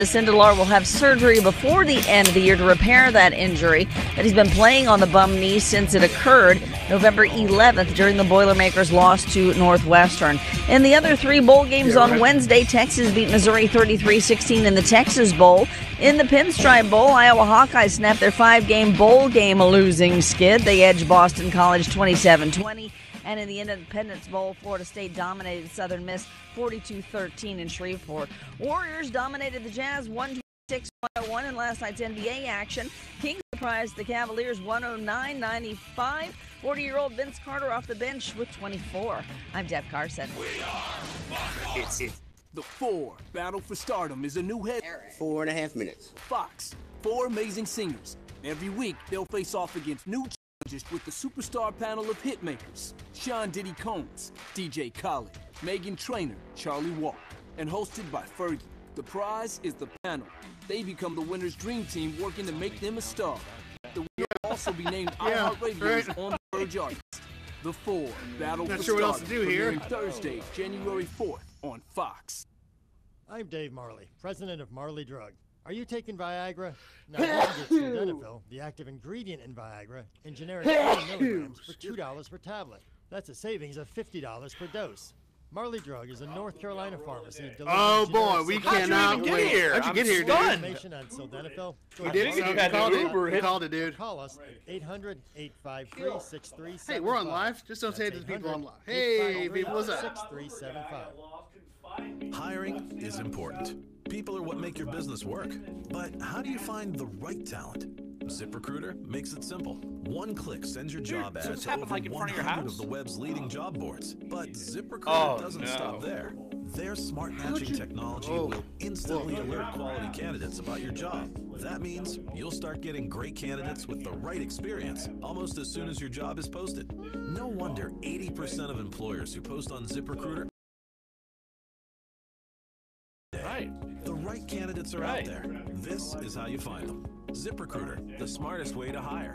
Sindelar will have surgery before the end of the year to repair that injury that he's been playing on the bum knee since it occurred November 11th during the Boilermakers' loss to Northwestern. In the other three bowl games on Wednesday, Texas beat Missouri 33-16 in the Texas Bowl. In the Pinstripe Bowl, Iowa Hawkeyes snapped their five-game bowl game losing skid. They edged Boston College 27-20. And in the Independence Bowl, Florida State dominated Southern Miss 42-13 in Shreveport. Warriors dominated the Jazz 126-101 in last night's NBA action. Kings surprised the Cavaliers 109-95. 40-year-old Vince Carter off the bench with 24. I'm Deb Carson. It's the 4 Battle for Stardom is a new hit. 4.5 minutes. Fox, 4 amazing singers. Every week, they'll face off against new challenges with the superstar panel of hitmakers. Sean Diddy Combs, DJ Khaled, Meghan Trainor, Charlie Walk, and hosted by Fergie. The prize is the panel. They become the winner's dream team working to make them a star. The winner will also be named iHeartRadio's On the Verge artist. The 4 Battle for Stardom, what else to do here. premiering Thursday, January 4th on Fox. I'm Dave Marley, president of Marley Drug. Are you taking Viagra? Now you can get sildenafil, the active ingredient in Viagra, in generic 40 milligrams for $2 per tablet. That's a savings of $50 per dose. Marley Drug is a North Carolina pharmacy. Oh boy, we cannot wait. Here? How'd you get here, dude? Information on sildenafil. We did it. We called it, dude. Call us at 800-853-6375. Hey, we're on live. Just don't say it to the people on live. Hey, people, what's up? 6375. Hiring is important. People are what make your business work. But how do you find the right talent? ZipRecruiter makes it simple. One click sends your job ad to over 100 of the web's leading job boards. But ZipRecruiter doesn't stop there. Their smart matching technology will instantly alert quality candidates about your job. That means you'll start getting great candidates with the right experience almost as soon as your job is posted. No wonder 80% of employers who post on ZipRecruiter. The right candidates are out there. This is how you find them. ZipRecruiter, the smartest way to hire.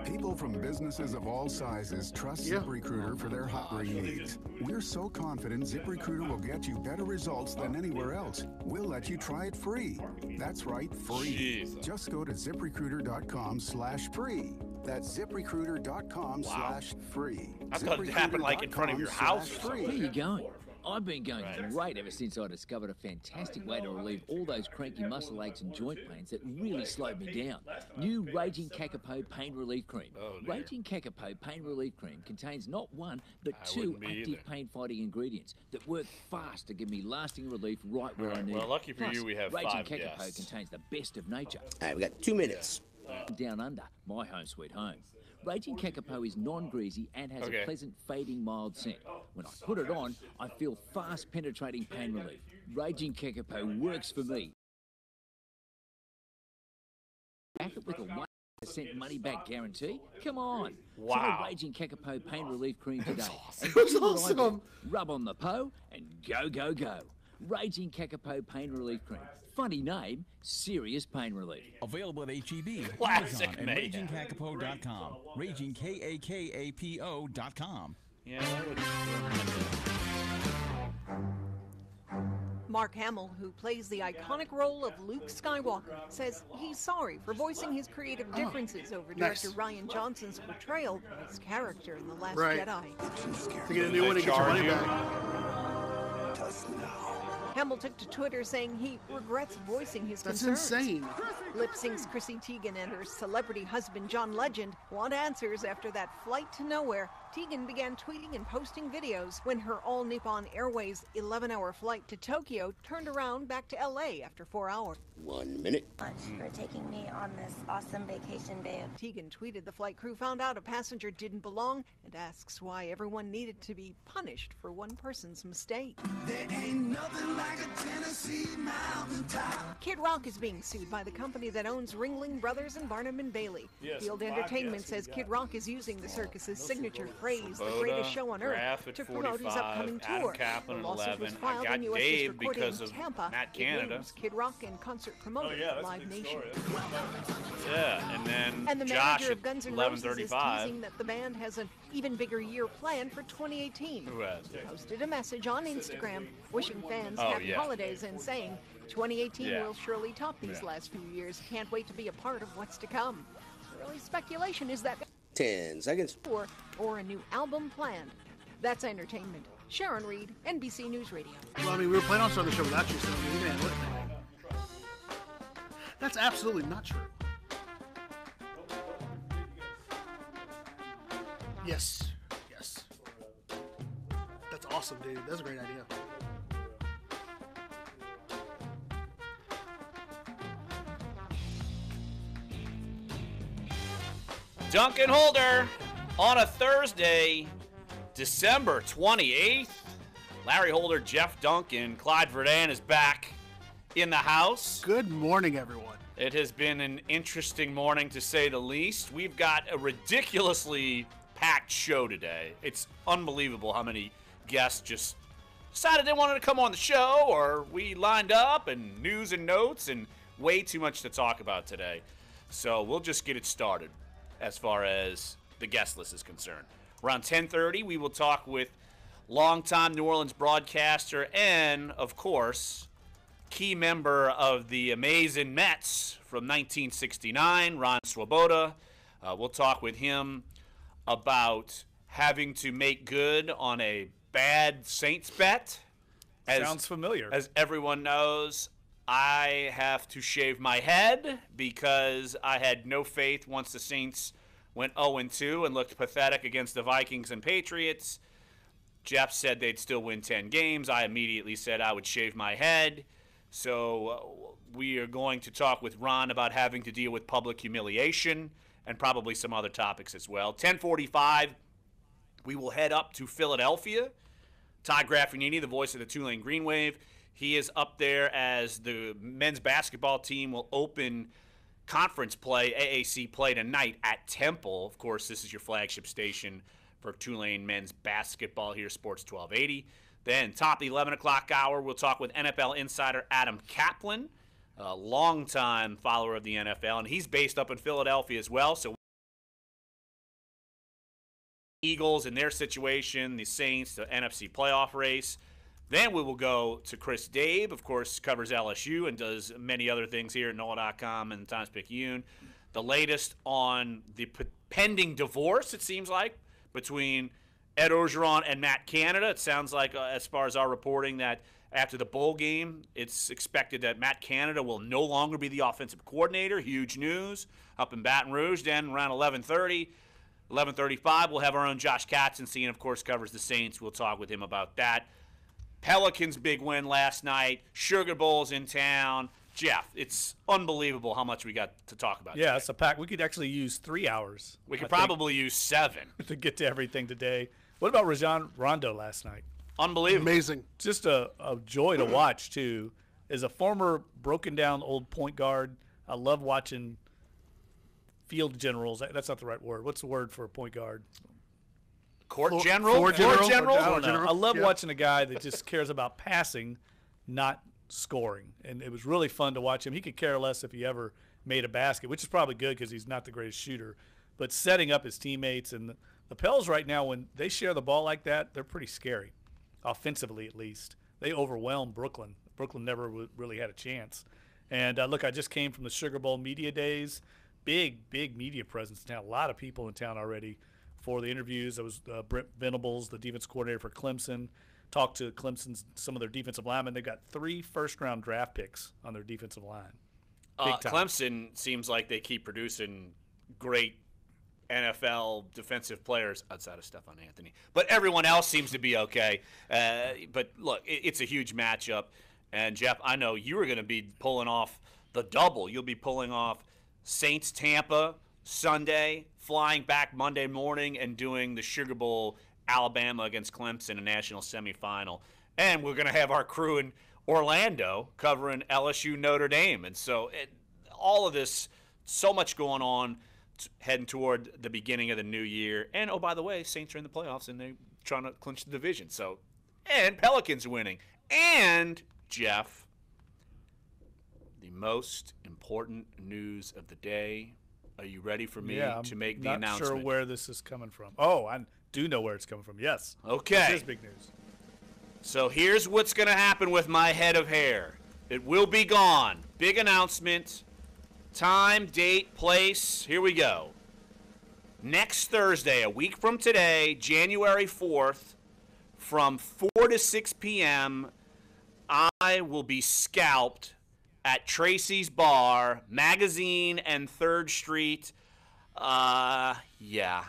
People from businesses of all sizes trust ZipRecruiter for their hiring needs. We're so confident ZipRecruiter will get you better results than anywhere else. We'll let you try it free. That's right, free. Just go to ZipRecruiter.com/free. That's ZipRecruiter.com/free. That's going to happen like in front of your house or something. Where are you going? I've been going great ever since I discovered a fantastic way to relieve all those cranky muscle aches and joint pains that really slowed me down. New Raging Kakapo Pain Relief Cream. Raging Kakapo Pain Relief Cream contains not one, but 2 active pain-fighting ingredients that work fast to give me lasting relief right where I need it. Well, lucky for you, we have Raging 5 Kakapo guests. contains the best of nature. All right, we got 2 minutes. Down under, my home sweet home. Raging Kakapo is non-greasy and has a pleasant, fading, mild scent. When I put it on, I feel fast, penetrating pain relief. Raging Kakapo works for me. Back it with a 1% money-back guarantee? Come on. Try Raging Kakapo Pain Relief Cream today. That's awesome. Rub on the po and go, go, go. Raging Kakapo Pain Relief Cream. Funny name, serious pain relief. Available at H-E-B, Classic Amazon, and RagingKakapo.com. RagingKakapo.com. Yeah, that would... Mark Hamill, who plays the iconic role of Luke Skywalker, says he's sorry for voicing his creative differences over director Rian Johnson's portrayal of his character in The Last Jedi. To get a new one and get your money back. Hamill took to Twitter saying he regrets voicing his concerns. That's insane. Lip Sync's Chrissy Teigen and her celebrity husband John Legend want answers after that flight to nowhere. Teigen began tweeting and posting videos when her All Nippon Airways 11-hour flight to Tokyo turned around back to LA after 4 hours. 1 minute. Much for taking me on this awesome vacation day. Teigen tweeted the flight crew found out a passenger didn't belong and asks why everyone needed to be punished for one person's mistake. There ain't nothing like a Tennessee mountaintop. Kid Rock is being sued by the company that owns Ringling Brothers and Barnum and Bailey. Field Entertainment says Kid Rock is using the circus's signature phrase, the greatest show on earth, to promote his upcoming tour. Adam Kaplan The lawsuit 11. was filed I got in U.S. Dave District Court because in of Tampa. Matt It Canada. names Kid Rock and concert promoter Live Nation. Yeah, and then And the Josh manager at of Guns N' Roses is 11:35. teasing that the band has an even bigger year planned for 2018. Who has? Posted a message on Instagram wishing fans Oh, happy yeah. holidays and saying, 2018 will surely top these last few years. Can't wait to be a part of what's to come. Early speculation is that 10 seconds. Or a new album planned. That's entertainment. Sharon Reed, NBC News Radio. Well, I mean, we were planning on starting the show without you, so we can handle it. That's absolutely not true. Yes. Yes. That's awesome, dude. That's a great idea. Dunc and Holder on a Thursday, December 28th. Larry Holder, Jeff Dunc, and Clyde Verdun is back in the house. Good morning, everyone. It has been an interesting morning, to say the least. We've got a ridiculously packed show today. It's unbelievable how many guests just decided they wanted to come on the show, or we lined up, and news and notes, and way too much to talk about today. So we'll just get it started as far as the guest list is concerned. Around 10:30, we will talk with longtime New Orleans broadcaster and, of course, key member of the amazing Mets from 1969, Ron Swoboda. We'll talk with him about having to make good on a bad Saints bet. Sounds familiar. As everyone knows, I have to shave my head because I had no faith once the Saints went 0-2 and looked pathetic against the Vikings and Patriots. Jeff said they'd still win 10 games. I immediately said I would shave my head. So we are going to talk with Ron about having to deal with public humiliation and probably some other topics as well. 10:45, we will head up to Philadelphia. Ty Graffagnini, the voice of the Tulane Green Wave, he is up there as the men's basketball team will open conference play, AAC play tonight at Temple. Of course, this is your flagship station for Tulane men's basketball here, Sports 1280. Then, top of the 11 o'clock hour, we'll talk with NFL insider Adam Kaplan, a longtime follower of the NFL, and he's based up in Philadelphia as well. So, Eagles and their situation, the Saints, the NFC playoff race. Then we will go to Chris Dave, of course, covers LSU and does many other things here at NOLA.com and Times-Picayune. The latest on the pending divorce, it seems like, between Ed Orgeron and Matt Canada. It sounds like, as far as our reporting, that after the bowl game, it's expected that Matt Canada will no longer be the offensive coordinator. Huge news up in Baton Rouge. Then around 11:30, 11:35, we'll have our own Josh Katzenstein, of course, covers the Saints. We'll talk with him about that. Pelicans' big win last night. Sugar Bowl's in town. Jeff, it's unbelievable how much we got to talk about. Yeah, today. it's a pack. We could actually use 3 hours. We could probably use 7 to get to everything today. What about Rajon Rondo last night? Unbelievable. Amazing. Just a joy to watch, too. As a former broken-down old point guard, I love watching field generals. That's not the right word. What's the word for a point guard? Court general? Court general? I don't know. I love watching a guy that just cares about passing, not scoring. And it was really fun to watch him. He could care less if he ever made a basket, which is probably good because he's not the greatest shooter. But setting up his teammates, and the Pels right now, when they share the ball like that, they're pretty scary, offensively at least. They overwhelm Brooklyn. Brooklyn never really had a chance. And look, I just came from the Sugar Bowl media days. Big media presence in town. A lot of people in town already for the interviews. I was Brent Venables, the defense coordinator for Clemson. Talked to Clemson's some of their defensive linemen. They've got 3 first-round draft picks on their defensive line. Big time. Clemson seems like they keep producing great NFL defensive players outside of Stephon Anthony. But everyone else seems to be okay. But, look, it's a huge matchup. And, Jeff, I know you were going to be pulling off the double. You'll be pulling off Saints-Tampa Sunday, flying back Monday morning, and doing the Sugar Bowl Alabama against Clemson, a national semifinal. And we're going to have our crew in Orlando covering LSU Notre Dame. And so all of this, so much going on heading toward the beginning of the new year. And, oh, by the way, Saints are in the playoffs, and they're trying to clinch the division. So, and Pelicans are winning. And, Jeff, the most important news of the day. Are you ready for me to make the announcement? I'm not sure where this is coming from. Oh, I do know where it's coming from. Yes. Okay. This is big news. So here's what's going to happen with my head of hair. It will be gone. Big announcement. Time, date, place. Here we go. Next Thursday, a week from today, January 4th, from 4 to 6 p.m., I will be scalped at Tracy's Bar, Magazine and 3rd Street. Yeah.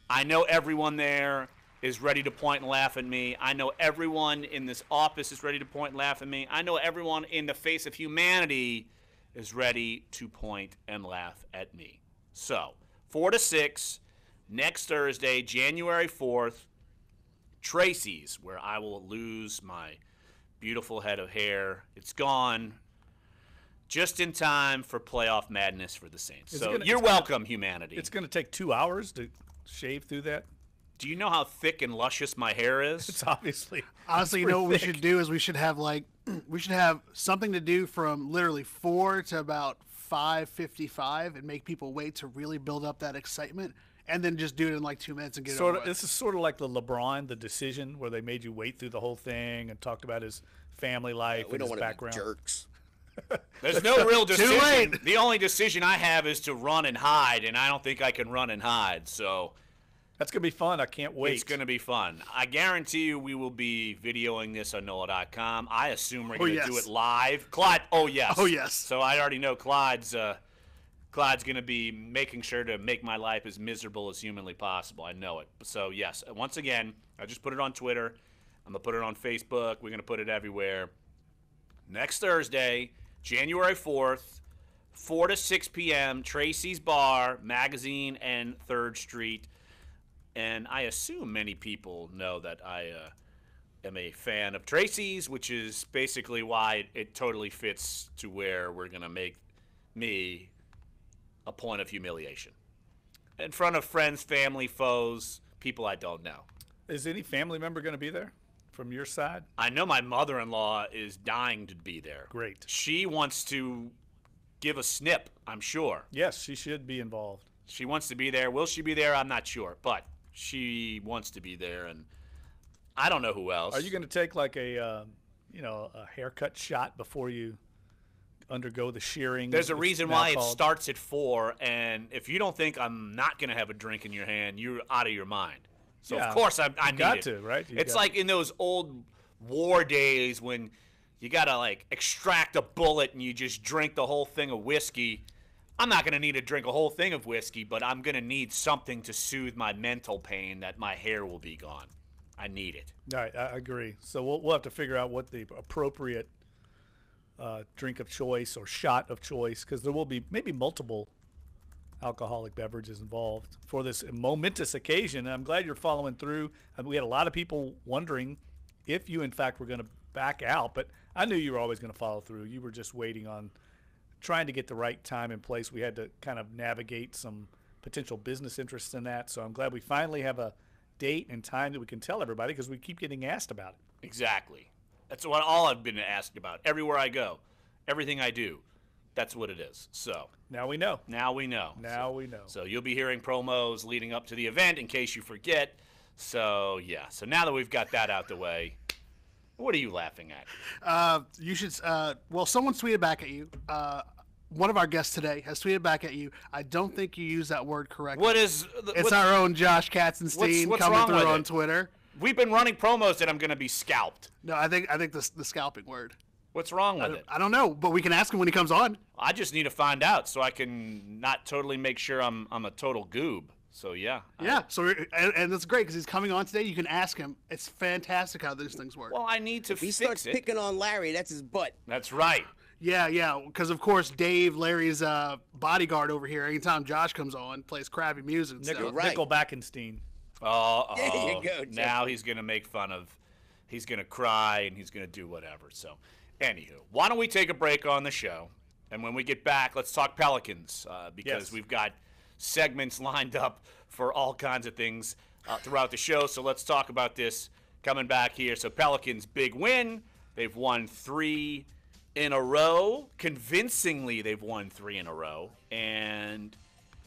I know everyone there is ready to point and laugh at me. I know everyone in this office is ready to point and laugh at me. I know everyone in the face of humanity is ready to point and laugh at me. So, 4 to 6, next Thursday, January 4th, Tracy's, where I will lose my beautiful head of hair. It's gone just in time for playoff madness for the Saints. So you're welcome, humanity. It's going to take 2 hours to shave through that. Do you know how thick and luscious my hair is? It's obviously. Honestly, you know what we should do is we should have something to do from literally 4 to about 5:55 and make people wait to really build up that excitement, and then just do it in like 2 minutes and get it over with. This is sort of like the LeBron, the decision where they made you wait through the whole thing and talked about his family life and his background. We don't want to be jerks. There's no real decision. Too late. The only decision I have is to run and hide, and I don't think I can run and hide. So that's going to be fun. I can't wait. It's going to be fun. I guarantee you we will be videoing this on NOLA.com. I assume we're going to do it live. Clyde, oh, yes. Oh, yes. So I already know Clyde's going to be making sure to make my life as miserable as humanly possible. I know it. So, yes, once again, I just put it on Twitter. I'm going to put it on Facebook. We're going to put it everywhere. Next Thursday, January 4th, 4 to 6 p.m., Tracy's Bar, Magazine, and 3rd Street. And I assume many people know that I am a fan of Tracy's, which is basically why it totally fits to where we're going to make me a point of humiliation. In front of friends, family, foes, people I don't know. Is any family member going to be there from your side? I know my mother-in-law is dying to be there. Great. She wants to give a snip, I'm sure. Yes, she should be involved. She wants to be there. Will she be there? I'm not sure. But she wants to be there, and I don't know who else. Are you going to take like a haircut shot before you undergo the shearing? There's a reason why it starts at 4, and if you don't think I'm not going to have a drink in your hand, you're out of your mind. So, yeah, of course, I need got it. to, right? It's like in those old war days when you got to, like, extract a bullet and you just drink the whole thing of whiskey. I'm not going to need to drink a whole thing of whiskey, but I'm going to need something to soothe my mental pain that my hair will be gone. I need it. All right, I agree. So we'll have to figure out what the appropriate drink of choice or shot of choice, because there will be maybe multiple alcoholic beverages involved for this momentous occasion. And I'm glad you're following through. We had a lot of people wondering if you, in fact, were going to back out, but I knew you were always going to follow through. You were just waiting on trying to get the right time in place. We had to kind of navigate some potential business interests in that. So I'm glad we finally have a date and time that we can tell everybody, because we keep getting asked about it. Exactly. That's all I've been asked about. Everywhere I go, everything I do, that's what it is. So now we know. Now we know. Now we know. So you'll be hearing promos leading up to the event in case you forget. So, yeah. So now that we've got that out the way, what are you laughing at? You should. Well, someone tweeted back at you. One of our guests today has tweeted back at you. I don't think you used that word correctly. What is? It's our own Josh Katzenstein coming through on Twitter. We've been running promos that I'm going to be scalped. No, I think the scalping word. What's wrong with it? I don't know, but we can ask him when he comes on. I just need to find out so I can not totally make sure I'm a total goob. So, yeah. Yeah, and that's great because he's coming on today. You can ask him. It's fantastic how these things work. Well, I need to fix it. He starts picking on Larry, that's his butt. That's right. Yeah, because, of course, Dave, Larry's bodyguard over here, anytime Josh comes on, plays crappy music. Nickelbackenstein. There you go, Jeff. Now he's going to make fun of, he's going to cry, and he's going to do whatever. So, anywho, why don't we take a break on the show, and when we get back, let's talk Pelicans, because we've got segments lined up for all kinds of things throughout the show. So let's talk about this coming back here. So Pelicans, big win. They've won 3 in a row. Convincingly, they've won 3 in a row. And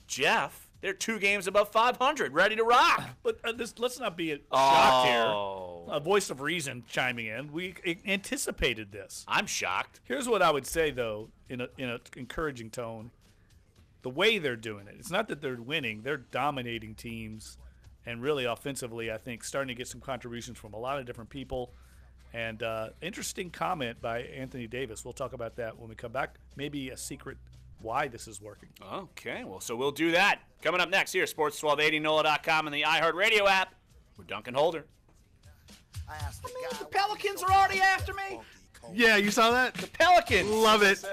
Jeff, They're 2 games above 500, ready to rock. But let's not be shocked here. Oh. A voice of reason chiming in. We anticipated this. I'm shocked. Here's what I would say, though, in an encouraging tone. The way they're doing it, it's not that they're winning. They're dominating teams, and really offensively, I think, starting to get some contributions from a lot of different people. And interesting comment by Anthony Davis. We'll talk about that when we come back. Maybe a secret why this is working. Okay, well, so we'll do that. Coming up next here, Sports 1280, NOLA.com, and the iHeartRadio app. We're Dunc and Holder. The Pelicans are already after me. Yeah, you saw that? The Pelicans. Love it.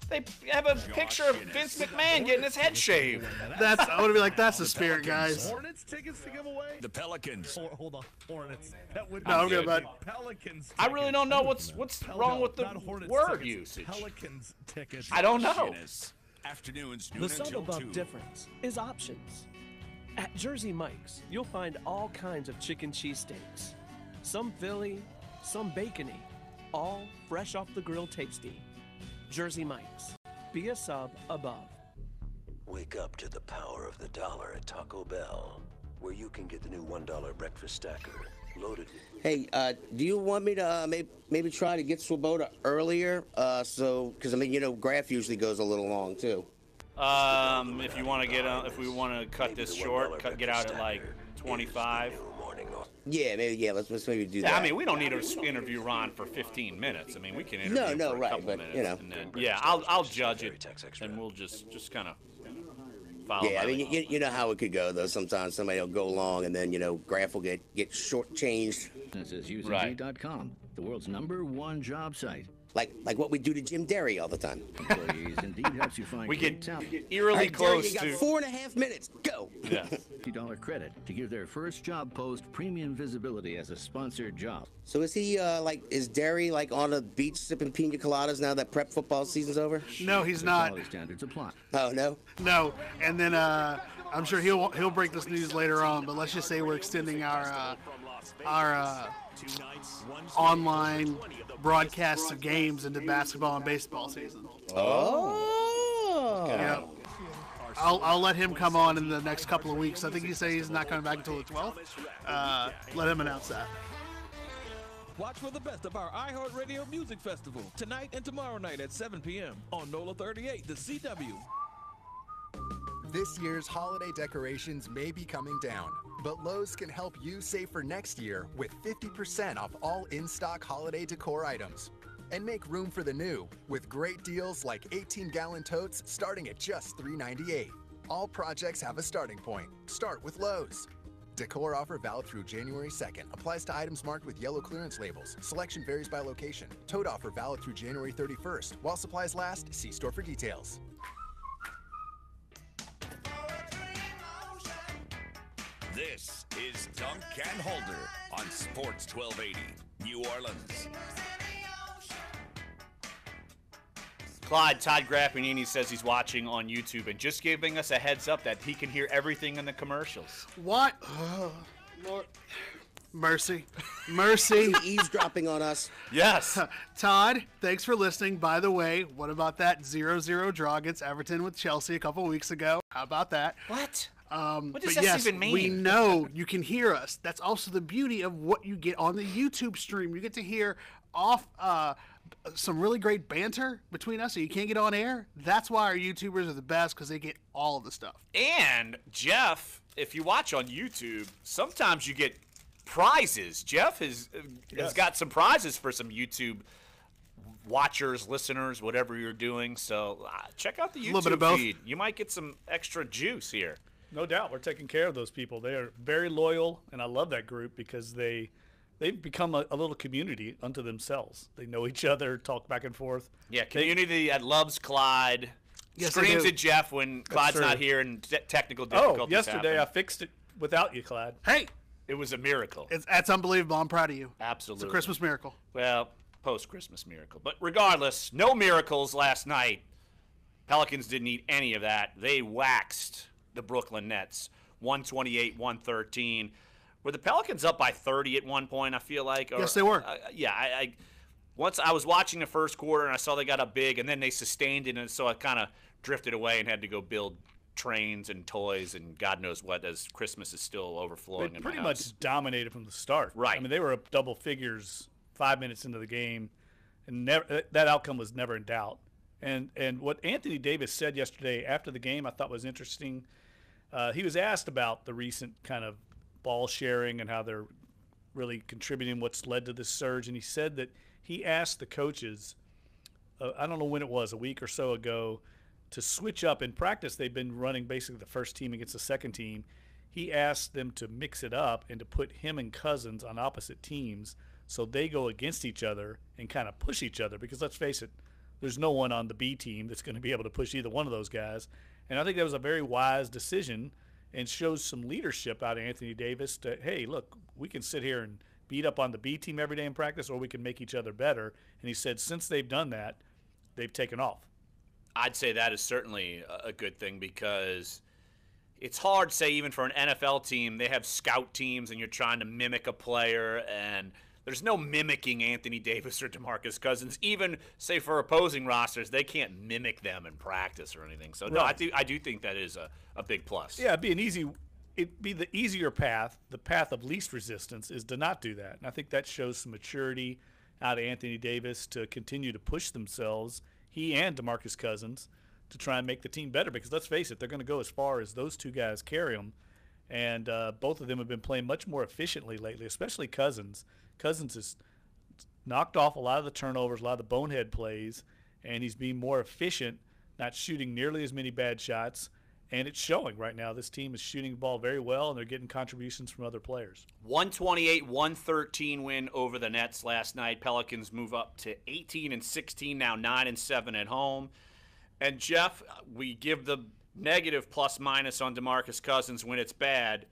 They have a picture of Vince McMahon getting his head shaved. I would be like, that's the spirit, guys. Hornets tickets to give away? The Pelicans. Hold on, Hornets. That would No, I'm good, bud. Pelicans. I really don't know what's wrong with the word usage. Pelicans tickets. I don't know. Afternoons, noon The subtle until 2. above difference is options. At Jersey Mike's, you'll find all kinds of chicken cheesesteaks. Some Philly, some bacony, all fresh off the grill tasty. Jersey Mike's. Be a sub above. Wake up to the power of the dollar at Taco Bell, where you can get the new $1 breakfast stacker loaded with... Hey, do you want me to maybe try to get Swoboda earlier? Because I mean, you know, Graf usually goes a little long too. If you want to if we want to cut this short, get out at like 25. Yeah, let's maybe do that. I mean, we don't need to interview Ron for 15 minutes. I mean, we can interview him for a couple minutes. You know. And then, yeah, I'll judge it, and we'll just kind of follow. Yeah, I mean, you know how it could go, though. Sometimes somebody will go long, and then, you know, Graf will get shortchanged. This is using.com, the world's #1 job site. Like what we do to Jim Derry all the time. Employees Indeed helps you find we great get talent. eerily close Derry, you got 4.5 minutes. Go. Yeah. $50 credit to give their first job post premium visibility as a sponsored job. So is he is Derry like on a beach sipping pina coladas now that prep football season's over? No, he's not. Quality standards apply. Oh no. No, and then I'm sure he'll break this news later on. But let's just say we're extending our online broadcasts of games into basketball and baseball season. Oh. Yeah. I'll let him come on in the next couple of weeks. I think he said he's not coming back until the 12th. Let him announce that. Watch for the best of our iHeartRadio Music Festival tonight and tomorrow night at 7 p.m. on NOLA 38, the CW. This year's holiday decorations may be coming down, but Lowe's can help you save for next year with 50% off all in-stock holiday decor items. And make room for the new with great deals like 18-gallon totes starting at just $3.98. All projects have a starting point. Start with Lowe's. Decor offer valid through January 2nd. Applies to items marked with yellow clearance labels. Selection varies by location. Tote offer valid through January 31st. While supplies last, see store for details. This is Dunc and Holder on Sports 1280, New Orleans. Todd Grappanini says he's watching on YouTube and just giving us a heads up that he can hear everything in the commercials. What? Lord. Mercy. Mercy. Eavesdropping on us. Yes. Todd, thanks for listening. By the way, what about that 0-0 draw against Everton with Chelsea a couple weeks ago? How about that? What? What does but that yes, even mean? We know you can hear us. That's also the beauty of what you get on the YouTube stream. You get to hear off some really great banter between us, so you can't get on air. That's why our YouTubers are the best, because they get all of the stuff. And, Jeff, if you watch on YouTube, sometimes you get prizes. Jeff has got some prizes for some YouTube watchers, listeners, whatever you're doing. So check out the YouTube little bit of both. feed. You might get some extra juice here. No doubt. We're taking care of those people. They are very loyal, and I love that group because they've become a little community unto themselves. They know each other, talk back and forth. Yeah, community that loves Clyde. Yes, screams they do. at Jeff when Clyde's true. not here and technical difficulties Oh, yesterday happen. I fixed it without you, Clyde. Hey, It was a miracle. that's unbelievable. I'm proud of you. Absolutely. It's a Christmas miracle. Well, post-Christmas miracle. But regardless, no miracles last night. Pelicans didn't need any of that. They waxed the Brooklyn Nets, 128-113. Were the Pelicans up by 30 at one point, I feel like? Or, Yes, they were. Once I was watching the first quarter and I saw they got up big, and then they sustained it, and so I kind of drifted away and had to go build trains and toys and God knows what, as Christmas is still overflowing They in my pretty house. much dominated from the start. Right. I mean, they were up double figures 5 minutes into the game, and that outcome was never in doubt. And what Anthony Davis said yesterday after the game I thought was interesting. He was asked about the recent kind of ball sharing and how they're really contributing what's led to this surge, and he said that he asked the coaches, I don't know when it was, a week or so ago, to switch up. In practice, they've been running basically the first team against the second team. He asked them to mix it up and to put him and Cousins on opposite teams so they go against each other and kind of push each other, because let's face it, there's no one on the B team that's going to be able to push either one of those guys. And I think that was a very wise decision and shows some leadership out of Anthony Davis to, hey, look, we can sit here and beat up on the B team every day in practice, or we can make each other better. And he said since they've done that, they've taken off. I'd say that is certainly a good thing, because it's hard, say, even for an NFL team, they have scout teams and you're trying to mimic a player, and there's no mimicking Anthony Davis or DeMarcus Cousins. Even, say, for opposing rosters, they can't mimic them in practice or anything. So, no, Right. I do think that is a big plus. Yeah, it'd be the easier path, the path of least resistance, is to not do that. And I think that shows some maturity out of Anthony Davis to continue to push themselves, he and DeMarcus Cousins, to try and make the team better. Because let's face it, they're going to go as far as those two guys carry them. And both of them have been playing much more efficiently lately, especially Cousins. Cousins has knocked off a lot of the turnovers, a lot of the bonehead plays, and he's being more efficient, not shooting nearly as many bad shots. And it's showing right now. This team is shooting the ball very well, and they're getting contributions from other players. 128-113 win over the Nets last night. Pelicans move up to 18-16, now 9-7 at home. And, Jeff, we give the negative plus-minus on DeMarcus Cousins when it's bad.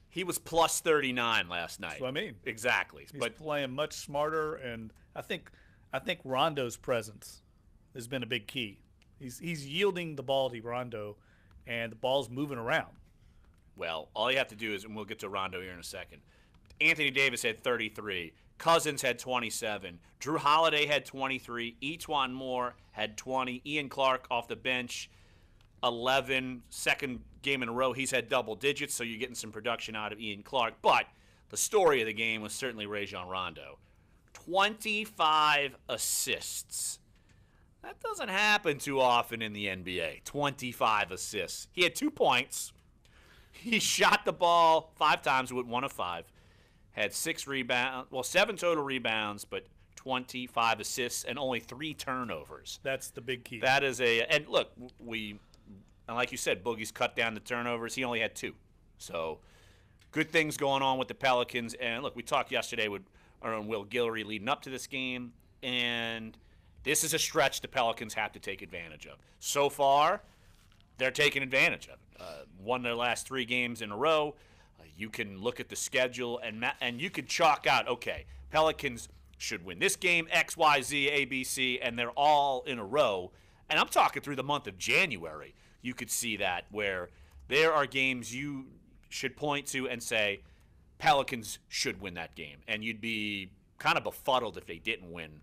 He was plus 39 last night. That's what I mean. Exactly. He's playing much smarter, and I think Rondo's presence has been a big key. He's yielding the ball to Rondo, and the ball's moving around. Well, all you have to do is, and we'll get to Rondo here in a second, Anthony Davis had 33. Cousins had 27. Drew Holiday had 23. Etuan Moore had 20. Ian Clark off the bench, 11. Second game in a row, he's had double digits, so you're getting some production out of Ian Clark. But the story of the game was certainly Rajon Rondo. 25 assists. That doesn't happen too often in the NBA, 25 assists. He had 2 points. He shot the ball 5 times, with 1 of 5. Had 6 rebounds, 7 total rebounds, but 25 assists and only 3 turnovers. That's the big key. That is and look, and like you said, Boogie's cut down the turnovers. He only had 2. So good things going on with the Pelicans. And look, we talked yesterday with our own Will Guillory leading up to this game, and this is a stretch the Pelicans have to take advantage of. So far, they're taking advantage of it. Won their last 3 games in a row. You can look at the schedule, and you could chalk out, okay, Pelicans should win this game, X, Y, Z, A, B, C, and they're all in a row. And I'm talking through the month of January. You could see that, where there are games you should point to and say, Pelicans should win that game. And you'd be kind of befuddled if they didn't win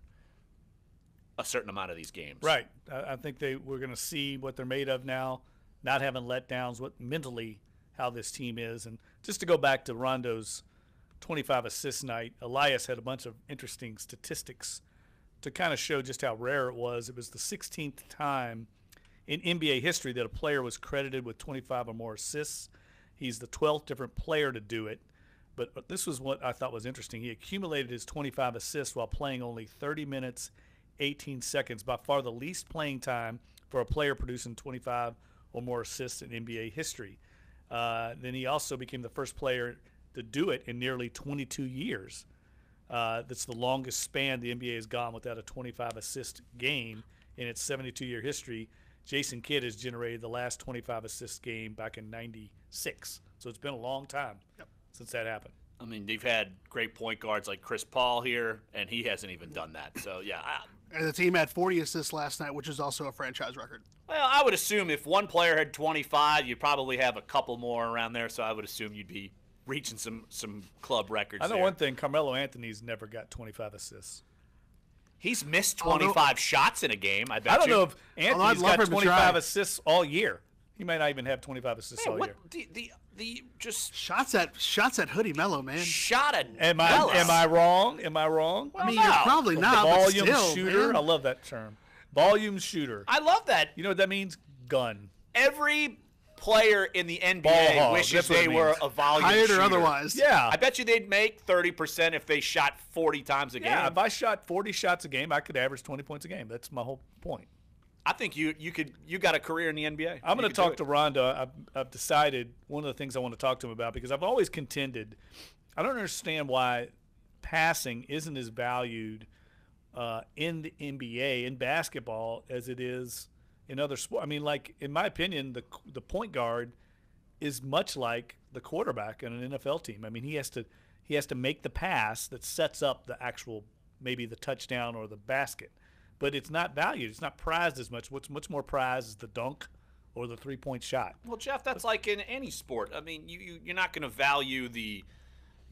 a certain amount of these games. Right. I think we're going to see what they're made of now, not having letdowns, mentally how this team is. And just to go back to Rondo's 25 assist night, Elias had a bunch of interesting statistics to kind of show just how rare it was. It was the 16th time in NBA history that a player was credited with 25 or more assists. He's the 12th different player to do it. But this was what I thought was interesting. He accumulated his 25 assists while playing only 30 minutes, 18 seconds, by far the least playing time for a player producing 25 or more assists in NBA history. Then he also became the first player to do it in nearly 22 years. That's the longest span the NBA has gone without a 25-assist game in its 72-year history. Jason Kidd has generated the last 25-assist game back in '96. So it's been a long time since that happened. I mean, they've had great point guards like Chris Paul here, and he hasn't even done that. So, yeah. And the team had 40 assists last night, which is also a franchise record. Well, I would assume if one player had 25, you'd probably have a couple more around there. So I would assume you'd be reaching some club records. I know there. one thing, Carmelo Anthony's never got 25 assists. He's missed 25 shots in a game. I bet I don't you. know if Anthony's got 25 assists all year. He might not even have 25 assists all year. The just shots at Hoodie Mello, man. Shot at Am I wrong? Am I wrong? I mean, you're probably not. Volume but still, shooter. man. I love that term. Volume shooter. I love that. You know what that means? Gun. Every player in the Ball NBA hog, wishes that's what they it were means. a volume Hired shooter. or otherwise. Yeah. I bet you they'd make 30% if they shot 40 times a game. Yeah, if I shot 40 shots a game, I could average 20 points a game. That's my whole point. I think you got a career in the NBA. I'm going to talk to Rhonda. I've decided one of the things I want to talk to him about, because I've always contended, I don't understand why passing isn't as valued in the NBA, in basketball, as it is in other sports. I mean, like, in my opinion, the point guard is much like the quarterback in an NFL team. I mean, he has to make the pass that sets up the actual, maybe the touchdown or the basket. But it's not valued. It's not prized as much. What's much more prized is the dunk or the three-point shot. Well, Jeff, that's like in any sport. I mean, you're not going to value the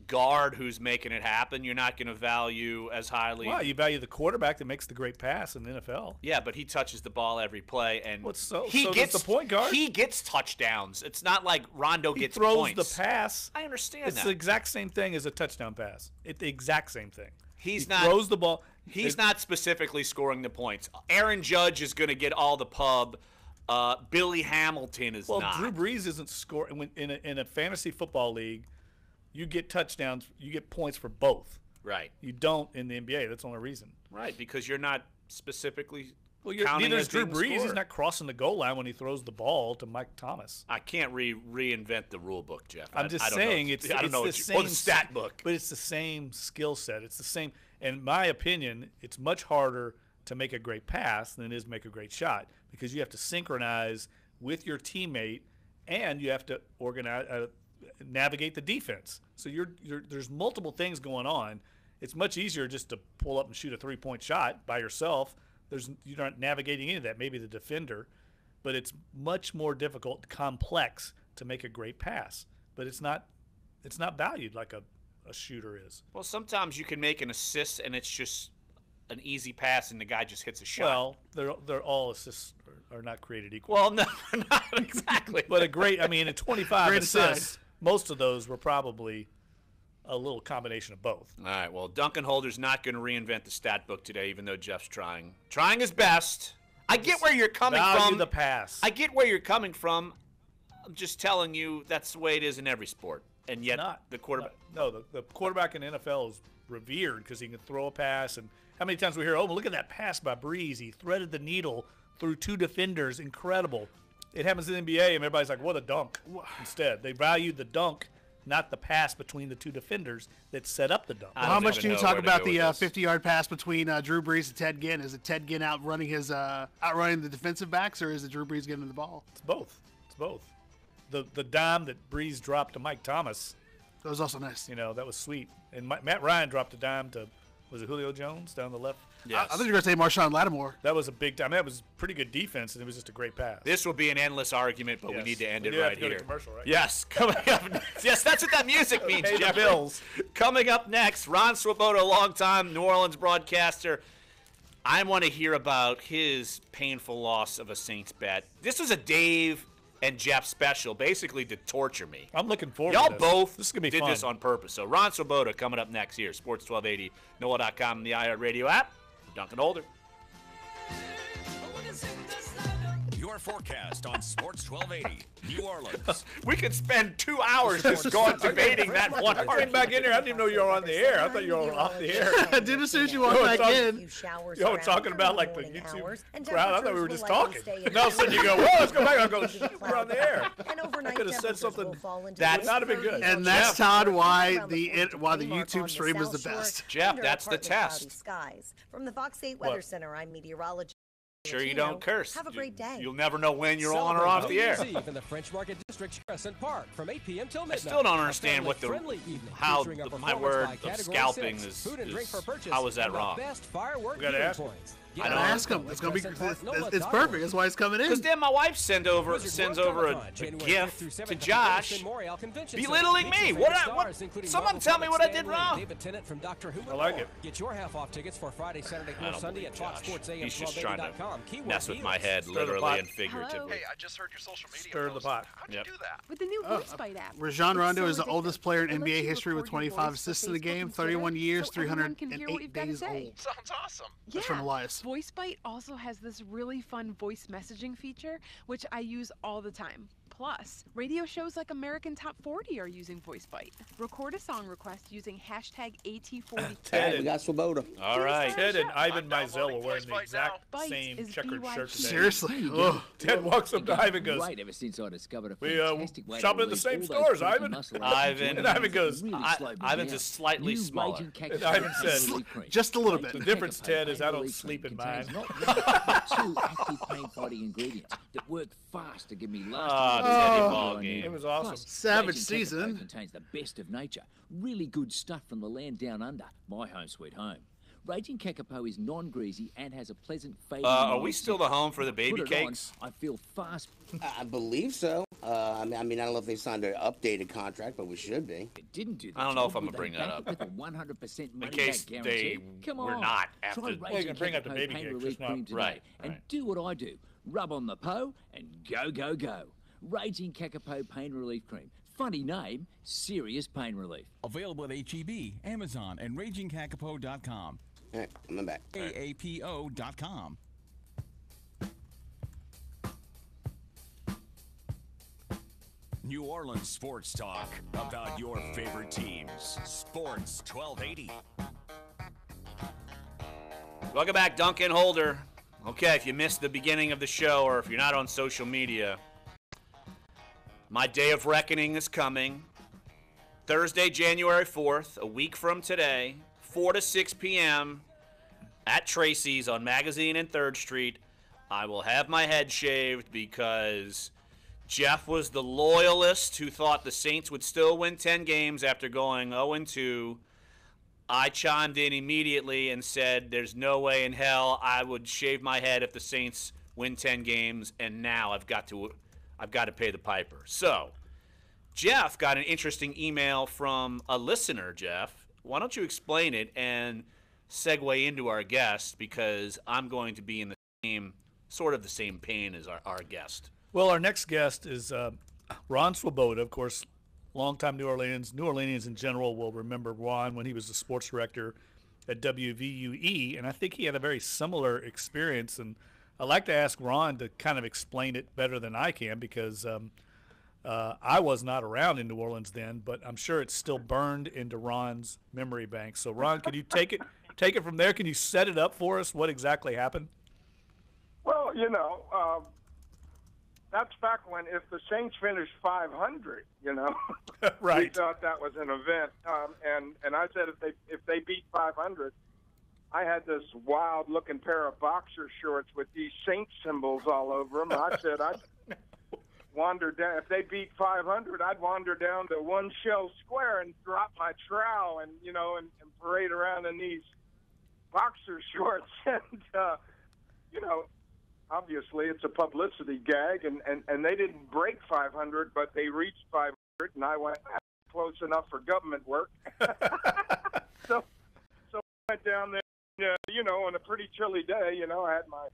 guard who's making it happen. You're not going to value as highly. Well, you value the quarterback that makes the great pass in the NFL. Yeah, but he touches the ball every play, and so gets does the point guard. He gets touchdowns. It's not like Rondo gets throws points. the pass. I understand it's that. the exact same thing as a touchdown pass. It's the exact same thing. He not throws the ball. He's not specifically scoring the points. Aaron Judge is going to get all the pub. Billy Hamilton is not. Drew Brees isn't scoring. In a fantasy football league, you get touchdowns. You get points for both. Right. You don't in the NBA. That's the only reason. Right, because you're not specifically neither is Drew Brees. He's not crossing the goal line when he throws the ball to Mike Thomas. I can't reinvent the rule book, Jeff. I'm just saying it's the same stat book. But it's the same skill set. It's the same. In my opinion, it's much harder to make a great pass than it is to make a great shot, because you have to synchronize with your teammate and you have to navigate the defense. So there's multiple things going on. It's much easier just to pull up and shoot a three-point shot by yourself. You're not navigating any of that, maybe the defender, but it's much more difficult, complex to make a great pass. But it's not valued like a shooter is. Well, sometimes you can make an assist and it's just an easy pass and the guy just hits a shot. Well, they're all assists are not created equal. Well, no, not exactly. But in 25 assists, most of those were probably a little combination of both. All right, well, Duncan Holder's not going to reinvent the stat book today, even though Jeff's trying his best. I get where you're coming from. the pass. I get where you're coming from. I'm just telling you that's the way it is in every sport. And yet the quarterback. No, the quarterback in the NFL is revered because he can throw a pass. And how many times we hear, look at that pass by Brees. He threaded the needle through two defenders. Incredible. It happens in the NBA, and everybody's like, what a dunk. Instead, they value the dunk, not the pass between the two defenders that set up the dunk. How much do you talk about the 50-yard pass between Drew Brees and Ted Ginn? Is it Ted Ginn outrunning the defensive backs, or is it Drew Brees getting the ball? It's both. The dime that Brees dropped to Mike Thomas. That was also nice. That was sweet. And Matt Ryan dropped a dime to, was it Julio Jones down the left? Yes. I thought you were going to say Marshawn Lattimore. That was a big time. That was pretty good defense, and it was just a great pass. This will be an endless argument, but we need to end it right here. Commercial, right? Yes, coming up next. Yes, that's what that music means, Pay the Jeff. bills. Coming up next, Ron Swoboda, longtime New Orleans broadcaster. I want to hear about his painful loss of a Saints bet. This was a Dave and Jeff special, basically to torture me. I'm looking forward Y'all to this. both This is gonna be did fun. this on purpose. So Ron Swoboda coming up next here, Sports 1280, NOLA.com, and the iHeartRadio app. Duncan Holder. Your forecast on Sports 1280, New Orleans. We could spend 2 hours just going debating that one. I came back in here. I didn't even know you were on the air. I thought you were off the air. I did as soon as you walked back in. You were talking about like the YouTube crowd. I thought we were just talking. And all of a sudden you go, well, let's go back. I go, we're on the air. I could have said something that would not have been good. And that's, Todd, why the YouTube stream is the best. Jeff, that's the test. Skies. From the Fox 8 Weather Center, I'm meteorologist. Sure you don't curse. Have a great day. You'll never know when you're on or off the air. In the French Market District, Crescent Park, from 8 p.m. till midnight. I still don't understand what how my word of scalping is. How is that wrong? Best fireworks gotta ask points. I don't ask him. It's gonna be. It's perfect. That's why it's coming in. Because then my wife sends over a gift to Josh, belittling me. What? Someone tell me what I did wrong. David Tennant from Doctor Who. I like it. Get your half off tickets for Friday, Saturday, or Sunday at Fox Sports AM. He's just trying to mess with my head, literally and figuratively. Hey, I just heard your social media. Stir the pot. How'd you do that? With the new Voice Bite app. Rajon Rondo is the oldest player in NBA history with 25 assists in the game, 31 years, 308 days old. Sounds awesome. That's from Elias. Voice Bite also has this really fun voice messaging feature, which I use all the time. Plus, radio shows like American Top 40 are using Voice Bite. Record a song request using hashtag AT40. Ted, we got Swoboda. All right. Ted and Ivan Mizell were wearing the exact Bites same is checkered shirt today. Seriously? Oh. Ted walks up to Ivan and goes, Great ever since I discovered a we fantastic way to shop in the release same all stores, those Ivan. muscle And Ivan goes, Ivan's just slightly smaller. And Ivan says, just a little bit. The difference, Ted, is I don't sleep in mine. Not one, but two active pain-fighting ingredients that work fast to give me lasting. It was awesome. Plus, Savage Raging season. Cacapone contains the best of nature. Really good stuff from the land down under. My home sweet home. Raging Kakapo is non-greasy and has a pleasant fading. Are we still the home for the baby Put it cakes? On, I feel fast. I believe so. I mean, I don't know if they signed an updated contract, but we should be. It didn't do that. I don't know if I'm gonna bring that up. With a 100% money In case back they Come were on. not after. Try Well, you can bring up the Kakapo baby pain cake, relief just not cream today right. and do what I do. Rub on the po and go, go, go. Raging Kakapo pain relief cream. Funny name, serious pain relief. Available at H-E-B, Amazon, and RagingKakapo.com. All right, I'm back. AAPO.com. New Orleans sports talk about your favorite teams. Sports 1280. Welcome back, Dunc and Holder. Okay, if you missed the beginning of the show or if you're not on social media, my day of reckoning is coming. Thursday, January 4th, a week from today, 4 to 6 p.m. at Tracy's on Magazine and 3rd Street. I will have my head shaved because Jeff was the loyalist who thought the Saints would still win 10 games after going 0-2. I chimed in immediately and said there's no way in hell I would shave my head if the Saints win 10 games, and now I've got to pay the piper. So, Jeff got an interesting email from a listener, Jeff. Why don't you explain it and segue into our guest, because I'm going to be in the the same pain as our guest. Well, our next guest is Ron Swoboda, of course, longtime New Orleans. New Orleanians in general will remember Ron when he was the sports director at WVUE, and I think he had a very similar experience. And I'd like to ask Ron to kind of explain it better than I can, because I was not around in New Orleans then, but I'm sure it's still burned into Ron's memory bank. So, Ron, can you take it from there? Can you set it up for us? What exactly happened? Well, that's back when if the Saints finished 500, right. We thought that was an event. And I said if they beat 500, I had this wild-looking pair of boxer shorts with these Saints symbols all over them. I said I'd wander down. If they beat 500, I'd wander down to One Shell Square and drop my trowel and parade around in these boxer shorts. And, obviously it's a publicity gag, and they didn't break 500, but they reached 500, and I went close enough for government work. so I went down there, on a pretty chilly day, I had my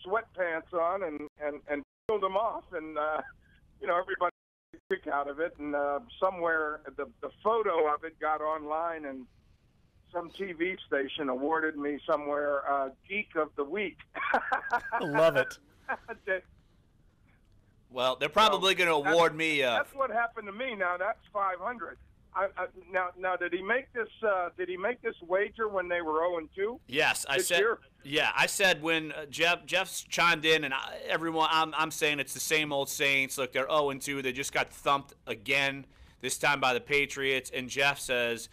sweatpants on and peeled them off, and, everybody took a kick out of it, and somewhere the photo of it got online, and some TV station awarded me somewhere Geek of the Week. I love it. Well, they're probably going to award me. That's what happened to me. Now that's 500. Now did he make this? Did he make this wager when they were 0-2? Yes, I said. Year? Yeah, I said when Jeff's chimed in, and everyone, I'm saying it's the same old Saints. Look, they're 0-2. They just got thumped again. This time by the Patriots. And Jeff says,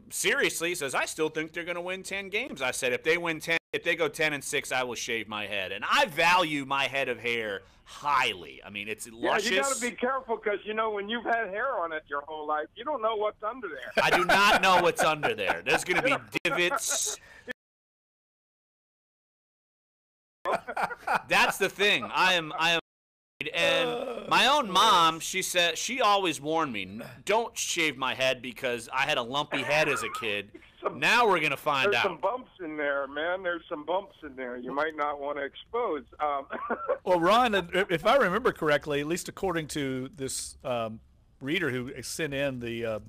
seriously, he says, I still think they're going to win 10 games. I said, if they go 10-6, I will shave my head. And I value my head of hair highly. I mean, it's luscious. Yeah, you got to be careful because, when you've had hair on it your whole life, you don't know what's under there. I do not know what's under there. There's going to be divots. That's the thing. I am. And my own mom, she said, she always warned me, don't shave my head because I had a lumpy head as a kid. Now we're going to find There's out. some bumps in there, man. There's some bumps in there you might not want to expose. Well, Ron, if I remember correctly, at least according to this reader who sent in the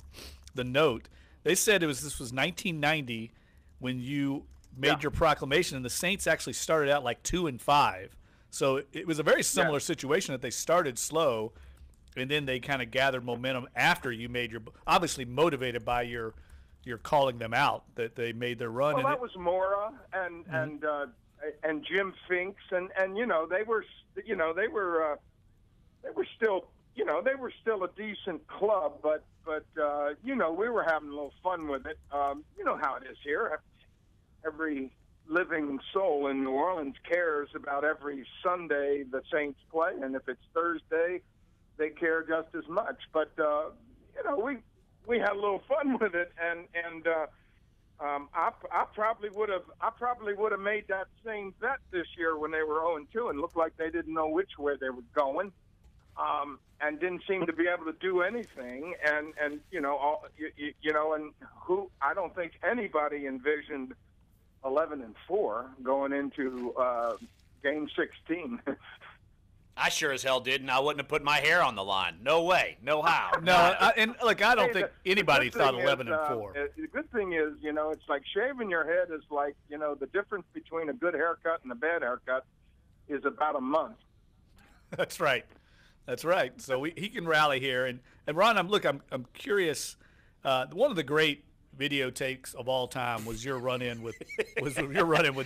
note, they said this was 1990 when you made your proclamation, and the Saints actually started out like 2-5. So it was a very similar situation that they started slow, and then they kind of gathered momentum after you made your – obviously motivated by your calling them out, that they made their run. Well, that was Mora and Jim Finks, and you know, they were still a decent club, but you know, we were having a little fun with it. You know how it is here. Every living soul in New Orleans cares about every Sunday the Saints play, and if it's Thursday, they care just as much. But you know, we had a little fun with it, and I probably would have made that same bet this year when they were 0-2 and looked like they didn't know which way they were going, and didn't seem to be able to do anything. And you know, and who I don't think anybody envisioned 11-4 going into game 16. I sure as hell did, and I wouldn't have put my hair on the line. No way, no how. No, and look, I don't think anybody thought 11-4. The good thing is, you know, it's like shaving your head is like, you know, the difference between a good haircut and a bad haircut is about a month. That's right. That's right. So he can rally here, and Ron, I'm curious. One of the great video takes of all time was your run-in with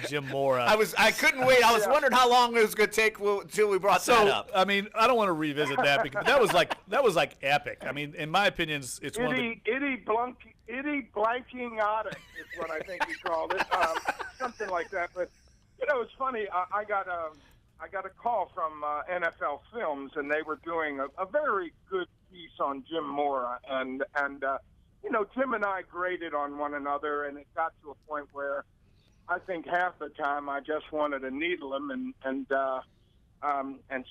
Jim Mora. I couldn't wait. I was wondering how long it was going to take until we brought that up. I mean, I don't want to revisit that because that was like epic. I mean, in my opinion, it's one of the Itty blanking audit is what I think he called it, something like that. But you know, it's funny. I got a call from NFL Films, and they were doing a very good piece on Jim Mora, and you know, Tim and I graded on one another, and it got to a point where I think half the time I just wanted to needle him and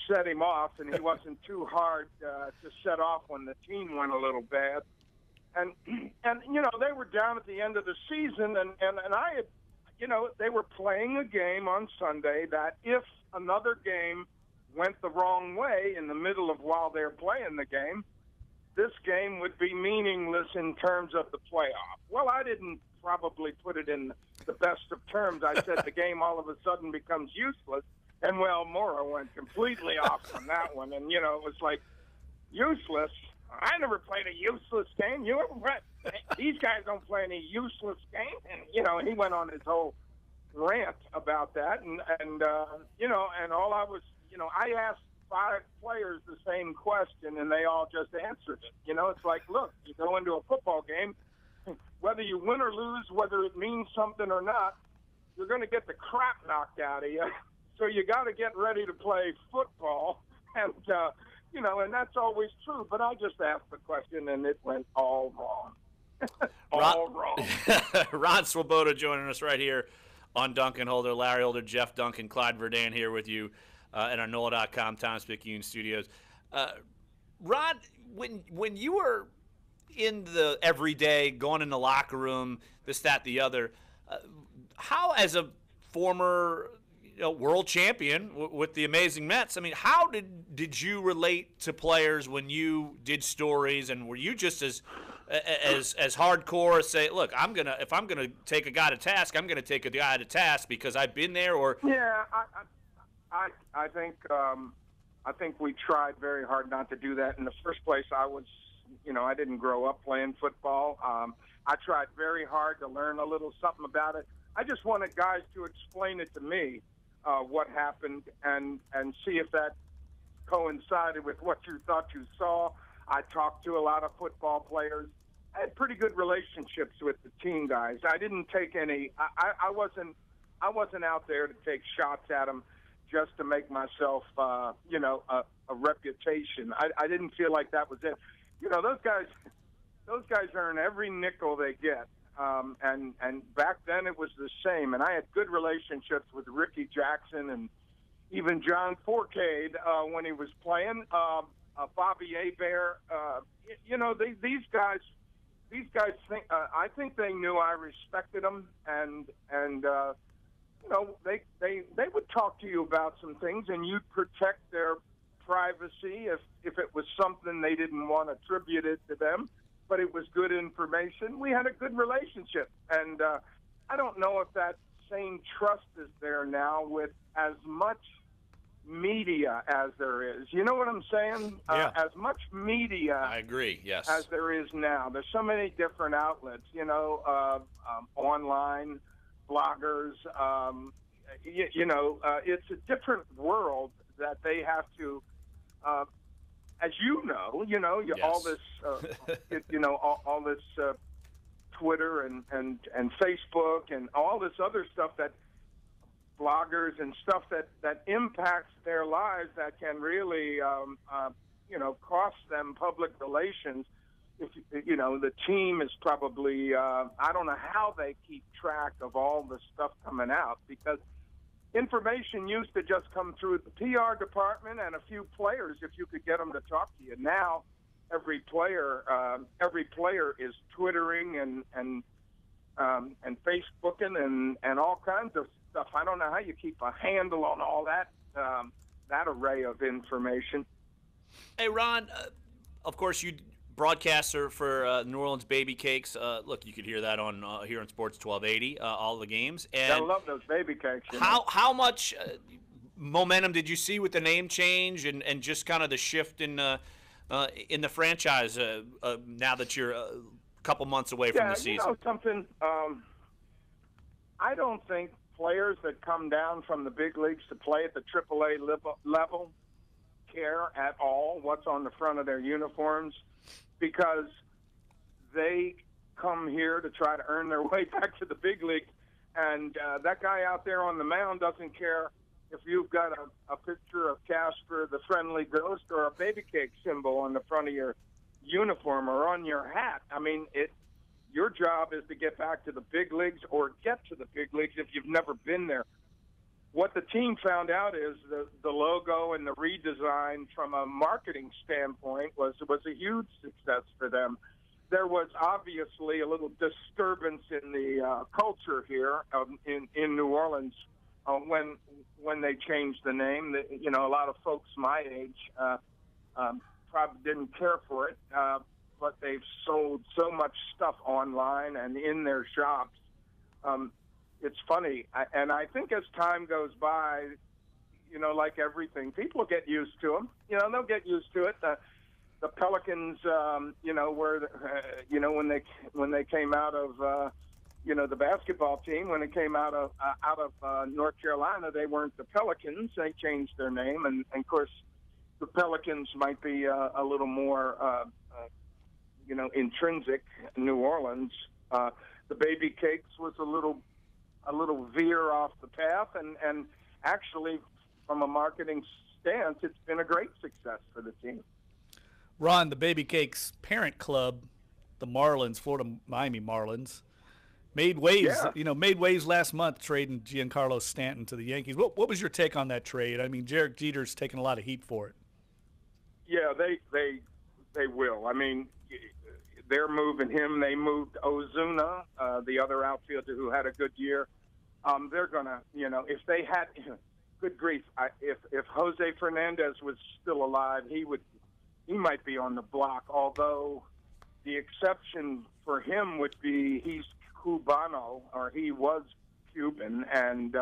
set him off, and he wasn't too hard to set off when the team went a little bad. And you know, they were down at the end of the season, and I had, you know, they were playing a game on Sunday that if another game went the wrong way in the middle of while they're playing the game, this game would be meaningless in terms of the playoff. Well, I didn't probably put it in the best of terms. I said the game all of a sudden becomes useless, and well, Mora went completely off from that one. And you know, it was like, useless? I never played a useless game. You ever play? These guys don't play any useless game. And you know, he went on his whole rant about that, and you know, and all I was, you know, I asked 5 players the same question, and they all just answered it. You know, it's like, look, you go into a football game, whether you win or lose, whether it means something or not, you're going to get the crap knocked out of you. So you got to get ready to play football, and you know, and that's always true. But I just asked the question, and it went all wrong. All wrong. Ron Swoboda joining us right here on Dunc and Holder. Larry Holder, Jeff Dunc, and Clyde Verdane here with you. At our NOLA.com Times Picayune studios. Rod, when you were in the everyday, going in the locker room, this, that, the other, how, as a former world champion with the amazing Mets, I mean, how did you relate to players when you did stories, and were you just as hardcore as say, look, if I'm gonna take a guy to task, I'm gonna take a guy to task because I've been there, or yeah, I think we tried very hard not to do that. In the first place, I didn't grow up playing football. I tried very hard to learn a little something about it. I just wanted guys to explain it to me, what happened, and see if that coincided with what you thought you saw. I talked to a lot of football players. I had pretty good relationships with the team guys. I didn't take any. I wasn't out there to take shots at them just to make myself, a reputation. I didn't feel like that was it. You know, those guys earn every nickel they get. And back then it was the same. And I had good relationships with Ricky Jackson and even John Fourcade when he was playing. Bobby Hebert. These guys think. I think they knew I respected them, and they would talk to you about some things, and you'd protect their privacy if it was something they didn't want attributed to them, but it was good information. We had a good relationship, and I don't know if that same trust is there now with as much media as there is. You know what I'm saying? Yeah. As much media, I agree. Yes. as there is now. There's so many different outlets. Online, bloggers. It's a different world that they have to. As all this, all this Twitter and Facebook and all this other stuff that bloggers and stuff that impacts their lives that can really, cost them public relations. If the team is probably, I don't know how they keep track of all the stuff coming out, because information used to just come through the PR department and a few players if you could get them to talk to you. Now, every player is Twittering and Facebooking and all kinds of stuff. I don't know how you keep a handle on all that array of information. Hey, Ron, of course you broadcaster for New Orleans Baby Cakes. Look, you could hear that on here on Sports 1280, all the games. And I love those baby cakes. How much momentum did you see with the name change and just kind of the shift in the franchise now that you're a couple months away from the season? Something. I don't think players that come down from the big leagues to play at the AAA level care at all what's on the front of their uniforms, because they come here to try to earn their way back to the big league, and that guy out there on the mound doesn't care if you've got a picture of Casper the Friendly Ghost or a baby cake symbol on the front of your uniform or on your hat. I mean, your job is to get back to the big leagues or get to the big leagues if you've never been there. What the team found out is the logo and the redesign from a marketing standpoint was a huge success for them. There was obviously a little disturbance in the culture here in New Orleans when they changed the name. A lot of folks my age probably didn't care for it, but they've sold so much stuff online and in their shops. It's funny, and I think as time goes by, like everything, people get used to them. They'll get used to it. The Pelicans, when they came out of, the basketball team, when it came out of North Carolina, they weren't the Pelicans. They changed their name, and of course, the Pelicans might be a little more, intrinsic. New Orleans, the baby cakes was a little veer off the path, and actually, from a marketing stance, it's been a great success for the team. Ron, the Baby Cakes parent club, the Marlins, Florida Miami Marlins, made waves. Yeah. Made waves last month trading Giancarlo Stanton to the Yankees. What was your take on that trade? I mean, Derek Jeter's taking a lot of heat for it. Yeah, they will. I mean, they're moving him. They moved Ozuna, the other outfielder who had a good year. They're gonna, if they had, good grief, if Jose Fernandez was still alive, he might be on the block. Although the exception for him would be he's Cubano, or he was Cuban, and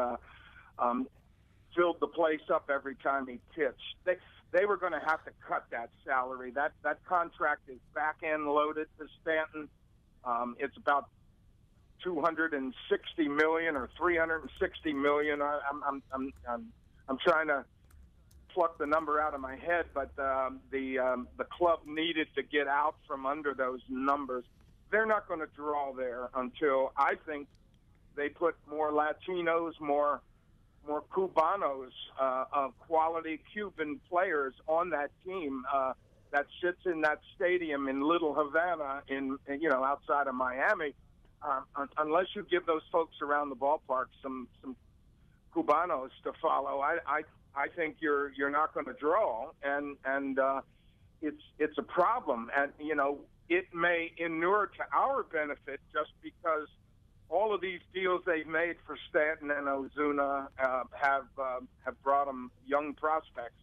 filled the place up every time he pitched. They were going to have to cut that salary. That contract is back end loaded to Stanton. It's about $260 million or $360 million. I'm trying to pluck the number out of my head, but the club needed to get out from under those numbers. They're not going to draw there until, I think, they put more Latinos, more Cubanos, quality Cuban players on that team that sits in that stadium in Little Havana, outside of Miami. unless you give those folks around the ballpark some Cubanos to follow, I think you're not going to draw, and it's a problem, and it may inure to our benefit just because all of these deals they've made for Stanton and Ozuna have brought them young prospects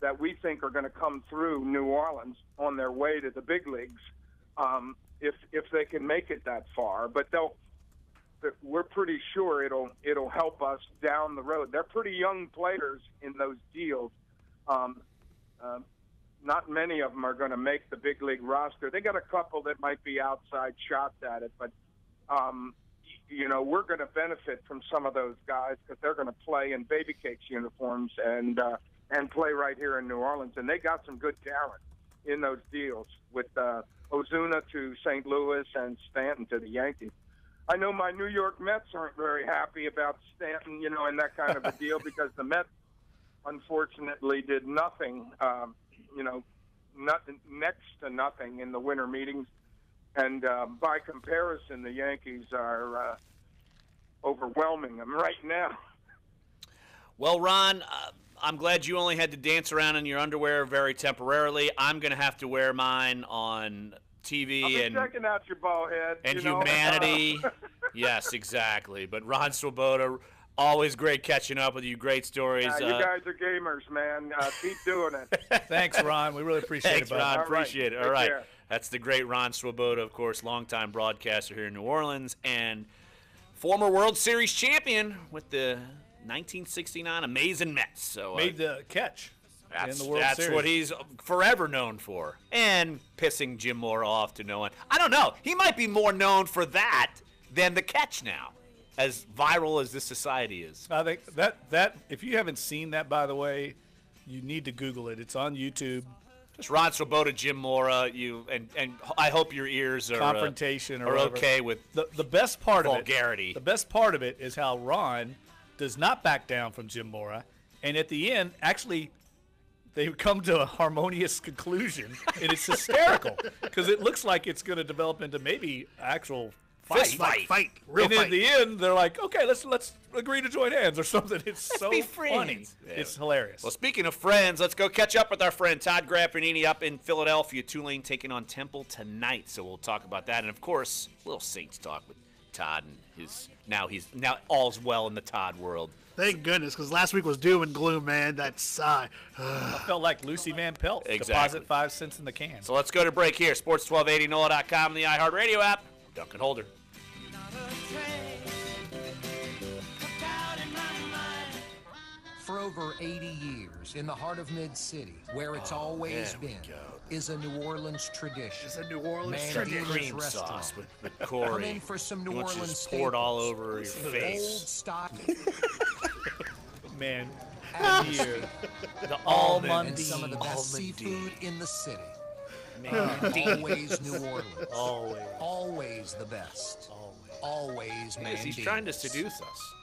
that we think are going to come through New Orleans on their way to the big leagues, if they can make it that far. But we're pretty sure it'll help us down the road. They're pretty young players in those deals. Not many of them are going to make the big league roster. They got a couple that might be outside shots at it, but we're going to benefit from some of those guys because they're going to play in Baby Cakes uniforms and play right here in New Orleans. And they got some good talent in those deals with Ozuna to St. Louis and Stanton to the Yankees. I know my New York Mets aren't very happy about Stanton, in that kind of a deal because the Mets, unfortunately, did nothing, next to nothing in the winter meetings. And by comparison, the Yankees are overwhelming them right now. Well, Ron, I'm glad you only had to dance around in your underwear very temporarily. I'm going to have to wear mine on TV and checking out your ball head and humanity. Yes, exactly. But Ron Swoboda, always great catching up with you. Great stories. You guys are gamers, man. Keep doing it. Thanks, Ron. We really appreciate Thanks, it. Ron. All appreciate right. it. All right. Care. That's the great Ron Swoboda, of course, longtime broadcaster here in New Orleans and former World Series champion with the 1969 Amazing Mets. So made the catch in the World That's Series. what he's forever known for. And pissing Jim Mora off to no one. I don't know. He might be more known for that than the catch now, as viral as this society is. I think that if you haven't seen that, by the way, you need to Google it. It's on YouTube. Just Ron Swoboda, Jim Mora, and I hope your ears are confrontation are okay with the best part vulgarity. of it. The best part of it is how Ron does not back down from Jim Mora, and at the end, actually, they come to a harmonious conclusion, and it's hysterical because it looks like it's going to develop into maybe actual fight. Real and fight. at the end, they're like, okay, let's agree to join hands or something. It's so be funny. friends. Yeah. It's hilarious. Well, speaking of friends, let's go catch up with our friend Todd Graffinini up in Philadelphia. Tulane taking on Temple tonight, so we'll talk about that. And, of course, a little Saints talk with Todd and now all's well in the Todd world. Thank goodness, because last week was doom and gloom, man. That's I felt like Lucy Van Pelt. Exactly. Deposit 5 cents in the can. So let's go to break here. Sports 1280, NOLA.com, and the iHeartRadio app. Dunc and Holder. For over 80 years, in the heart of Mid-City, where it's always been, is a New Orleans tradition. It's a New Orleans tradition. Cream sauce with Corey. Come in for some New Orleans just poured all staples. over your face. Old stock. Man, Here, the almond and some of the best seafood in the city. Always New Orleans. Always the best. Always He's trying to seduce us.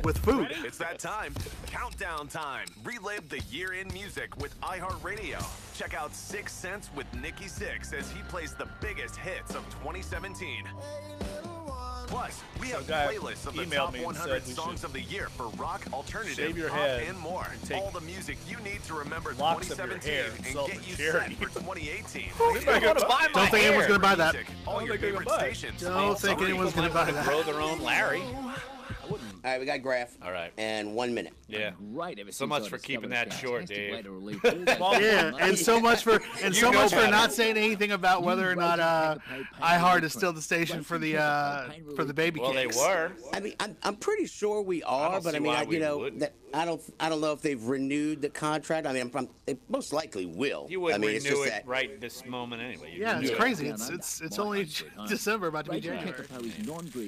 With food. It's that time. Countdown time. Relive the year in music with iHeartRadio. Check out 6 Cents with Nikki Sixx as he plays the biggest hits of 2017. Plus, we have playlists of the top 100 songs of the year for rock, alternative, pop, and more. All the music you need to remember 2017 and get you set for 2018. Don't think anyone's going to buy that. All your favorite stations. Don't think anyone's going to buy that. Grow their own Larry. All right, we got Graf. All right. And 1 minute. Yeah. So much for keeping that short, Dave. Yeah, and so much for not saying anything about whether or not iHeart is still the station for the baby Well, cakes. they were. I mean, I'm pretty sure we are, but I mean, I don't know if they've renewed the contract. I mean, they most likely will. You wouldn't I mean, renew it right this moment anyway. Yeah, it's crazy. It's only December, about to be January.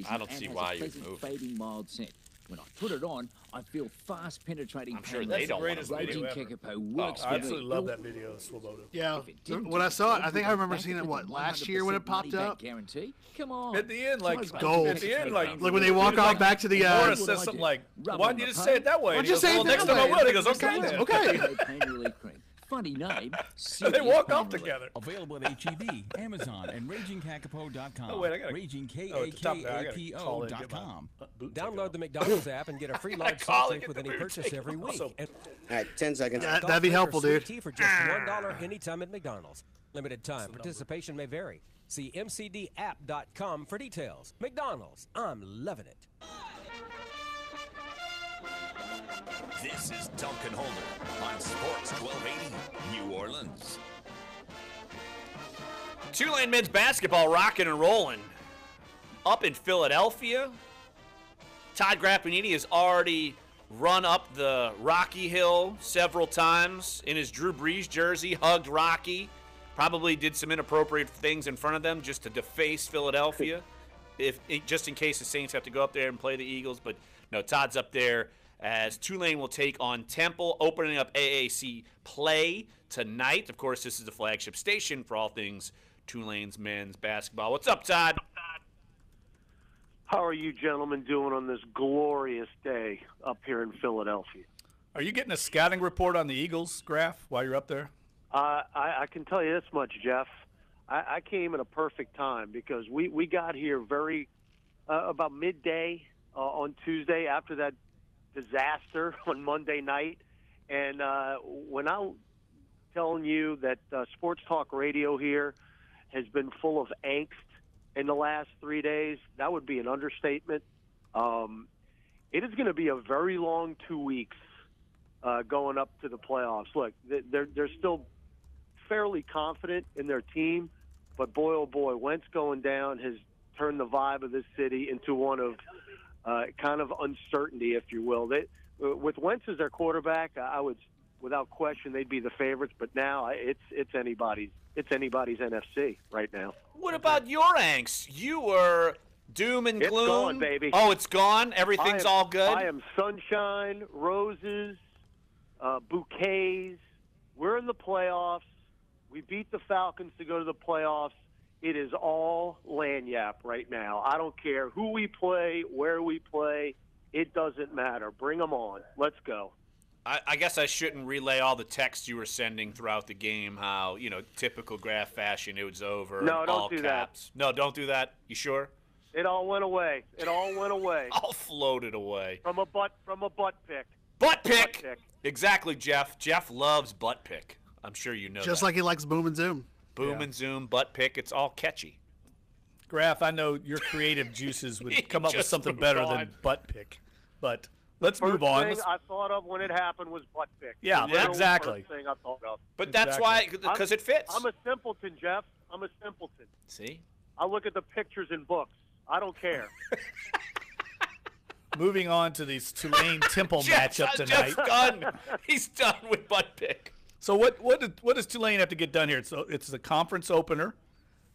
I don't see why you would move. Mild scent. When I put it on, I feel fast penetrating. I'm sure they don't want to Raging video Kakapo works I for absolutely me. love that video of Swoboda. Yeah, when I saw it, I think I remember seeing it last year when it popped up. Guarantee. Come on. At the end, like gold. At the end, like when they walk off back to the. Mora says something like, "Why didn't you just say it that way?" Why And don't you he goes, say it well, that next time I way? will. He goes, "Okay, then." Okay. Pain relief cream. Funny name. They walk Pain off Relief. together. Available at HEB, Amazon, and RagingKakapo.com. Oh, wait, I gotta- at the top there, I gotta call in and get my RagingKakapo.com. Download the McDonald's app and get a free large call soft and drink get with the any boot purchase taken. every week. Also- And All right, 10 seconds. That'd be helpful, sweet dude. tea for just $1 anytime at McDonald's. Limited time. Participation may vary. See mcdapp.com for details. McDonald's. I'm loving it. This is Dunc and Holder on Sports 1280 New Orleans. Tulane men's basketball rocking and rolling up in Philadelphia. Todd Grappanini has already run up the Rocky Hill several times in his Drew Brees jersey, hugged Rocky, probably did some inappropriate things in front of them just to deface Philadelphia, just in case the Saints have to go up there and play the Eagles. But no, Todd's up there as Tulane will take on Temple, opening up AAC play tonight. Of course, this is the flagship station for all things Tulane's men's basketball. What's up, Todd? How are you gentlemen doing on this glorious day up here in Philadelphia? Are you getting a scouting report on the Eagles, Graf, while you're up there? I can tell you this much, Jeff. I came at a perfect time because we got here about midday on Tuesday after that disaster on Monday night. And when I'm telling you that sports talk radio here has been full of angst in the last 3 days, that would be an understatement. It is going to be a very long 2 weeks going up to the playoffs. Look, they're still fairly confident in their team, but boy, oh boy, Wentz going down has turned the vibe of this city into one of kind of uncertainty, if you will. With Wentz as their quarterback, I would, without question, they'd be the favorites. But now it's anybody's NFC right now. What about your angst? You were doom and gloom. It's gone, baby. Oh, it's gone? Everything's all good? I am sunshine, roses, bouquets. We're in the playoffs. We beat the Falcons to go to the playoffs. It is all lanyap right now. I don't care who we play, where we play. It doesn't matter. Bring them on. Let's go. I guess I shouldn't relay all the texts you were sending throughout the game, how, typical Graf fashion, it was over. No, don't all do caps. No, don't do that. You sure? It all went away. All floated away. From a butt pick. Butt pick! Exactly, Jeff. Jeff loves butt pick. I'm sure you know Just that. like he likes boom and zoom. Boom and zoom, butt pick, it's all catchy. Graf, I know your creative juices would come up with Just something move better on. than butt pick. But let's move First on. thing I thought of when it happened was butt pick. Yeah, The literal exactly. First thing I thought of. But that's why, because it fits. I'm a simpleton, Jeff. I'm a simpleton. See? I look at the pictures in books. I don't care. Moving on to these Tulane Temple Jeff's matchup tonight. done. He's done with butt pick. So what does Tulane have to get done here? So it's the conference opener.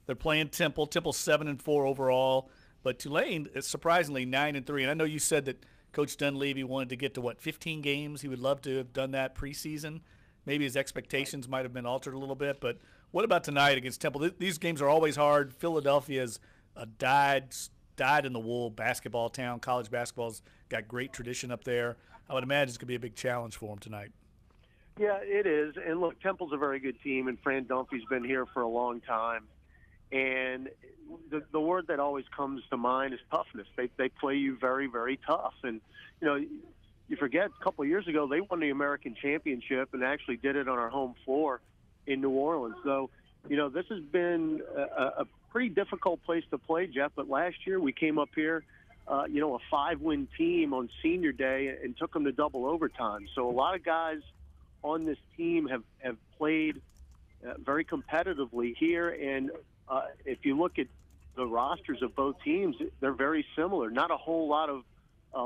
They're playing Temple. Temple's 7-4 overall, but Tulane is surprisingly 9-3. And I know you said that Coach Dunleavy wanted to get to 15 games. He would love to have done that preseason. Maybe his expectations might have been altered a little bit. But what about tonight against Temple? These games are always hard. Philadelphia is a dyed-in-the-wool basketball town. College basketball's got great tradition up there. I would imagine it's going to be a big challenge for them tonight. Yeah, it is. And look, Temple's a very good team, and Fran Dunphy's been here for a long time. And the word that always comes to mind is toughness. They play you very, very tough. And, you forget a couple of years ago they won the American Championship and actually did it on our home floor in New Orleans. So, this has been a pretty difficult place to play, Jeff. But last year we came up here, a 5-win team on senior day and took them to double overtime. So a lot of guys on this team have played very competitively here. And if you look at the rosters of both teams, they're very similar. Not a whole lot of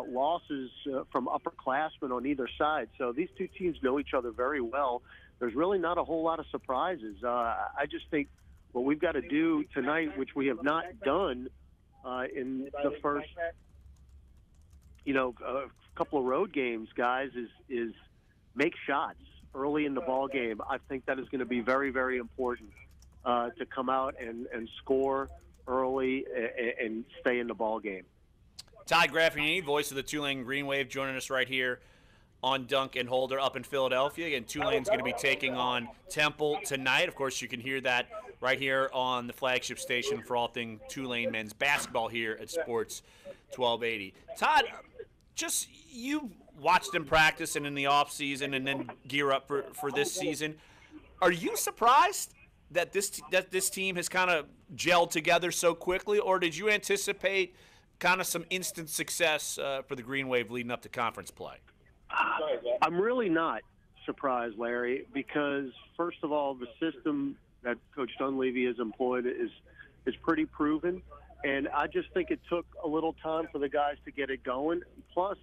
losses from upperclassmen on either side. So these two teams know each other very well. There's really not a whole lot of surprises. I just think what we've got to do tonight, which we have not done in the first, couple of road games, guys, is make shots early in the ball game. I think that is going to be very, very important to come out and score early and stay in the ball game. Todd Grappanini, voice of the Tulane Green Wave, joining us right here on Dunc and Holder up in Philadelphia. And Tulane's going to be taking on Temple tonight. Of course, you can hear that right here on the flagship station for all things Tulane men's basketball here at Sports 1280. Todd, just you watched them practice and in the offseason and then gear up for this season. Are you surprised that this team has kind of gelled together so quickly, or did you anticipate kind of some instant success for the Green Wave leading up to conference play? I'm really not surprised, Larry, because first of all, the system that Coach Dunleavy has employed is pretty proven, and I just think it took a little time for the guys to get it going. Plus,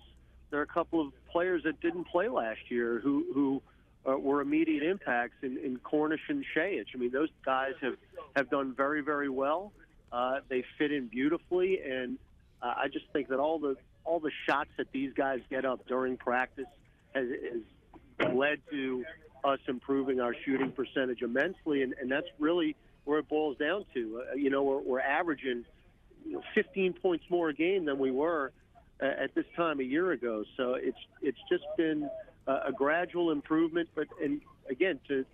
there are a couple of players that didn't play last year who were immediate impacts in Cornish and Shayich. I mean, those guys have done very, very well. They fit in beautifully, and I just think that all the shots that these guys get up during practice has led to us improving our shooting percentage immensely, and that's really where it boils down to. We're averaging 15 points more a game than we were at this time a year ago. So it's just been a gradual improvement. But and again, to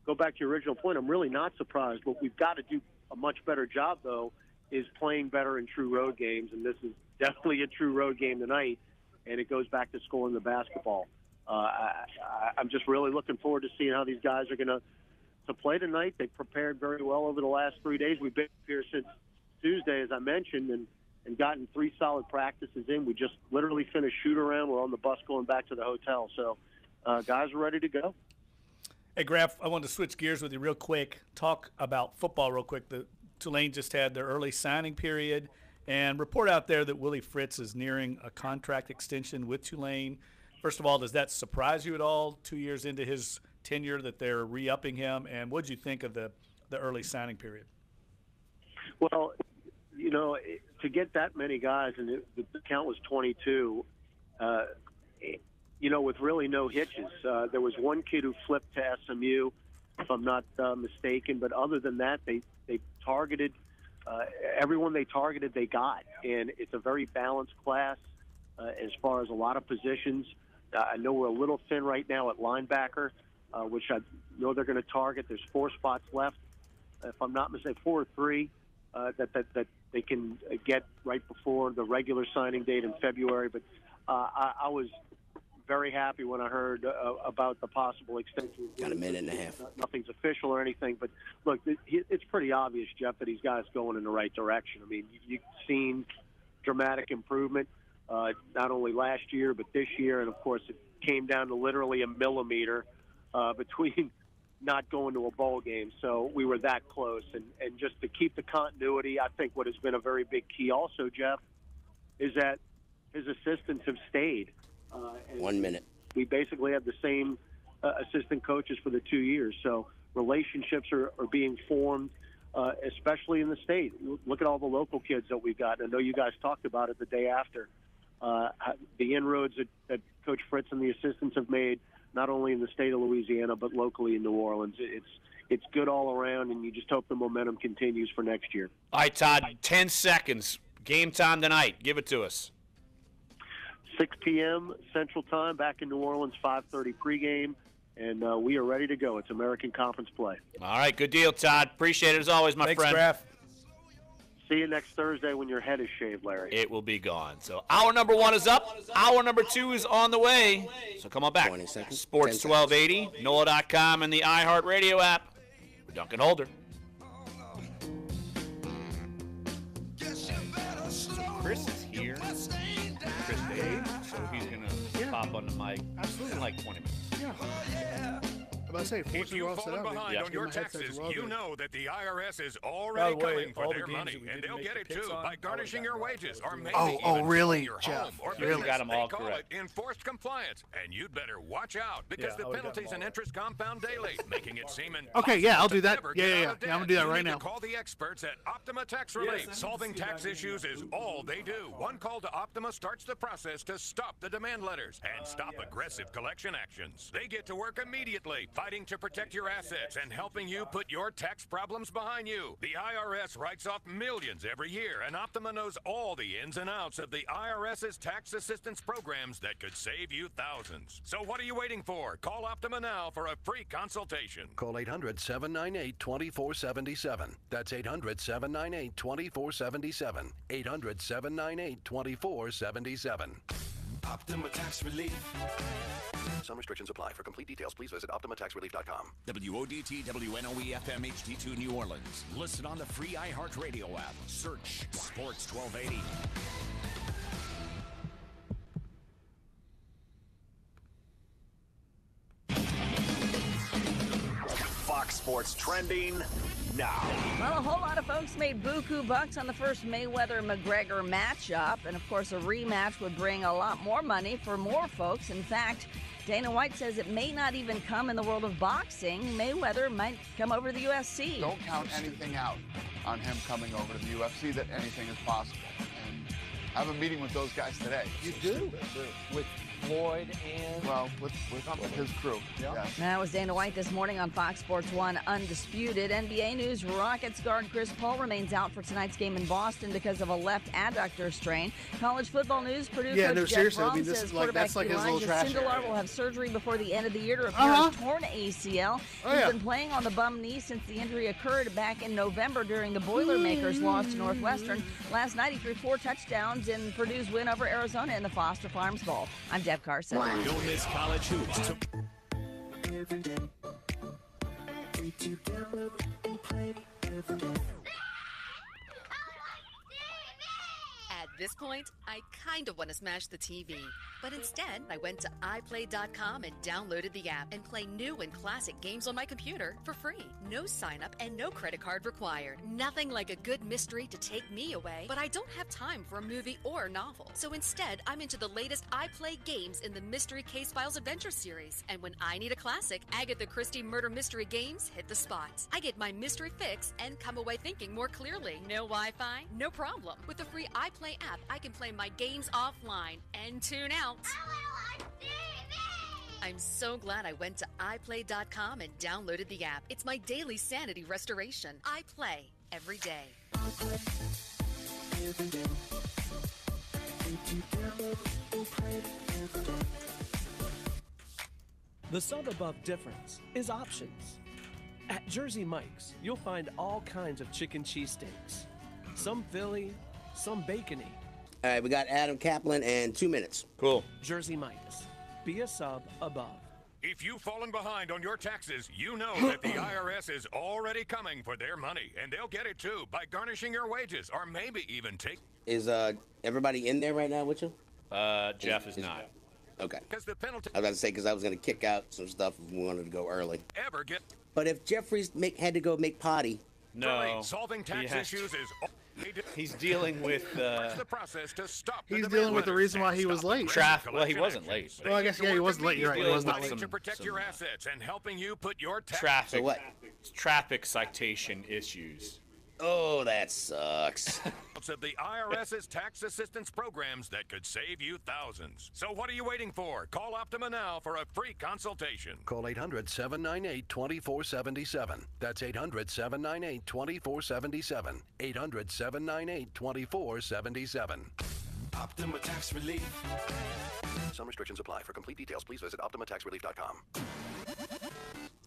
go back to your original point, I'm really not surprised. What we've got to do a much better job, though, is playing better in true road games, and this is definitely a true road game tonight, and it goes back to scoring the basketball. I'm just really looking forward to seeing how these guys are going to play tonight. They've prepared very well over the last 3 days. We've been here since Tuesday, as I mentioned, and gotten 3 solid practices in. We just literally finished shoot-around. We're on the bus going back to the hotel. So guys are ready to go. Hey, Graf, I wanted to switch gears with you real quick, talk about football real quick. The Tulane just had their early signing period, and report out there that Willie Fritz is nearing a contract extension with Tulane. First of all, does that surprise you at all 2 years into his tenure that they're re-upping him? And what did you think of the early signing period? Well, to get that many guys, and the count was 22, with really no hitches. There was one kid who flipped to SMU, if I'm not mistaken. But other than that, they targeted everyone they targeted, they got. And it's a very balanced class as far as a lot of positions. I know we're a little thin right now at linebacker, which I know they're going to target. There's 4 spots left, if I'm not mistaken, 4 or 3 that they can get right before the regular signing date in February. But I was very happy when I heard about the possible extension. Got a minute and a half. Nothing's official or anything, but look, it's pretty obvious, Jeff, that he's got us going in the right direction. I mean, you've seen dramatic improvement. Not only last year, but this year. And, of course, it came down to literally a millimeter between not going to a bowl game. So we were that close. And just to keep the continuity, I think what has been a very big key also, Jeff, is that his assistants have stayed. 1 minute. We basically have the same assistant coaches for the 2 years. So relationships are being formed, especially in the state. Look at all the local kids that we've got. I know you guys talked about it the day after. The inroads that Coach Fritz and the assistants have made, not only in the state of Louisiana, but locally in New Orleans. It's good all around, and you just hope the momentum continues for next year. All right, Todd, 10 seconds. Game time tonight. Give it to us. 6 p.m. Central Time, back in New Orleans, 5:30 pregame, and we are ready to go. It's American Conference play. All right, good deal, Todd. Appreciate it as always, my friend. Thanks, Graf. See you next Thursday when your head is shaved, Larry. It will be gone. So hour number 1 is up. Hour number 2 is on the way. So come on back. 20 seconds. Sports 1280, NOLA.com, and the iHeartRadio app. We're Dunc and Holder. So Chris is here. Chris Dave. So he's going to pop on the mic. Absolutely. In like 20 minutes. Yeah. I'm about to say, If you've fallen behind on your taxes, you know that the IRS is already coming for their money, and they'll get it too by garnishing your wages or maybe even really, your Jeff? home or Really business. got 'em all They call correct. it enforced compliance, and you'd better watch out because the I would've got 'em penalties and all interest compound daily, making it seem Okay, yeah, I'll do that. never Yeah, get yeah, out yeah. of debt. Yeah, I'm gonna do that You right need now. to call the experts at Optima Tax Relief. Solving tax issues is all they do. One call to Optima starts the process to stop the demand letters and stop aggressive collection actions. They get to work immediately by fighting to protect your assets and helping you put your tax problems behind you. The IRS writes off millions every year, and Optima knows all the ins and outs of the IRS's tax assistance programs that could save you thousands. So what are you waiting for? Call Optima now for a free consultation. Call 800-798-2477. That's 800-798-2477. 800-798-2477. Optima Tax Relief. Some restrictions apply. For complete details, please visit OptimaTaxRelief.com. WODT WNOE FM HD2 New Orleans. Listen on the free iHeartRadio app. Search Sports 1280. Fox Sports trending now. Well, a whole lot of folks made buku bucks on the first Mayweather-McGregor matchup. And, of course, a rematch would bring a lot more money for more folks. In fact, Dana White says it may not even come in the world of boxing. Mayweather might come over to the UFC. Don't count anything out on him coming over to the UFC, that anything is possible. And I have a meeting with those guys today. You do? With Floyd and... Well, with his crew, yes. That was Dana White this morning on Fox Sports 1 Undisputed. NBA news, Rockets guard Chris Paul remains out for tonight's game in Boston because of a left adductor strain. College football news, Purdue coach Jeff Brom says quarterback Elijah Sindelar will have surgery before the end of the year to repair his torn ACL. He's been playing on the bum knee since the injury occurred back in November during the Boilermakers' loss to Northwestern. Last night, he threw 4 touchdowns in Purdue's win over Arizona in the Foster Farms Bowl. I'm Deb Carson. Don't miss college hoops. At this point, I kind of want to smash the TV. But instead, I went to iPlay.com and downloaded the app and play new and classic games on my computer for free. No sign up and no credit card required. Nothing like a good mystery to take me away, but I don't have time for a movie or novel. So instead, I'm into the latest iPlay games in the Mystery Case Files Adventure series. And when I need a classic, Agatha Christie murder mystery games hit the spot. I get my mystery fix and come away thinking more clearly. No Wi-Fi? No problem. With the free iPlay app, I can play my games offline and tune out. I'm so glad I went to iPlay.com and downloaded the app. It's my daily sanity restoration. I play every day. The sub above difference is options. At Jersey Mike's, you'll find all kinds of chicken cheesesteaks. Some Philly, some bacony. All right, we got Adam Kaplan and 2 minutes. Cool. Jersey Mike's. Be a sub above. If you've fallen behind on your taxes, you know that the IRS is already coming for their money, and they'll get it too by garnishing your wages, or maybe even take... Is everybody in there right now with you? Jeff is not. Okay. Because the penalty... I was about to say, because I was going to kick out some stuff if we wanted to go early. Ever get... But if Jeffries had to go make potty... No. Solving tax issues is... He's dealing with the process to stop he's dealing with the reason why he was late. Well, he wasn't late. Well, I guess he wasn't late. You're right. He was not late. To protect your assets and helping you put your traffic. So what? Traffic citation issues. Oh, that sucks. Of the IRS's tax assistance programs that could save you thousands. So what are you waiting for? Call Optima now for a free consultation. Call 800-798-2477. That's 800-798-2477. 800-798-2477. Optima Tax Relief. Some restrictions apply. For complete details, please visit OptimaTaxRelief.com.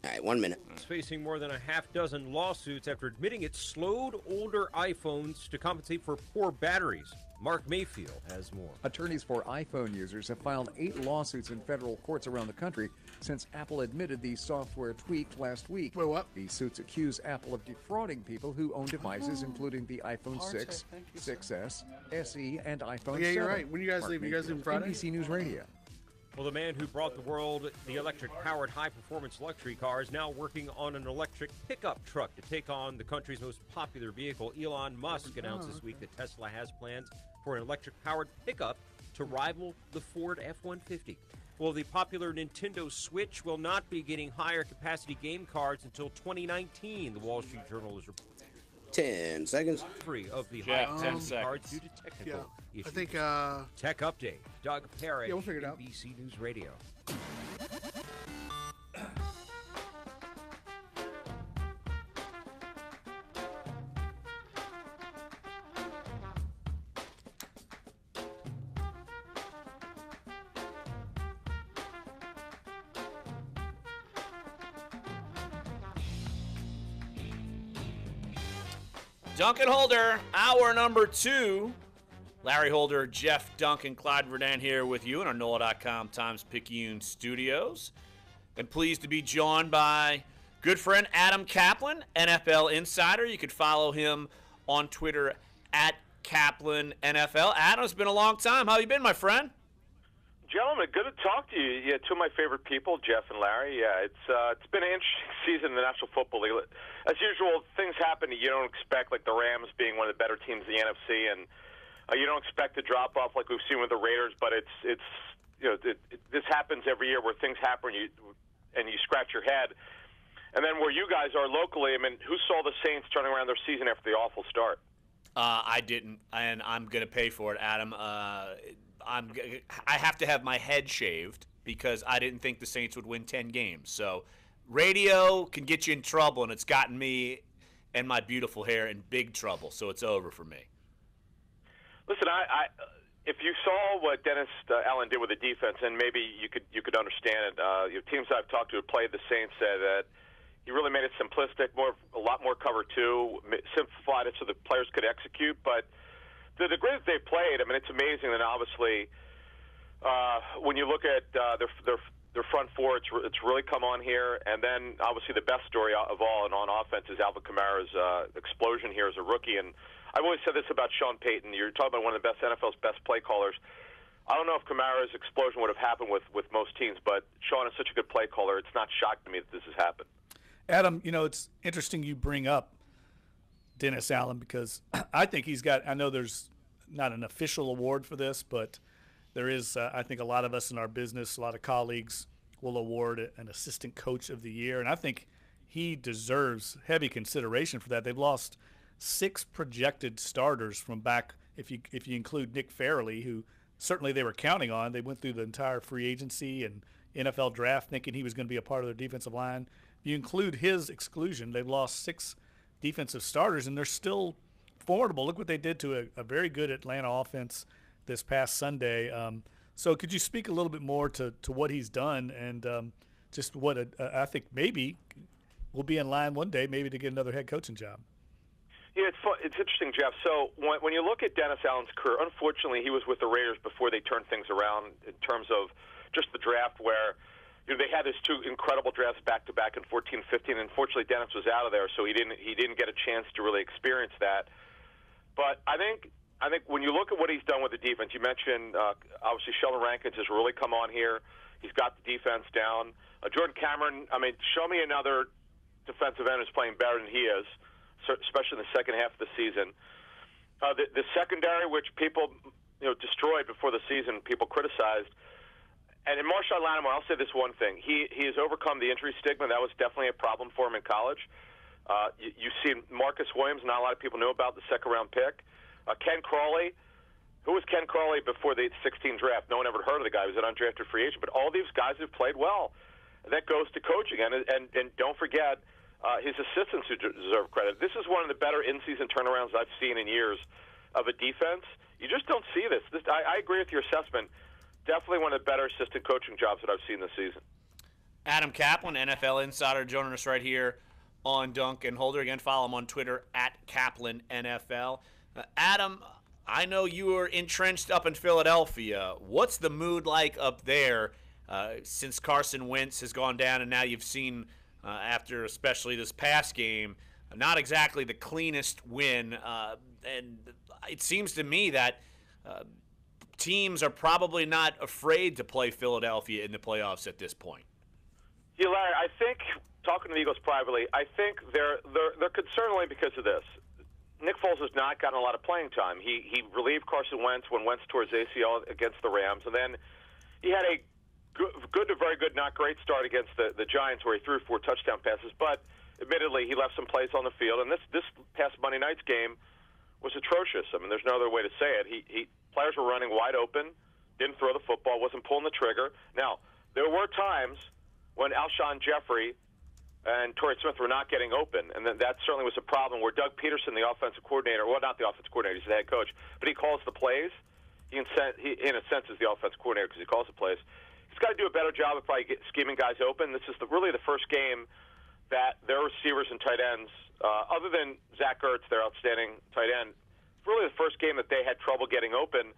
All right, 1 minute. It's facing more than a half dozen lawsuits after admitting it slowed older iPhones to compensate for poor batteries. Mark Mayfield has more. Attorneys for iPhone users have filed 8 lawsuits in federal courts around the country since Apple admitted the software tweaked last week. Wait, what? These suits accuse Apple of defrauding people who own devices including the iPhone 6, 6S, SE, and iPhone 7. Yeah, you're right. When you guys leave? You guys leave Friday? NBC News Radio. Well, the man who brought the world the electric-powered high-performance luxury car is now working on an electric pickup truck to take on the country's most popular vehicle. Elon Musk announced this week that Tesla has plans for an electric-powered pickup to rival the Ford F-150. Well, the popular Nintendo Switch will not be getting higher-capacity game cards until 2019, the Wall Street Journal is reporting. 10 seconds. Free of the Yeah, high 10 seconds. cards due to technical issues. I think, Tech Update. Doug Parrish, yeah, we'll figure it out. NBC News Radio. Dunc and Holder, hour number 2. Larry Holder, Jeff Dunc, and Clyde Verdun here with you in our NOLA.com Times-Picayune studios. And pleased to be joined by good friend Adam Kaplan, NFL Insider. You could follow him on Twitter at Kaplan NFL. Adam, it's been a long time. How you been, my friend? Gentlemen, good to talk to you. Yeah, two of my favorite people, Jeff and Larry. Yeah, it's been an interesting season in the National Football League. As usual, things happen that you don't expect, like the Rams being one of the better teams in the NFC, and you don't expect to drop off like we've seen with the Raiders. But this happens every year where things happen and you scratch your head. And then where you guys are locally, I mean, who saw the Saints turning around their season after the awful start? I didn't, and I'm going to pay for it, Adam. I have to have my head shaved because I didn't think the Saints would win 10 games. So radio can get you in trouble, and it's gotten me and my beautiful hair in big trouble. So it's over for me. Listen, if you saw what Dennis Allen did with the defense, and maybe you could understand it. Teams I've talked to who played the Saints said that he really made it simplistic, a lot more cover two, simplified it so the players could execute, but the degree that they played, I mean, it's amazing. And obviously, when you look at their front four, it's really come on here. And then, obviously, the best story of all and on offense is Alvin Kamara's explosion here as a rookie. And I've always said this about Sean Payton. You're talking about one of the NFL's best play callers. I don't know if Kamara's explosion would have happened with most teams, but Sean is such a good play caller. It's not shocking to me that this has happened. Adam, it's interesting you bring up Dennis Allen because I think he's got – I know there's not an official award for this, but there is I think a lot of us in our business, a lot of colleagues will award an assistant coach of the year, and I think he deserves heavy consideration for that. They've lost 6 projected starters from back if you include Nick Fairley, who certainly they were counting on. They went through the entire free agency and NFL draft thinking he was going to be a part of their defensive line. If you include his exclusion, they've lost 6 defensive starters, and they're still formidable. Look what they did to a very good Atlanta offense this past Sunday. So could you speak a little bit more to what he's done and just what I think maybe will be in line one day maybe to get another head coaching job? Yeah, it's interesting, Jeff. So when you look at Dennis Allen's career, unfortunately he was with the Raiders before they turned things around in terms of just the draft where – they had these 2 incredible drafts back-to-back in 14, 15. Unfortunately, Dennis was out of there, so he didn't get a chance to really experience that. But I think when you look at what he's done with the defense, you mentioned obviously Sheldon Rankins has really come on here. He's got the defense down. Jordan Cameron, I mean, show me another defensive end who's playing better than he is, especially in the second half of the season. The secondary, which people destroyed before the season, people criticized. And in Marshawn Lattimore, I'll say this one thing. He has overcome the injury stigma. That was definitely a problem for him in college. You've seen Marcus Williams. Not a lot of people know about the second-round pick. Ken Crawley. Who was Ken Crawley before the 2016 draft? No one ever heard of the guy. He was an undrafted free agent. But all these guys have played well. That goes to coaching. And don't forget his assistants who deserve credit. This is one of the better in-season turnarounds I've seen in years of a defense. You just don't see this. I agree with your assessment. Definitely one of the better assistant coaching jobs that I've seen this season. Adam Kaplan, NFL Insider, joining us right here on Dunc and Holder. Again, follow him on Twitter at Kaplan NFL. Adam, I know you are entrenched up in Philadelphia. What's the mood like up there since Carson Wentz has gone down, and now you've seen, after especially this past game, not exactly the cleanest win. And it seems to me that teams are probably not afraid to play Philadelphia in the playoffs at this point. Yeah, Larry, I think, talking to the Eagles privately, I think they're concerned only because of this. Nick Foles has not gotten a lot of playing time. He relieved Carson Wentz when Wentz tore his ACL against the Rams, and then he had a good to very good, not great start against the Giants where he threw 4 touchdown passes, but admittedly he left some plays on the field, and this past Monday night's game was atrocious. I mean, there's no other way to say it. Players were running wide open, didn't throw the football, wasn't pulling the trigger. Now, there were times when Alshon Jeffrey and Torrey Smith were not getting open, and that certainly was a problem where Doug Peterson, the offensive coordinator, well, not the offensive coordinator, he's the head coach, but he calls the plays. He in a sense, is the offensive coordinator because he calls the plays. He's got to do a better job of probably scheming guys open. This is really the first game that their receivers and tight ends, other than Zach Ertz, their outstanding tight end, really the first game that they had trouble getting open.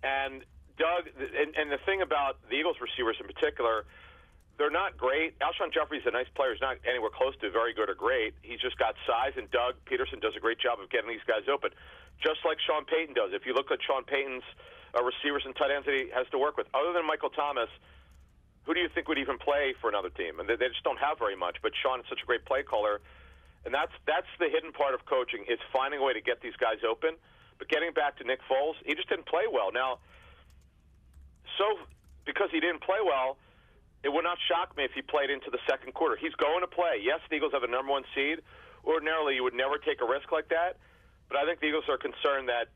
And Doug, and the thing about the Eagles receivers in particular, they're not great. Alshon Jeffrey's a nice player. He's not anywhere close to very good or great. He's just got size, and Doug Peterson does a great job of getting these guys open, just like Sean Payton does. If you look at Sean Payton's receivers and tight ends that he has to work with, other than Michael Thomas, who do you think would even play for another team? And they just don't have very much. But Sean is such a great play caller, and that's the hidden part of coaching, is finding a way to get these guys open. But getting back to Nick Foles, he just didn't play well. Now, so because he didn't play well, it would not shock me if he played into the second quarter. He's going to play. Yes, the Eagles have a number 1 seed. Ordinarily, you would never take a risk like that. But I think the Eagles are concerned that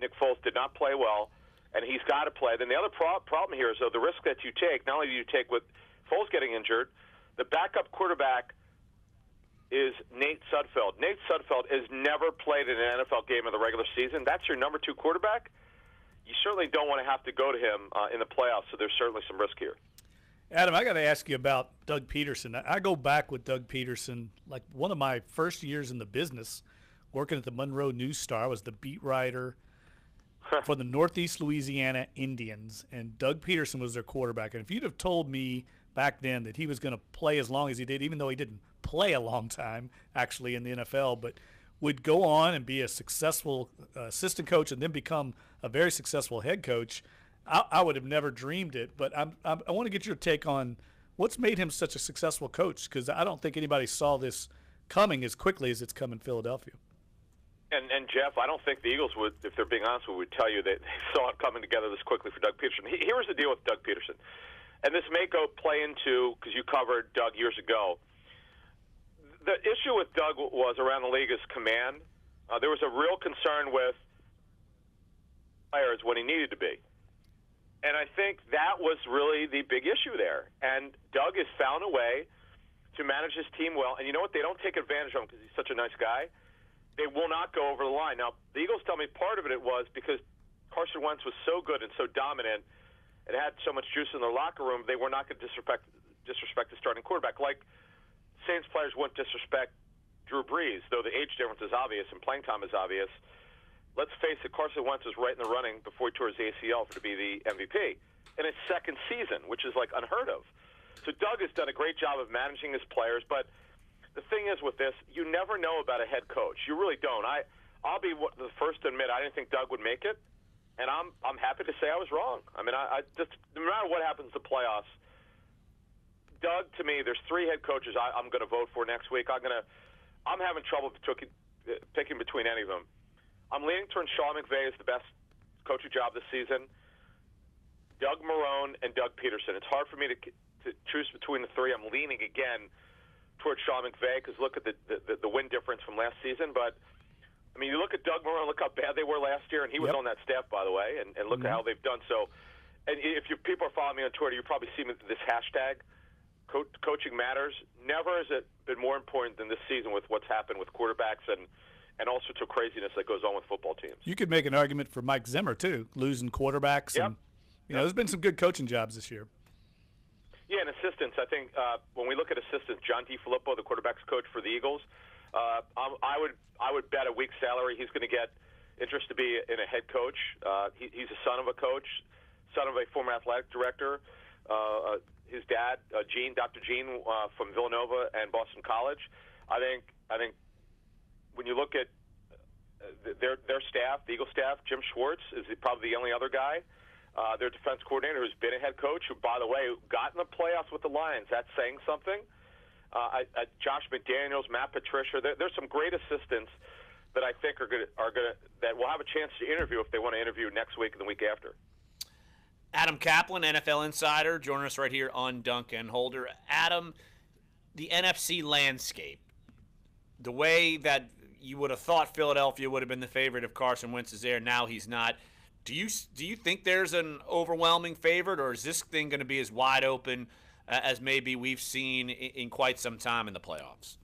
Nick Foles did not play well, and he's got to play. Then the other problem here is, though, the risk that you take, not only do you take with Foles getting injured, the backup quarterback is Nate Sudfeld. Nate Sudfeld has never played in an NFL game in the regular season. That's your number 2 quarterback. You certainly don't want to have to go to him in the playoffs, so there's certainly some risk here. Adam, I got to ask you about Doug Peterson. I go back with Doug Peterson, like one of my first years in the business, working at the Monroe News Star. I was the beat writer for the Northeast Louisiana Indians, and Doug Peterson was their quarterback. And if you'd have told me back then that he was going to play as long as he did, even though he didn't play a long time actually in the NFL, but would go on and be a successful assistant coach and then become a very successful head coach, I would have never dreamed it. But I want to get your take on what's made him such a successful coach, because I don't think anybody saw this coming as quickly as it's come in Philadelphia. And Jeff, I don't think the Eagles would, if they're being honest, would tell you that they saw it coming together this quickly for Doug Peterson. Here's the deal with Doug Peterson, and this may play into, because you covered Doug years ago. The issue with Doug was around the league is command. There was a real concern with players when he needed to be. And I think that was really the big issue there. And Doug has found a way to manage his team well. And you know what? They don't take advantage of him because he's such a nice guy. They will not go over the line. Now, the Eagles tell me part of it was because Carson Wentz was so good and so dominant and had so much juice in their locker room, they were not going to disrespect the starting quarterback. Like Saints players wouldn't disrespect Drew Brees, though the age difference is obvious and playing time is obvious. Let's face it, Carson Wentz was right in the running before he tore his ACL to be the MVP in his second season, which is like unheard of. So Doug has done a great job of managing his players, but the thing is with this, you never know about a head coach. You really don't. I'll be the first to admit I didn't think Doug would make it, and I'm happy to say I was wrong. I mean, I just, no matter what happens in the playoffs, Doug, to me, there's 3 head coaches I'm going to vote for next week. I'm having trouble picking between any of them. I'm leaning towards Sean McVay as the best coaching job this season, Doug Marrone, and Doug Peterson. It's hard for me to choose between the 3. I'm leaning again towards Sean McVay because look at the win difference from last season. But, I mean, you look at Doug Marrone, look how bad they were last year, and he was on that staff, by the way, and look at how they've done. So, and if people are following me on Twitter, you probably see this hashtag, Coaching Matters. Never has it been more important than this season with what's happened with quarterbacks and all sorts of craziness that goes on with football teams. You could make an argument for Mike Zimmer, too, losing quarterbacks. Yep. And, there's been some good coaching jobs this year. Yeah, and assistants. I think when we look at assistants, John DeFilippo, the quarterback's coach for the Eagles, I would bet a week's salary he's going to get interest to be in a head coach. He's a son of a coach, son of a former athletic director. His dad, Dr. Gene, from Villanova and Boston College. I think when you look at their staff, the Eagle staff, Jim Schwartz is probably the only other guy. Their defense coordinator who's been a head coach, who, by the way, got in the playoffs with the Lions. That's saying something. Josh McDaniels, Matt Patricia. There's some great assistants that I think are gonna that will have a chance to interview if they want to interview next week and the week after. Adam Kaplan, NFL insider, joining us right here on Dunc and Holder. Adam, the NFC landscape, the way that you would have thought Philadelphia would have been the favorite if Carson Wentz is there, now he's not. Do you think there's an overwhelming favorite, or is this thing going to be as wide open as maybe we've seen in quite some time in the playoffs?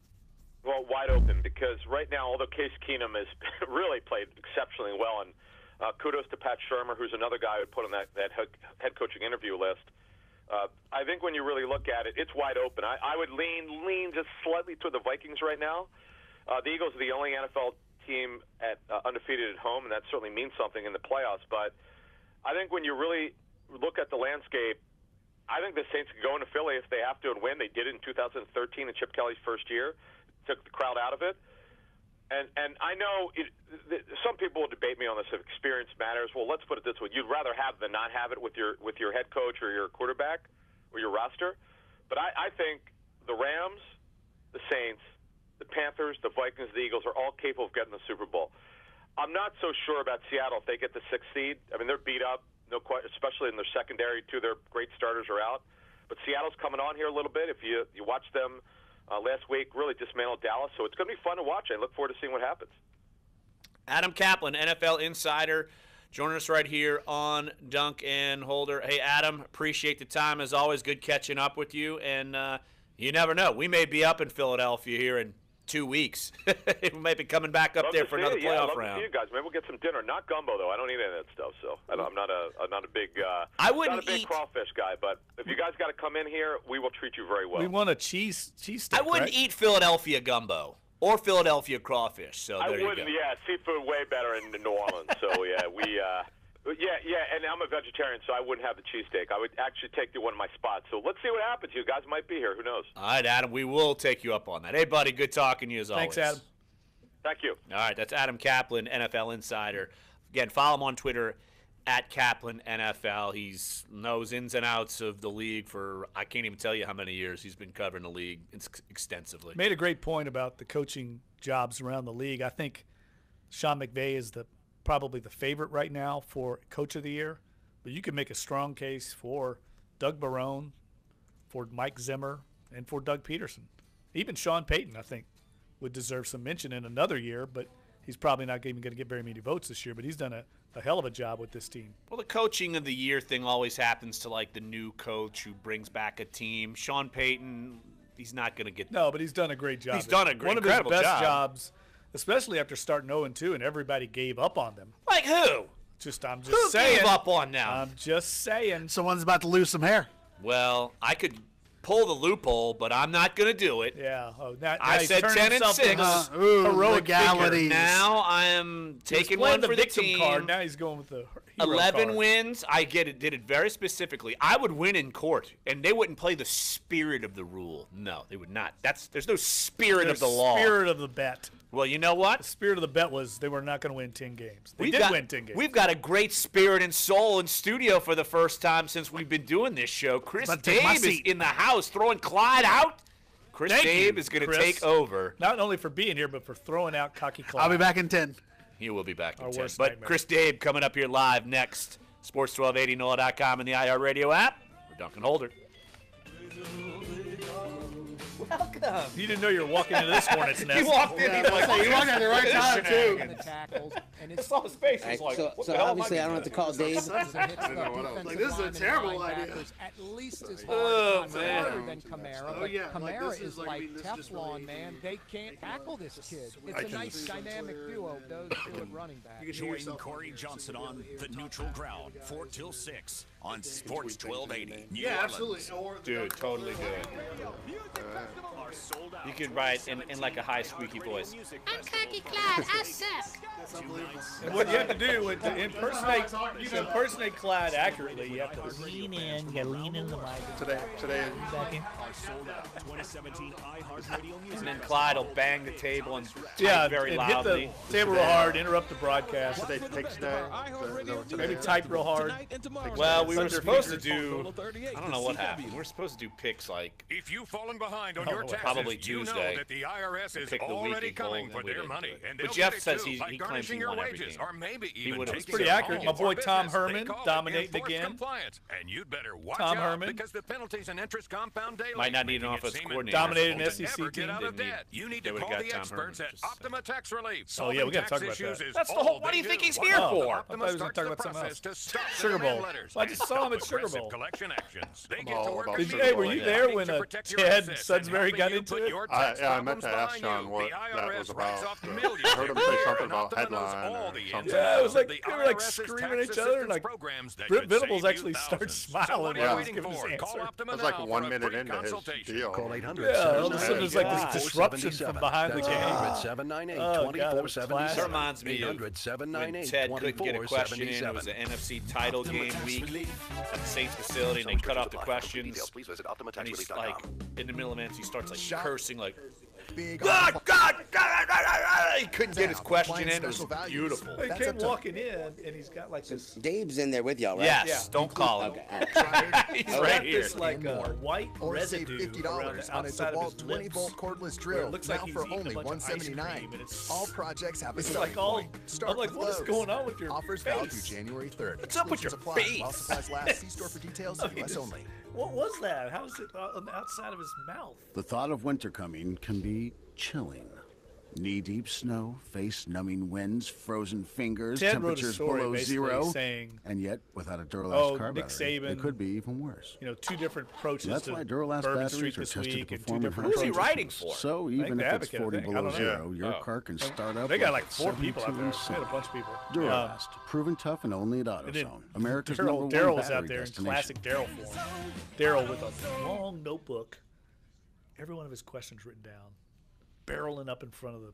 Well, wide open, because right now, although Case Keenum has really played exceptionally well, and kudos to Pat Shurmur, who's another guy I would put on that head coaching interview list. I think when you really look at it, it's wide open. I would lean just slightly toward the Vikings right now. The Eagles are the only NFL team undefeated at home, and that certainly means something in the playoffs. But I think when you really look at the landscape, I think the Saints could go into Philly if they have to and win. They did it in 2013 in Chip Kelly's first year, took the crowd out of it. And I know some people will debate me on this if experience matters. Well, let's put it this way: you'd rather have than not have it with your head coach or your quarterback or your roster. But I think the Rams, the Saints, the Panthers, the Vikings, the Eagles are all capable of getting the Super Bowl. I'm not so sure about Seattle if they get the 6th seed. I mean, they're beat up, especially in their secondary. Two of their great starters are out. But Seattle's coming on here a little bit. If you watch them last week, really dismantled Dallas. So it's going to be fun to watch. I look forward to seeing what happens. Adam Kaplan, NFL Insider, joining us right here on Dunc and Holder. Hey, Adam, appreciate the time. As always, good catching up with you. And you never know. We may be up in Philadelphia here in 2 weeks. We might be coming back up there for another playoff round. Love to see you guys. Maybe we'll get some dinner. Not gumbo though. I don't eat any of that stuff. So I'm not a big crawfish guy. But if you guys got to come in here, we will treat you very well. We want a cheese steak. I wouldn't eat Philadelphia gumbo or Philadelphia crawfish. So I there you wouldn't. go. Yeah, seafood way better in New Orleans. So yeah, and I'm a vegetarian, so I wouldn't have the cheesesteak. I would actually take you to one of my spots. So let's see what happens. You guys might be here. Who knows? All right, Adam, we will take you up on that. Hey, buddy, good talking to you as always. Thanks, Adam. Thank you. All right, that's Adam Kaplan, NFL Insider. Again, follow him on Twitter at Kaplan NFL. He knows ins and outs of the league for I can't even tell you how many years he's been covering the league extensively. Made a great point about the coaching jobs around the league. I think Sean McVay is probably the favorite right now for Coach of the Year, but you can make a strong case for Doug Barone, for Mike Zimmer, and for Doug Peterson. Even Sean Payton, I think, would deserve some mention in another year, but he's probably not even going to get very many votes this year, but he's done a hell of a job with this team. Well, the coaching of the year thing always happens to, like, the new coach who brings back a team. Sean Payton, he's not going to get – No, but he's done a great job. He's done a incredible job. One of his best jobs, especially after starting 0-2 and everybody gave up on them. Like who? I'm just saying. Who gave up on them? I'm just saying. Someone's about to lose some hair. Well, I could pull the loophole, but I'm not going to do it. Yeah. I said 10-6. Heroic legalities. Now I am taking one for the team. Card. Now he's going with the hero 11 card. wins. I did it very specifically. I would win in court, and they wouldn't play the spirit of the rule. No, they would not. There's no spirit of the law. Spirit of the bet. Well, you know what? The spirit of the bet was they were not going to win 10 games. They did win 10 games. We've got a great spirit and soul in studio for the first time since we've been doing this show. Chris Dave is in the house throwing Clyde out. Chris Dave is going to take over. Not only for being here, but for throwing out cocky Clyde. I'll be back in 10. He will be back in 10. worst But nightmare. Chris Dave coming up here live next. Sports 1280, NOLA.com, and the iHeartRadio app. We're Dunc and Holder. Welcome. You didn't know you were walking into this hornet's nest. He walked in. He walked at the right time, too. And the tackles, and I saw his face. He's like, what so the hell obviously I don't have to call Dave. Like, this is a terrible idea. At least as hard than Kamara. Oh, yeah. Kamara Like, is like Teflon, man. They can't tackle this kid. It's a nice dynamic duo, those two at running back. Join Corey Johnson on The Neutral Ground, 4 till 6 on Sports 1280. New Yeah, Orleans. absolutely. Dude, totally good. You can write in like a high squeaky voice. I'm Khaki Clyde. I suck. And what you have to do to impersonate Clyde accurately, you have to lean in. You gotta lean in the mic. Today. Second. Our sold-out 2017 iHeartRadio music. And then Clyde will bang the table and Yeah, type very and loudly. hit the table real hard, interrupt the broadcast. Maybe type real hard. Well, we were supposed to do, I don't know what happened. We were supposed to do picks like, If you've fallen behind on your taxes, probably you know Tuesday. that the IRS is Pick the week already in coming gold, for and we their didn't money. do it. And But they'll Jeff get it says too he by claims garnishing he your won wages, everything. or maybe He even would have- taking It's pretty your accurate. home My boy for Tom business. They Herman call it dominating enforced again. compliance. And you'd better watch Tom out Herman. because the penalties and interest compound daily. Might not need an making it offensive seem coordinator. Dominated an impossible to SEC never get team, out of didn't he? debt. You need They to would've call got the Tom experts Herman, at just- Optima Tax Relief. Oh, yeah, we gotta talk Solving about tax that. issues That's is the whole- all what do you they think do. he's here for? Optima I thought he was gonna starts talk the about something process to stop the Sugar demand Bowl. letters I just and saw him at stop Sugar aggressive Bowl. collection actions. They I'm get all to work about with Sugar Hey, Bowl, were you yeah. there fighting when to protect your Ted assets Sudbury and got helping you into put it? your tax I meant problems to ask behind Sean you. what The that IRS was writes about. off millions I heard him every say year, something and about Optima knows headlines all the ins and Yeah, it outs was of like the they were like IRS's screaming tax at each other, and assistance like programs that Britt could Venables save actually you started thousands. smiling What while are he you was waiting giving his for? answer. Call Optima It was like now 1 for a minute free into his consultation. deal. Call 800 Yeah, all of a sudden there's like this $798-2477. disruption from behind the That's game. 800-798-2477. Oh, God, that was classic. That reminds me of when Ted couldn't get a question in. It was an NFC title game week at the Saints facility, and they cut off the questions. Please visit And he's like, in the middle of it, he starts like cursing, like, God, God, he couldn't get his question in. It was beautiful. He came walking in, and he's got like this. Dave's in there with y'all, right? Yes, don't call him. He's He's right got here. this like white Or save residue around $50 the on its outside of DeWalt his 20-volt lips. cordless where drill. it looks like Now he's for eating only a bunch of ice cream, $179. and it's All projects have a it's starting like all. point. Start I'm like, with what is Lowe's. going on with your Offers face? valid through January 3rd. What's up with your Exclusions apply face? While supplies last. See store for details. I mean, U.S. only. What was that? How is it on the outside of his mouth? The thought of winter coming can be chilling. Knee-deep snow, face-numbing winds, frozen fingers, Ted wrote a temperatures story below basically zero, saying, and yet without a Duralast oh, car Nick battery, Saban, it could be even worse. You know, two different approaches That's to why Duralast Bourbon batteries Street are this tested to week, and two perform different in Who's he approaches. writing for? So I think even the if it's Advocate, I 40 think. I below don't know. zero, your car can start up They got like like 4 people out there. They had a bunch of people. Duralast, proven tough and only at And then AutoZone, America's Daryl #1 was battery out there in destination. classic Daryl form. Daryl with a long notebook, every one of his questions written down, barreling up in front of the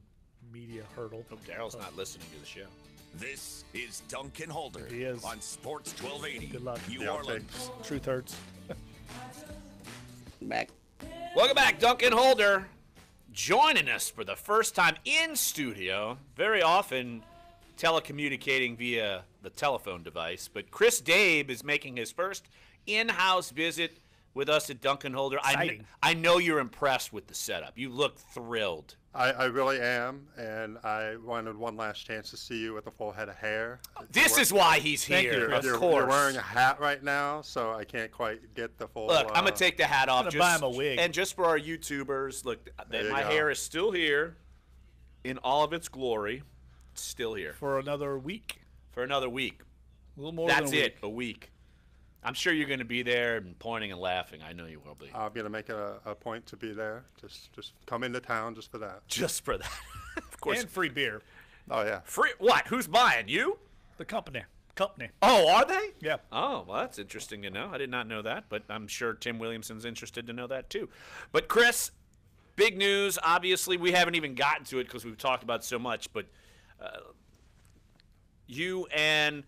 media hurdle. Hope Daryl's not listening to the show. This is Dunc and Holder He is. on Sports 1280. Good luck. New Orleans. Truth hurts. Back. Welcome back, Duncan Holder, joining us for the first time in studio. Very often telecommunicating via the telephone device, but Chris Dabe is making his first in-house visit with us at Duncan Holder. I know you're impressed with the setup. You look thrilled. I really am, and I wanted one last chance to see you with a full head of hair. This is why he's here, of course. You're wearing a hat right now, so I can't quite get the full... Look, I'm going to take the hat off. I'm gonna buy him a wig. And just for our YouTubers, look, my go. hair is still here in all of its glory. It's still here. For another week. For another week. A little more That's than a it, a week. I'm sure you're going to be there and pointing and laughing. I know you will be. I'm going to make it a point to be there. Just come into town just for that. Just for that. Of course. And free beer. Oh, yeah. Free what? Who's buying? You? The company. Oh, are they? Yeah. Oh, well, that's interesting to know. I did not know that, but I'm sure Tim Williamson's interested to know that too. But Chris, big news. Obviously, we haven't even gotten to it because we've talked about so much, but you and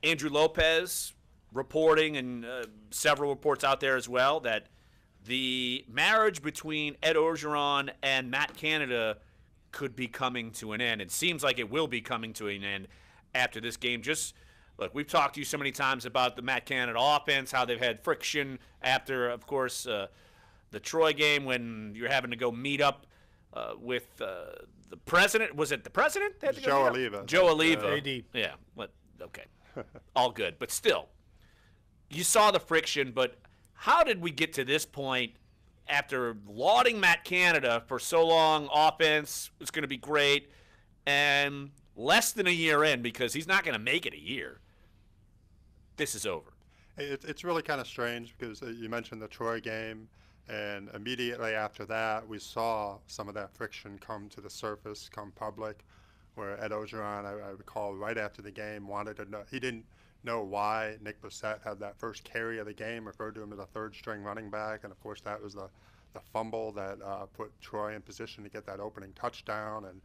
Andrew Lopez reporting, and several reports out there as well, that the marriage between Ed Orgeron and Matt Canada could be coming to an end. It seems like it will be coming to an end after this game. Just look, we've talked to you so many times about the Matt Canada offense, how they've had friction after, of course, the Troy game when you're having to go meet up with the president. Was it the president? They had to go Joe meet up? Oliva. Joe Oliva. AD. Yeah. Okay. All good. But still, you saw the friction, but how did we get to this point after lauding Matt Canada for so long? Offense was going to be great, and less than a year in, because he's not going to make it a year, this is over. It's really kind of strange because you mentioned the Troy game, and immediately after that, we saw some of that friction come to the surface, come public, where Ed Orgeron, I recall right after the game, wanted to know, he didn't know why Nick Brissett had that first carry of the game, referred to him as a third-string running back, and of course that was the fumble that put Troy in position to get that opening touchdown, and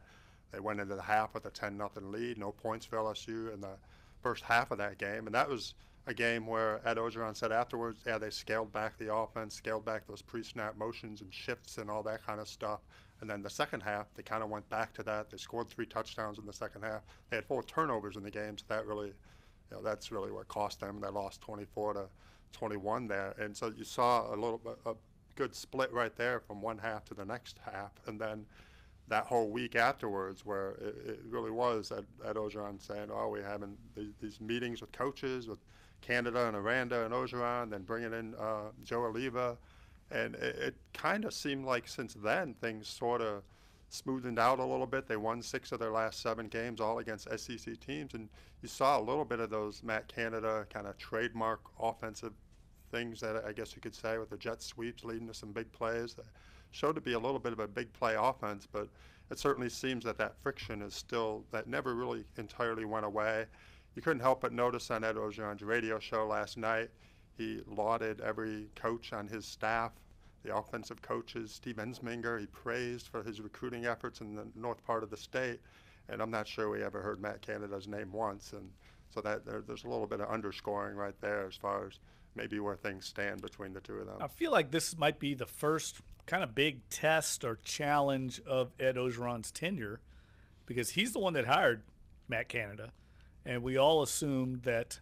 they went into the half with a 10-0 lead, no points for LSU in the first half of that game, and that was a game where Ed Orgeron said afterwards, yeah, they scaled back the offense, scaled back those pre-snap motions and shifts and all that kind of stuff. And then the second half, they kind of went back to that. They scored 3 touchdowns in the second half. They had 4 turnovers in the game, so that really, that's really what cost them. They lost 24-21 there. And so you saw a good split right there from one half to the next half. And then that whole week afterwards, where it really was Ed Orgeron saying, oh, we're having these meetings with coaches, with Canada and Aranda and Orgeron, then bringing in Joe Oliva. And it kind of seemed like since then things sort of smoothened out a little bit. They won 6 of their last 7 games, all against SEC teams. And you saw a little bit of those Matt Canada kind of trademark offensive things that I guess you could say, with the jet sweeps leading to some big plays. showed to be a little bit of a big play offense, but it certainly seems that friction is still, that never really entirely went away. You couldn't help but notice on Ed Orgeron's radio show last night, he lauded every coach on his staff, the offensive coaches. Steve Ensminger, he praised for his recruiting efforts in the north part of the state, and I'm not sure we ever heard Matt Canada's name once, and so that there's a little bit of underscoring right there as far as maybe where things stand between the two of them. I feel like this might be the first kind of big test or challenge of Ed Orgeron's tenure, because he's the one that hired Matt Canada, and we all assumed that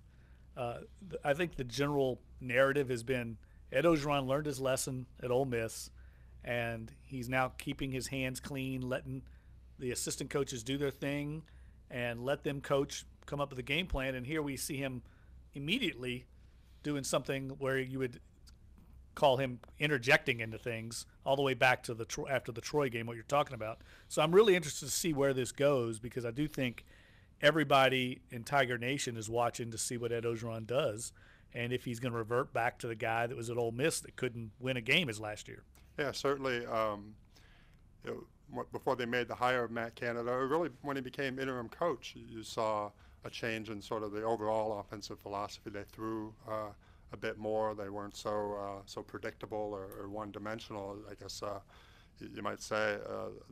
I think the general narrative has been Ed Orgeron learned his lesson at Ole Miss, and he's now keeping his hands clean, letting the assistant coaches do their thing and let them coach, come up with a game plan. And here we see him immediately doing something where you would call him interjecting into things all the way back to after the Troy game, what you're talking about. So I'm really interested to see where this goes, because I do think everybody in Tiger Nation is watching to see what Ed Orgeron does, and if he's going to revert back to the guy that was at Ole Miss that couldn't win a game as last year. Yeah, certainly. Before they made the hire of Matt Canada, or really when he became interim coach, you saw a change in sort of the overall offensive philosophy. They threw a bit more. They weren't so predictable or one-dimensional, I guess you might say,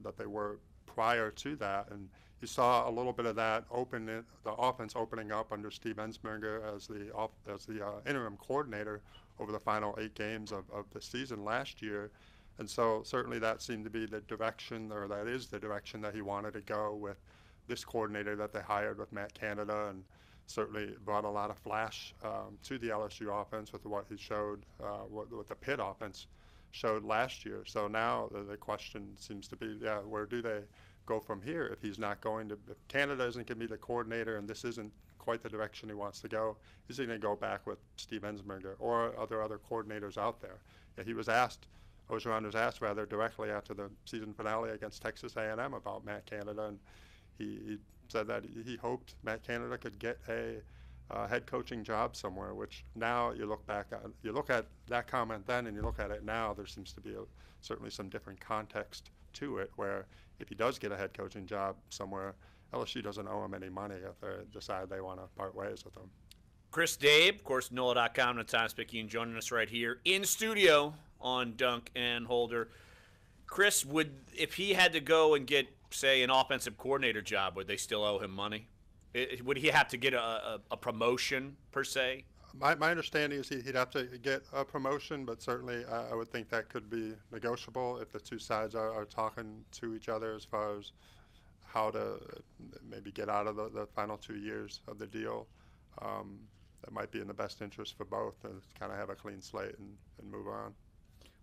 that they were prior to that. And you saw a little bit of that the offense opening up under Steve Ensminger as the interim coordinator over the final 8 games of the season last year. And so certainly that seemed to be the direction, or that is the direction that he wanted to go with this coordinator that they hired with Matt Canada, and certainly brought a lot of flash to the LSU offense with what he showed, what the Pitt offense showed last year. So now the question seems to be, where do they go from here if he's not going to, if Canada isn't going to be the coordinator and this isn't quite the direction he wants to go, is he going to go back with Steve Ensminger or other coordinators out there? Yeah, Orgeron was asked rather directly after the season finale against Texas A&M about Matt Canada, and he said that he hoped Matt Canada could get a head coaching job somewhere, which now you look at that comment then and you look at it now, there seems to be certainly some different context to it, where if he does get a head coaching job somewhere, LSU doesn't owe him any money if they decide they want to part ways with him. Chris Dabe, of course, NOLA.com, and Tom Spickian joining us right here in studio on Dunc and Holder. Chris, if he had to go and get, say, an offensive coordinator job, would they still owe him money? Would he have to get a promotion, per se? My understanding is he'd have to get a promotion, but certainly I would think that could be negotiable if the two sides are talking to each other as far as how to maybe get out of the final 2 years of the deal. That might be in the best interest for both, to kind of have a clean slate and move on.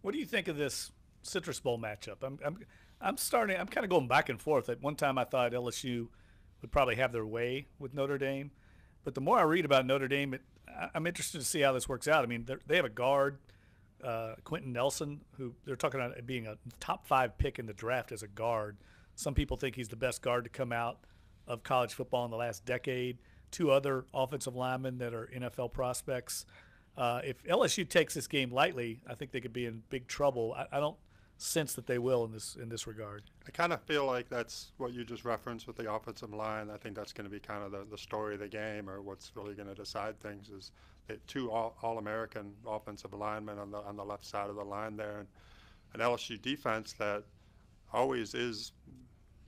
What do you think of this Citrus Bowl matchup? I'm kind of going back and forth. At one time I thought LSU would probably have their way with Notre Dame, but the more I read about Notre Dame, I'm interested to see how this works out. I mean, they have a guard, Quentin Nelson, who they're talking about being a top 5 pick in the draft as a guard. Some people think he's the best guard to come out of college football in the last decade. 2 other offensive linemen that are NFL prospects. If LSU takes this game lightly, I think they could be in big trouble. I don't sense that they will in this regard. I kind of feel like that's what you just referenced with the offensive line. I think that's going to be kind of the story of the game, or what's really going to decide things, is the 2 All-American offensive linemen on the left side of the line there, and an LSU defense that always is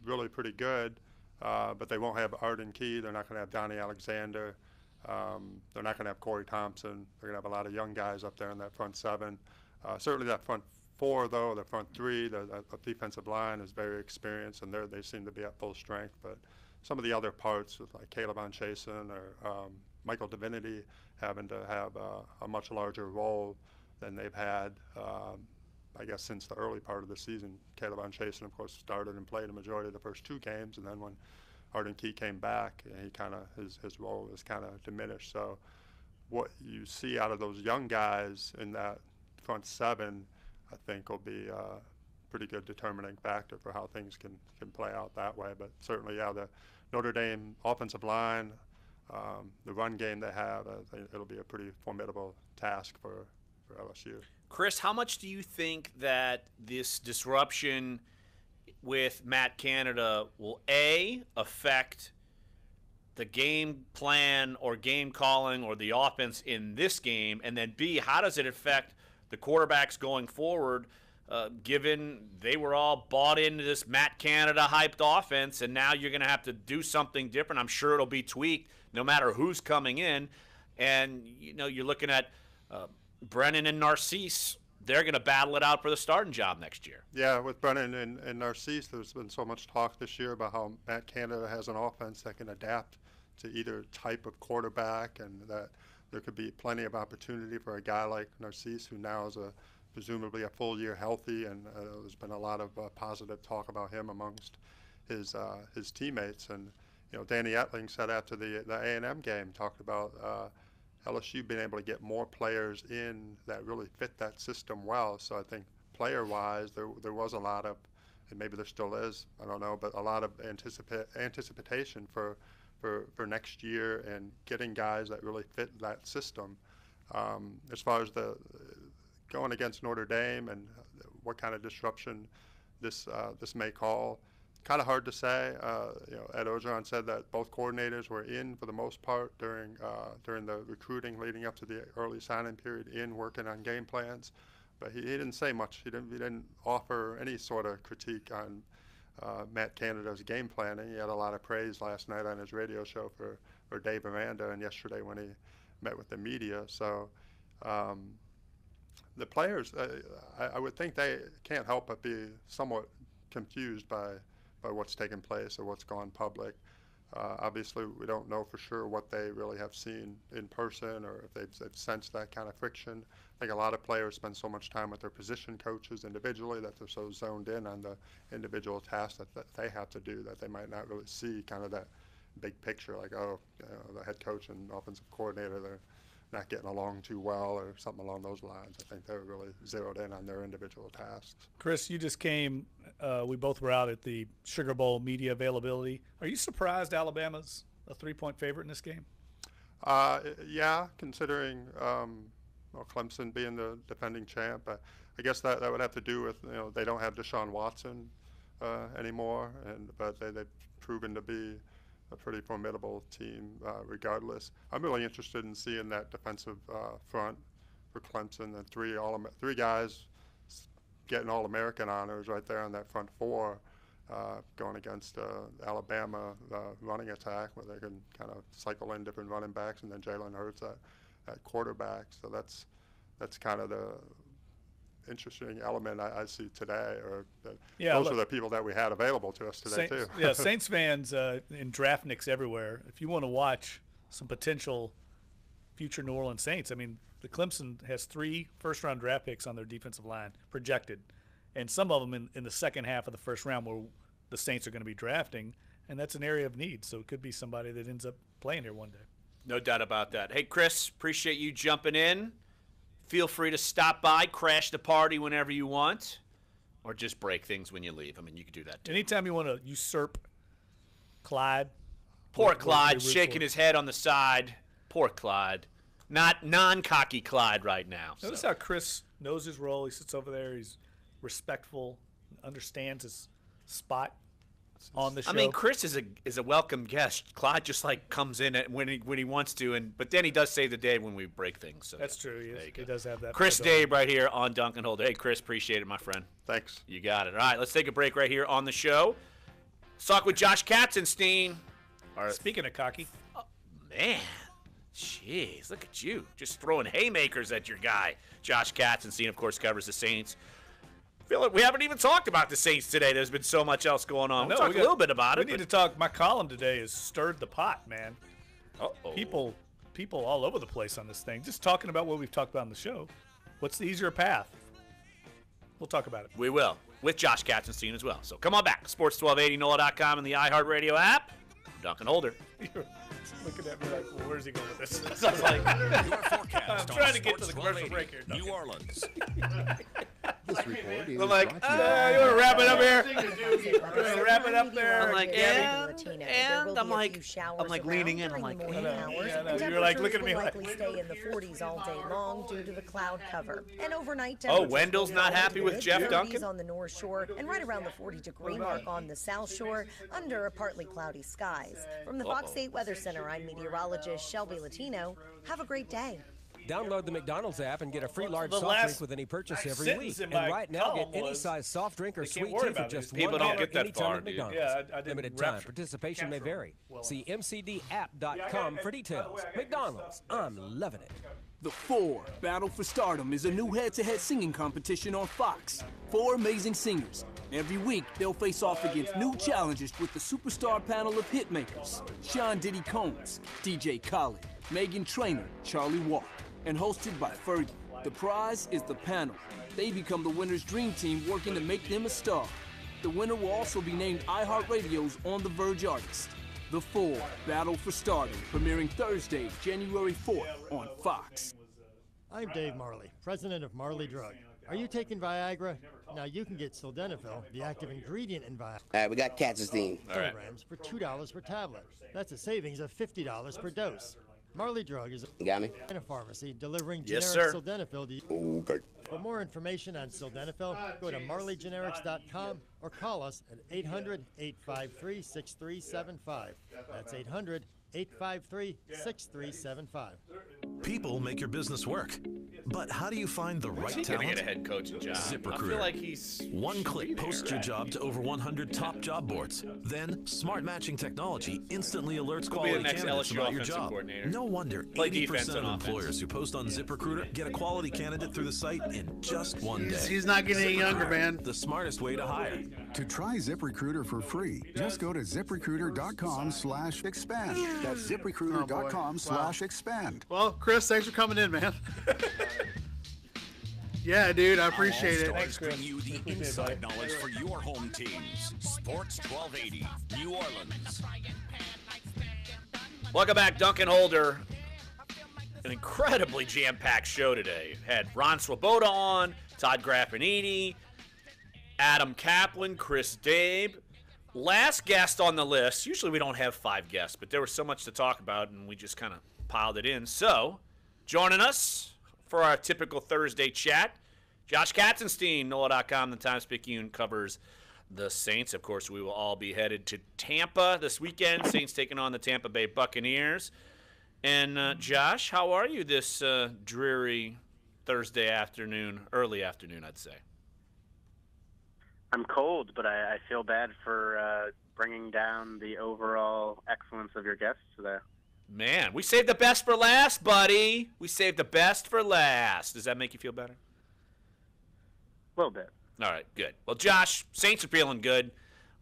really pretty good, but they won't have Arden Key. They're not going to have Donnie Alexander. They're not going to have Corey Thompson. They're going to have a lot of young guys up there in that front 7. Certainly that front 4, though, the front 3, the defensive line is very experienced, and they seem to be at full strength. But some of the other parts, like Caleb Chasen or Michael Divinity, having to have a much larger role than they've had, I guess, since the early part of the season. Caleb Chasen, of course, started and played a majority of the first 2 games, and then when Arden Key came back, he his role was kind of diminished. So what you see out of those young guys in that front 7, I think, will be a pretty good determining factor for how things can play out that way. But certainly, the Notre Dame offensive line, the run game they have, I think it'll be a pretty formidable task for LSU. Chris, how much do you think that this disruption with Matt Canada will, A, affect the game plan or game calling or the offense in this game, and then B, how does it affect the quarterbacks going forward, given they were all bought into this Matt Canada hyped offense, and now you're going to have to do something different. I'm sure it'll be tweaked no matter who's coming in. And, you're looking at Brennan and Narcisse. They're going to battle it out for the starting job next year. Yeah, with Brennan and Narcisse, there's been so much talk this year about how Matt Canada has an offense that can adapt to either type of quarterback, and that there could be plenty of opportunity for a guy like Narcisse, who now is presumably a full year healthy, and there's been a lot of positive talk about him amongst his teammates. And Danny Etling said after the A&M game, talked about LSU being able to get more players in that really fit that system well. So I think player-wise, there was a lot of, and maybe there still is, I don't know, but a lot of anticipation for next year and getting guys that really fit that system. As far as the going against Notre Dame and what kind of disruption this may call, kind of hard to say. Ed Orgeron said that both coordinators were in for the most part during the recruiting leading up to the early signing period, working on game plans, but he didn't say much. He didn't offer any sort of critique on Matt Canada's game planning. He had a lot of praise last night on his radio show for Dave Aranda, and yesterday when he met with the media. So the players, I would think they can't help but be somewhat confused by what's taken place or what's gone public. Obviously, we don't know for sure what they really have seen in person or if they've sensed that kind of friction. I think a lot of players spend so much time with their position coaches individually that they're so zoned in on the individual tasks that they have to do that they might not really see kind of that big picture, like, the head coach and offensive coordinator, they're not getting along too well or something along those lines. I think they're really zeroed in on their individual tasks. Chris, you just came, we both were out at the Sugar Bowl media availability. Are you surprised Alabama's a 3-point favorite in this game? Yeah, considering Clemson being the defending champ. I guess that would have to do with, they don't have Deshaun Watson anymore, but they've proven to be a pretty formidable team regardless. I'm really interested in seeing that defensive front for Clemson, and three guys getting All-American honors right there on that front four, going against Alabama running attack where they can kind of cycle in different running backs, and then Jalen Hurts at quarterback. So that's kind of the interesting element I see today, or those are the people that we had available to us today too. Yeah, Saints fans in draftniks everywhere. If you want to watch some potential future New Orleans Saints, I mean, the Clemson has 3 first-round draft picks on their defensive line projected, and some of them in the second half of the first round where the Saints are going to be drafting, and that's an area of need. So it could be somebody that ends up playing here one day. No doubt about that. Hey, Chris, appreciate you jumping in. Feel free to stop by, crash the party whenever you want, or just break things when you leave. I mean, you can do that too. Anytime you want to usurp Clyde. Poor Clyde shaking his head on the side. Poor Clyde. Not non-cocky Clyde right now. Notice how Chris knows his role. He sits over there. He's respectful, understands his spot on the show. I mean, Chris is a welcome guest. Clyde just comes in when he wants to, but then he does save the day when we break things. So that's true. He does have that. Chris Dave right here on Dunc and Holder. Hey, Chris, appreciate it, my friend. Thanks. You got it. All right, let's take a break right here on the show. Let's talk with Josh Katzenstein. Speaking of cocky. Oh, man. Jeez, look at you. Just throwing haymakers at your guy. Josh Katzenstein, of course, covers the Saints. I feel like we haven't even talked about the Saints today. There's been so much else going on. We'll talk a little bit about it. We need to talk. My column today is stirred the pot, man. Uh-oh. People all over the place on this thing. Just talking about what we've talked about on the show. What's the easier path? We'll talk about it. We will, with Josh Katzenstein as well. So come on back. Sports 1280, NOLA.com, and the iHeartRadio app. Dunc and Holder. You're looking at me like, well, where's he going with this? I was like, Your forecast I'm trying to get to the commercial break here. New Orleans. This report is I'm like, brought to you want to wrap it up here? Wrap it up there. I'm like, and I'm like leaning in. I'm like, you're like looking at me like. Likely stay in the 40s all day long due to the cloud cover. And overnight Oh, Wendell's not happy with Jeff Duncan? On the North Shore and right around the 40-degree mark on the South Shore under partly cloudy skies. From the Fox 8 Weather Center, I'm meteorologist Shelby Latino. Have a great day. Download the McDonald's app and get a free large soft drink with any purchase every week. And right now, get any size soft drink or sweet tea for just People don't get that anytime far, at dude. McDonald's. Yeah, I didn't Limited time. Participation may vary. See mcdapp.com for details. McDonald's, I'm loving it. The 4 Battle for Stardom is a new head-to-head singing competition on Fox. 4 amazing singers. Every week, they'll face off against new challenges with the superstar panel of hitmakers. Sean Diddy Combs, DJ Khaled, Meghan Trainor, Charlie Walker, and hosted by Fergie. The prize is the panel. They become the winner's dream team working to make them a star. The winner will also be named iHeartRadio's On the Verge artist. The 4 Battle for Stardom, premiering Thursday, January 4th on Fox. I'm Dave Marley, president of Marley Drug. Are you taking Viagra? Now you can get sildenafil, the active ingredient in Viagra. All right, we got Katzstein. Kilograms for $2 per tablet. That's a savings of $50 per dose. Marley Drug is a pharmacy delivering generic sildenafil to you. Okay. For more information on sildenafil, go to marleygenerics.com or call us at 800-853-6375. That's 800-853-6375. People make your business work. But how do you find the right talent? Get a head coaching job. ZipRecruiter. I feel like he's one click posts your job to over 100 top job boards. Then, smart matching technology instantly alerts quality candidates about your job. No wonder 80% of employers who post on ZipRecruiter get a quality candidate through the site in just one day. He's not getting any younger, man. The smartest way to hire. To try ZipRecruiter for free, just go to ZipRecruiter.com/expand. That's ZipRecruiter.com/expand. Well, Chris, thanks for coming in, man. Yeah, dude, I appreciate it. Thanks, bring you the inside knowledge for your home teams. Sports 1280, New Orleans. Welcome back, Duncan Holder. An incredibly jam-packed show today. Had Ron Swoboda on, Todd Graffiniti, Adam Kaplan, Chris Dabe. Last guest on the list. Usually we don't have 5 guests, but there was so much to talk about, and we just kind of piled it in. So, joining us for our typical Thursday chat, Josh Katzenstein, NOLA.com, the Times-Picayune covers the Saints. Of course, we will all be headed to Tampa this weekend. Saints taking on the Tampa Bay Buccaneers. And, Josh, how are you this dreary Thursday afternoon, early afternoon, I'd say? I'm cold, but I feel bad for bringing down the overall excellence of your guests today. Man, we saved the best for last, buddy. We saved the best for last. Does that make you feel better? A little bit. All right, good. Well, Josh, Saints are feeling good.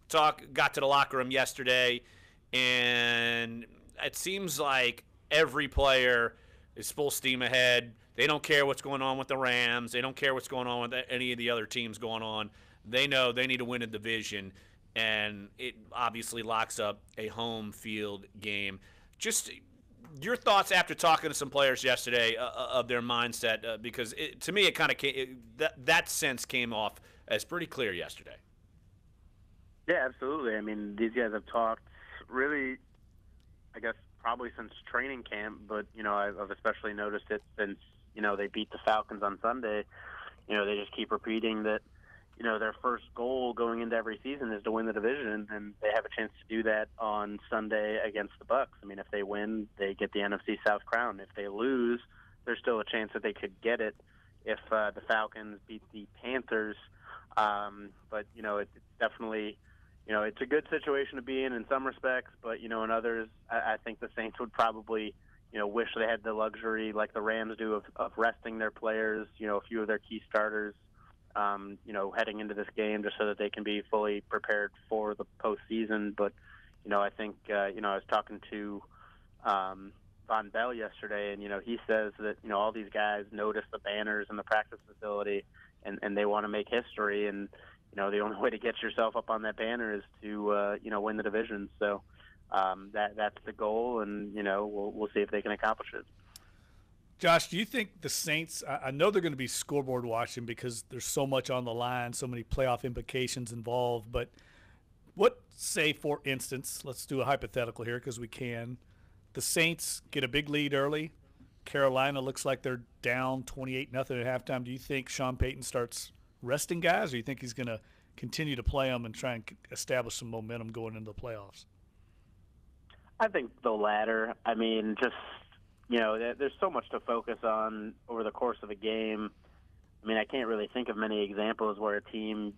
Got to the locker room yesterday, and it seems like every player is full steam ahead. They don't care what's going on with the Rams. They don't care what's going on with any of the other teams going on. They know they need to win a division, and it obviously locks up a home field game. Just your thoughts after talking to some players yesterday of their mindset, because to me it kind of that sense came off as pretty clear yesterday. Yeah, absolutely. I mean, these guys have talked really, I guess, probably since training camp, but, you know, I've especially noticed it since, you know, they beat the Falcons on Sunday. You know, they just keep repeating that, you know, their first goal going into every season is to win the division, and they have a chance to do that on Sunday against the Bucs. I mean, if they win, they get the NFC South crown. If they lose, there's still a chance that they could get it if the Falcons beat the Panthers. But, you know, it's definitely, you know, it's a good situation to be in some respects, but, you know, in others, I think the Saints would probably, you know, wish they had the luxury like the Rams do of resting their players, you know, a few of their key starters, you know, heading into this game just so that they can be fully prepared for the postseason. But, you know, I think, you know, I was talking to Von Bell yesterday, and, you know, he says that, you know, all these guys notice the banners in the practice facility and they want to make history. And, you know, the only way to get yourself up on that banner is to, you know, win the division. So that's the goal, and, you know, we'll see if they can accomplish it. Josh, do you think the Saints, I know they're going to be scoreboard watching because there's so much on the line, so many playoff implications involved, but what, say, for instance, let's do a hypothetical here because we can, the Saints get a big lead early, Carolina looks like they're down 28-0 at halftime. Do you think Sean Payton starts resting guys, or do you think he's going to continue to play them and try and establish some momentum going into the playoffs? I think the latter. I mean, just, there's so much to focus on over the course of a game. I mean, I can't really think of many examples where a team,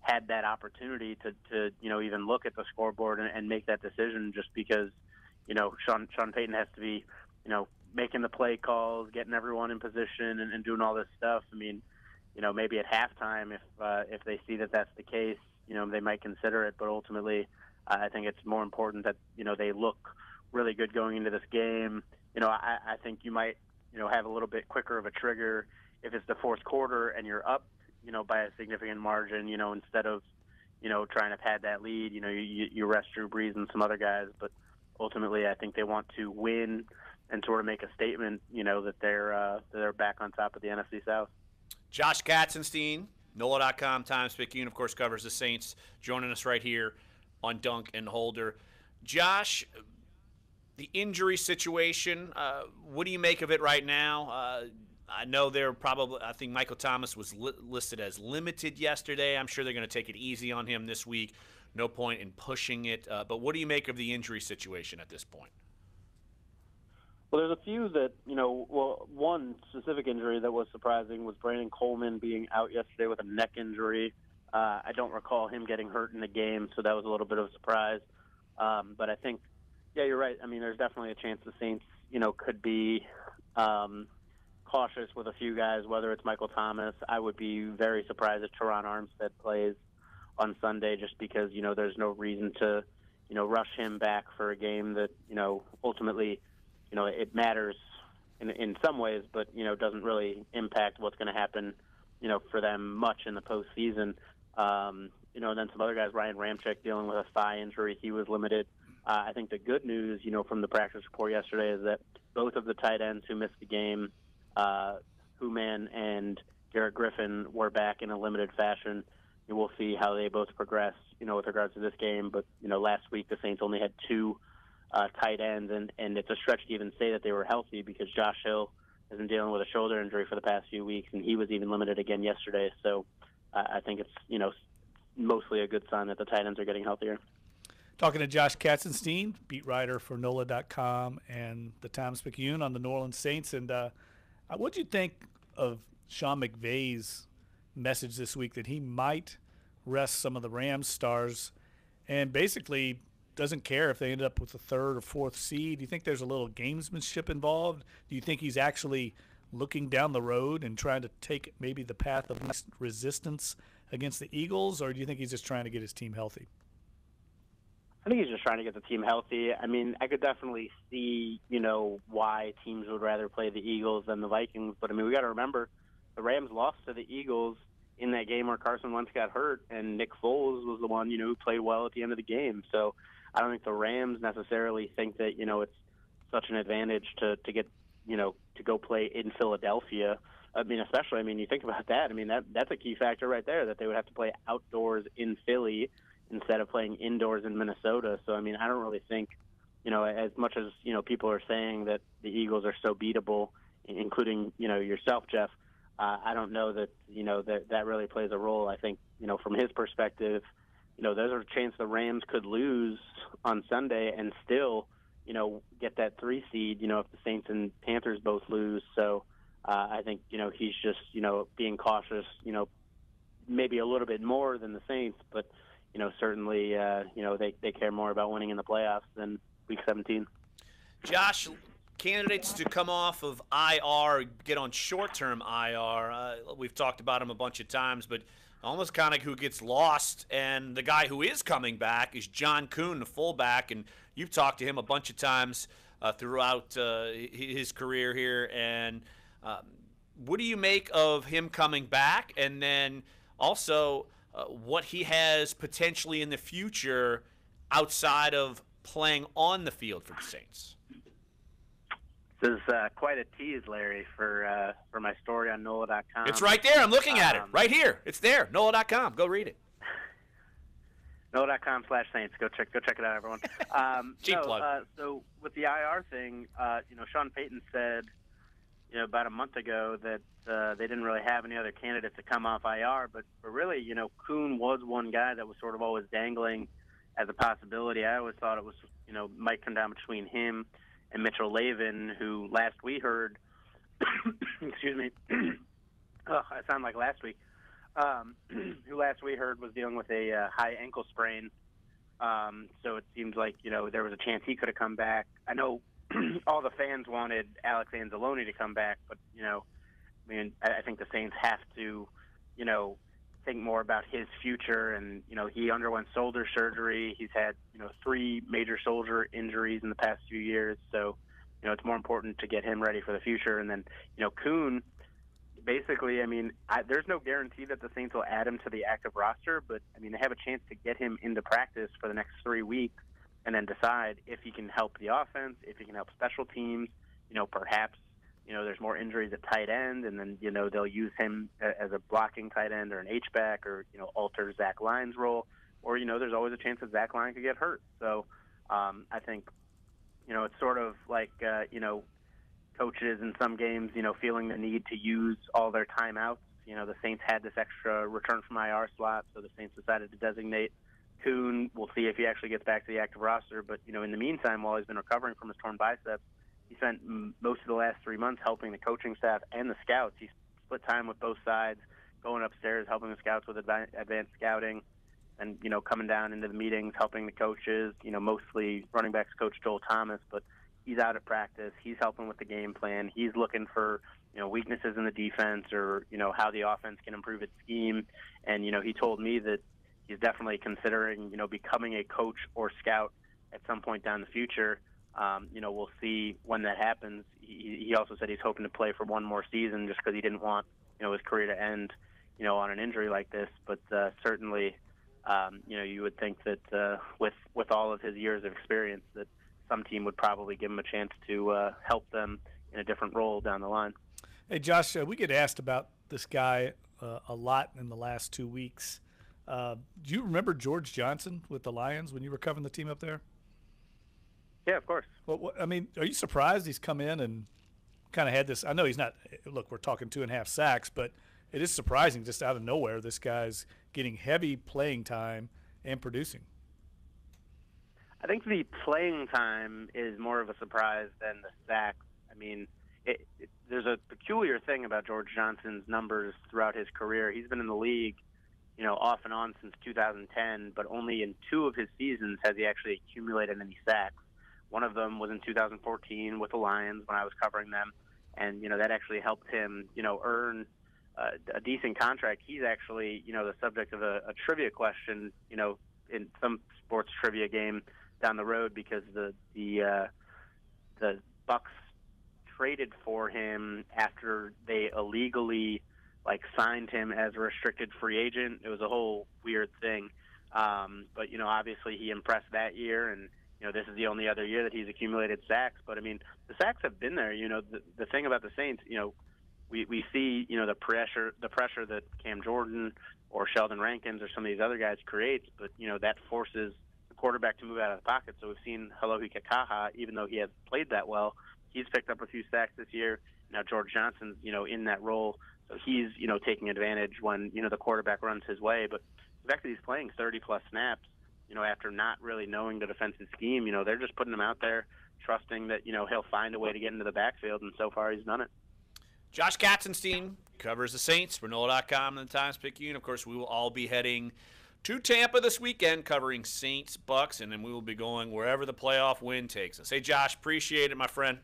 had that opportunity to even look at the scoreboard and make that decision just because, Sean Payton has to be, making the play calls, getting everyone in position and doing all this stuff. I mean, maybe at halftime, if they see that that's the case, they might consider it. But ultimately, I think it's more important that, they look really good going into this game. I think you might, have a little bit quicker of a trigger if it's the fourth quarter and you're up, by a significant margin, instead of, trying to pad that lead. You rest Drew Brees and some other guys. But ultimately, I think they want to win and sort of make a statement, that they're back on top of the NFC South. Josh Katzenstein, NOLA.com, Times-Picayune, of course, covers the Saints, joining us right here on Dunc and Holder. Josh, the injury situation, what do you make of it right now? I know I think Michael Thomas was listed as limited yesterday. I'm sure they're going to take it easy on him this week. No point in pushing it. But what do you make of the injury situation at this point? Well, there's a few that, one specific injury that was surprising was Brandon Coleman being out yesterday with a neck injury. I don't recall him getting hurt in the game, so that was a little bit of a surprise. But I think, yeah, you're right. I mean, there's definitely a chance the Saints, could be cautious with a few guys, whether it's Michael Thomas. I would be very surprised if Teron Armstead plays on Sunday just because, there's no reason to, rush him back for a game that, ultimately – it matters in some ways, but, doesn't really impact what's going to happen, for them much in the postseason. And then some other guys, Ryan Ramczyk dealing with a thigh injury, he was limited. I think the good news, from the practice report yesterday is that both of the tight ends who missed the game, Human and Garrett Griffin, were back in a limited fashion. We'll see how they both progress, with regards to this game. But, last week the Saints only had two tight ends, and it's a stretch to even say that they were healthy because Josh Hill has been dealing with a shoulder injury for the past few weeks, and he was even limited again yesterday. So I think it's, mostly a good sign that the tight ends are getting healthier. Talking to Josh Katzenstein, beat writer for NOLA.com and the Times-Picayune on the New Orleans Saints. And what do you think of Sean McVay's message this week that he might rest some of the Rams stars and basically doesn't care if they end up with the third or fourth seed? Do you think there's a little gamesmanship involved? Do you think he's actually looking down the road and trying to take maybe the path of least resistance against the Eagles, or do you think he's just trying to get his team healthy? I think he's just trying to get the team healthy. I mean, I could definitely see, why teams would rather play the Eagles than the Vikings. But, I mean, we got to remember the Rams lost to the Eagles in that game where Carson Wentz got hurt, and Nick Foles was the one, who played well at the end of the game. So I don't think the Rams necessarily think that, it's such an advantage to get, to go play in Philadelphia. I mean, especially, you think about that. I mean, that's a key factor right there, that they would have to play outdoors in Philly instead of playing indoors in Minnesota. So, I mean, I don't really think, as much as, people are saying that the Eagles are so beatable, including, yourself, Jeff, I don't know that, that really plays a role. I think, from his perspective, there's a chance the Rams could lose on Sunday and still, get that 3 seed, if the Saints and Panthers both lose. So I think, he's just, being cautious, maybe a little bit more than the Saints, but, certainly, they care more about winning in the playoffs than Week 17. Josh, candidates to come off of IR, get on short-term IR, we've talked about him a bunch of times, but almost kind of who gets lost, and the guy who is coming back is John Kuhn, the fullback, and you've talked to him a bunch of times throughout his career here, and what do you make of him coming back, and then also what he has potentially in the future outside of playing on the field for the Saints? This is quite a tease, Larry, for my story on NOLA.com. It's right there. I'm looking at it. Right here. It's there. NOLA.com. Go read it. NOLA.com/Saints. Go check it out, everyone. Cheap plug. So with the IR thing, Sean Payton said, about a month ago that they didn't really have any other candidates to come off IR, but really, Kuhn was one guy that was sort of always dangling as a possibility. I always thought it was, might come down between him and Mitchell Lavin, who last we heard, excuse me, I sound like last week, who last we heard was dealing with a high ankle sprain. So it seems like, there was a chance he could have come back. I know all the fans wanted Alex Anzalone to come back, but, I think the Saints have to, think more about his future. And, he underwent shoulder surgery. He's had, 3 major shoulder injuries in the past few years. So, it's more important to get him ready for the future. And then, Kuhn, basically, there's no guarantee that the Saints will add him to the active roster, but, they have a chance to get him into practice for the next 3 weeks and then decide if he can help the offense, if he can help special teams, perhaps, there's more injuries at tight end, and then, they'll use him as a blocking tight end or an H-back or, alter Zach Lyon's role, or, there's always a chance that Zach Lyon could get hurt. So I think, it's sort of like, coaches in some games, feeling the need to use all their timeouts. The Saints had this extra return from IR slot, so the Saints decided to designate Kuhn. We'll see if he actually gets back to the active roster. But, in the meantime, while he's been recovering from his torn biceps, he spent most of the last 3 months helping the coaching staff and the scouts. He split time with both sides, going upstairs, helping the scouts with advanced scouting, and, coming down into the meetings, helping the coaches, mostly running backs coach Joel Thomas. But he's out at practice. He's helping with the game plan. He's looking for, weaknesses in the defense or, how the offense can improve its scheme. And, he told me that he's definitely considering, becoming a coach or scout at some point down the future. We'll see when that happens. He also said he's hoping to play for one more season just because he didn't want, his career to end, on an injury like this. But certainly, you would think that with all of his years of experience that some team would probably give him a chance to help them in a different role down the line. Hey, Josh, we get asked about this guy a lot in the last 2 weeks. Do you remember George Johnson with the Lions when you were covering the team up there? Yeah, of course. Well, are you surprised he's come in and kind of had this? I know he's not – look, we're talking 2.5 sacks, but it is surprising just out of nowhere this guy's getting heavy playing time and producing. I think the playing time is more of a surprise than the sacks. There's a peculiar thing about George Johnson's numbers throughout his career. He's been in the league, off and on since 2010, but only in 2 of his seasons has he actually accumulated any sacks. One of them was in 2014 with the Lions when I was covering them, and, that actually helped him, earn a decent contract. He's actually, the subject of a trivia question, in some sports trivia game down the road because the Bucks traded for him after they illegally signed him as a restricted free agent. It was a whole weird thing. But obviously he impressed that year, and this is the only other year that he's accumulated sacks. But the sacks have been there. The thing about the Saints, we see the pressure that Cam Jordan or Sheldon Rankins or some of these other guys creates, but that forces the quarterback to move out of the pocket. So we've seen Alohi Kakaha, even though he hasn't played that well, he's picked up a few sacks this year. Now George Johnson's in that role, so he's taking advantage when the quarterback runs his way. But the fact that he's playing 30+ snaps, after not really knowing the defensive scheme, they're just putting him out there, trusting that he'll find a way to get into the backfield, and so far he's done it. Josh Katzenstein covers the Saints for NOLA.com and the Times-Picayune. Of course, we will all be heading to Tampa this weekend covering Saints, Bucks, and then we will be going wherever the playoff wind takes us. Hey, Josh, appreciate it, my friend.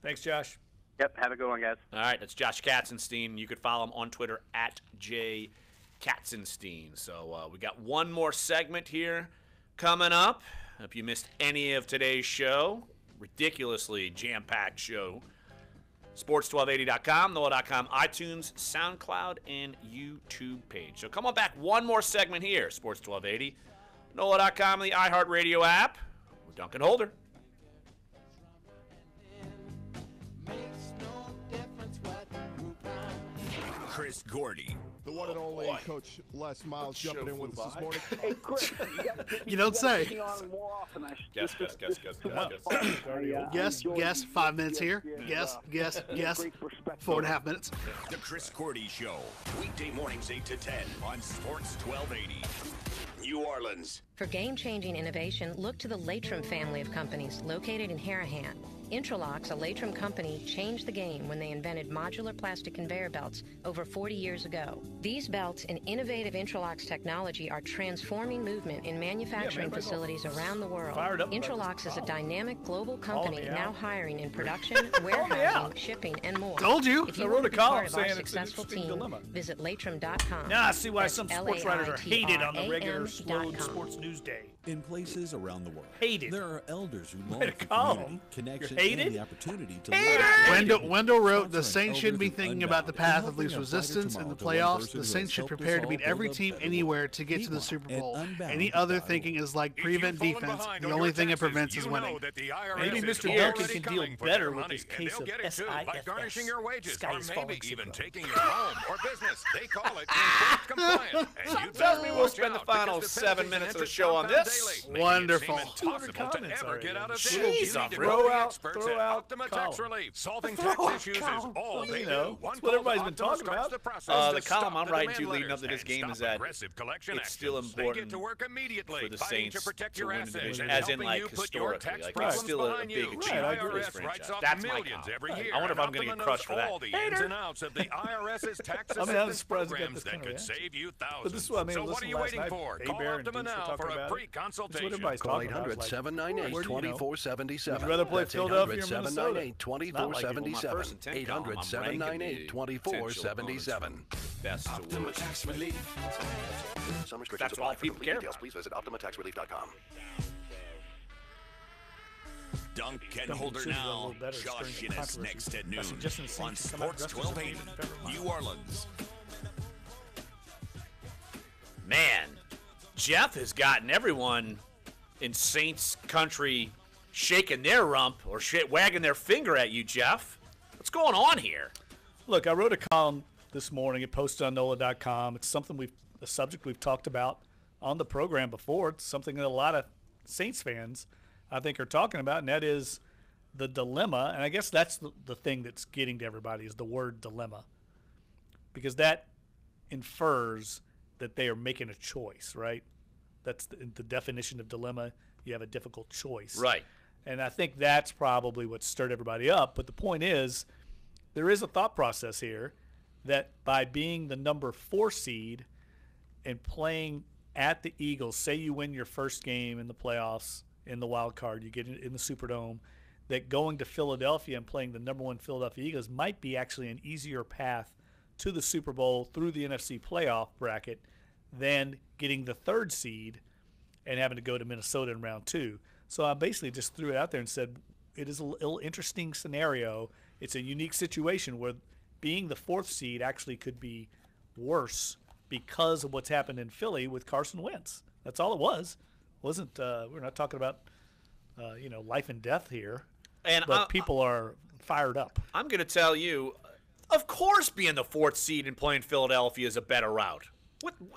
Thanks, Josh. Yep, have a good one, guys. All right, that's Josh Katzenstein. You could follow him on Twitter at @JKatzenstein. So we got one more segment here coming up. If you missed any of today's show, ridiculously jam-packed show, sports1280.com, NOLA.com, iTunes, SoundCloud, and YouTube page. So come on back. One more segment here, Sports 1280, NOLA.com, the iHeartRadio app. We're Dunc and Holder. Chris Gordy. The one and only Coach Les Miles jumping in with us this morning. Hey, Chris, You don't say. Guess. 5 minutes here. Guess. 4.5 minutes. The Chris Gordy Show. Weekday mornings 8 to 10 on Sports 1280. New Orleans. For game-changing innovation, look to the Latrim family of companies located in Harahan. Intralocks, a Latrim company, changed the game when they invented modular plastic conveyor belts over 40 years ago. These belts and innovative Intralocks technology are transforming movement in manufacturing facilities around the world. Intralocks is a dynamic global company now hiring in production, warehousing, shipping, and more. Told you. If you I want wrote to a be column part of our saying it's an successful interesting team, dilemma. visit Latrim.com. Now I see why That's some sports writers are hated on the regular LAITRM.com. slow sports news day. In places around the world, Hated. there are elders who long Write a for column. community, connection, You're hated? and the opportunity to Wendell wrote, the Saints shouldn't be thinking about the path of least resistance in the playoffs. The Saints should prepare to beat every team anywhere to get to the Super Bowl. Any other thinking is like prevent defense. The only thing it prevents is winning. Maybe Mr. Duncan can deal better with his case of by garnishing your wages, Sky or is maybe falling even syndrome. taking your home or business. They call it insurance compliant. And you Tells me better we'll watch spend the out, final because 7 dependencies minutes of the and show on interest this. compound daily, Wonderful. making it impossible to ever get out of debt. Jeez, You need to throw call the out- experts throw at out Optima column. Tax Relief. Solving Throw tax out issues is column. all they know, do. One that's what call to everybody's been Optima talking starts about. the process The to column stop I'm the writing to demand leading up to letters this game and is stop that aggressive collection it's still actions. They important get to work immediately, for the fighting Saints to protect to your win the assets division, and as in helping like you put your historically. tax Like problems it's still a behind big you. achievement for this IRS writes franchise. off That's my millions column. every year. I wonder if and I'm going to Optima get crushed for knows that. all the ins and outs of the IRS's tax I'm assistance surprised you got programs this that kind of could reaction. save you But thousands. this is what I mean. So what are listen you last waiting night, for? Hey Call Bear and Optima Deuce were now talking for a about it. pre-consultation. That's what everybody's Call talking about. It's like, 800-798-2477. would you rather play That's Philadelphia or Minnesota? 800-798-2477. Well, my first 800-798-2477. Best to lose. Some restrictions That's apply. all For people complete care details, about. please visit OptimaTaxRelief.com. Dunc and Duncan Holder should have done a now. little better Josh during the Innes controversy. next at noon I suggested the Saints on should come out Sports dressed as a 1280. New Orleans. Man, Jeff has gotten everyone in Saints country shaking their rump or wagging their finger at you, Jeff. What's going on here? Look, I wrote a column this morning. It posted on NOLA.com. It's something a subject we've talked about on the program before. It's something that a lot of Saints fans, I think, are talking about, and that is the dilemma. And I guess that's the thing that's getting to everybody is the word dilemma, because that infers that they are making a choice, right? That's the definition of dilemma. You have a difficult choice. Right. And I think that's probably what stirred everybody up. But the point is, there is a thought process here that by being the number 4 seed and playing at the Eagles, say you win your first game in the playoffs, in the wild card, you get in the Superdome, that going to Philadelphia and playing the number 1 Philadelphia Eagles might be actually an easier path to the Super Bowl through the NFC playoff bracket than getting the 3rd seed and having to go to Minnesota in round 2. So I basically just threw it out there and said it is a little interesting scenario. It's a unique situation where being the 4th seed actually could be worse because of what's happened in Philly with Carson Wentz. That's all it was. Wasn't we're not talking about life and death here. But people are fired up. I'm going to tell you, of course, being the 4th seed and playing Philadelphia is a better route.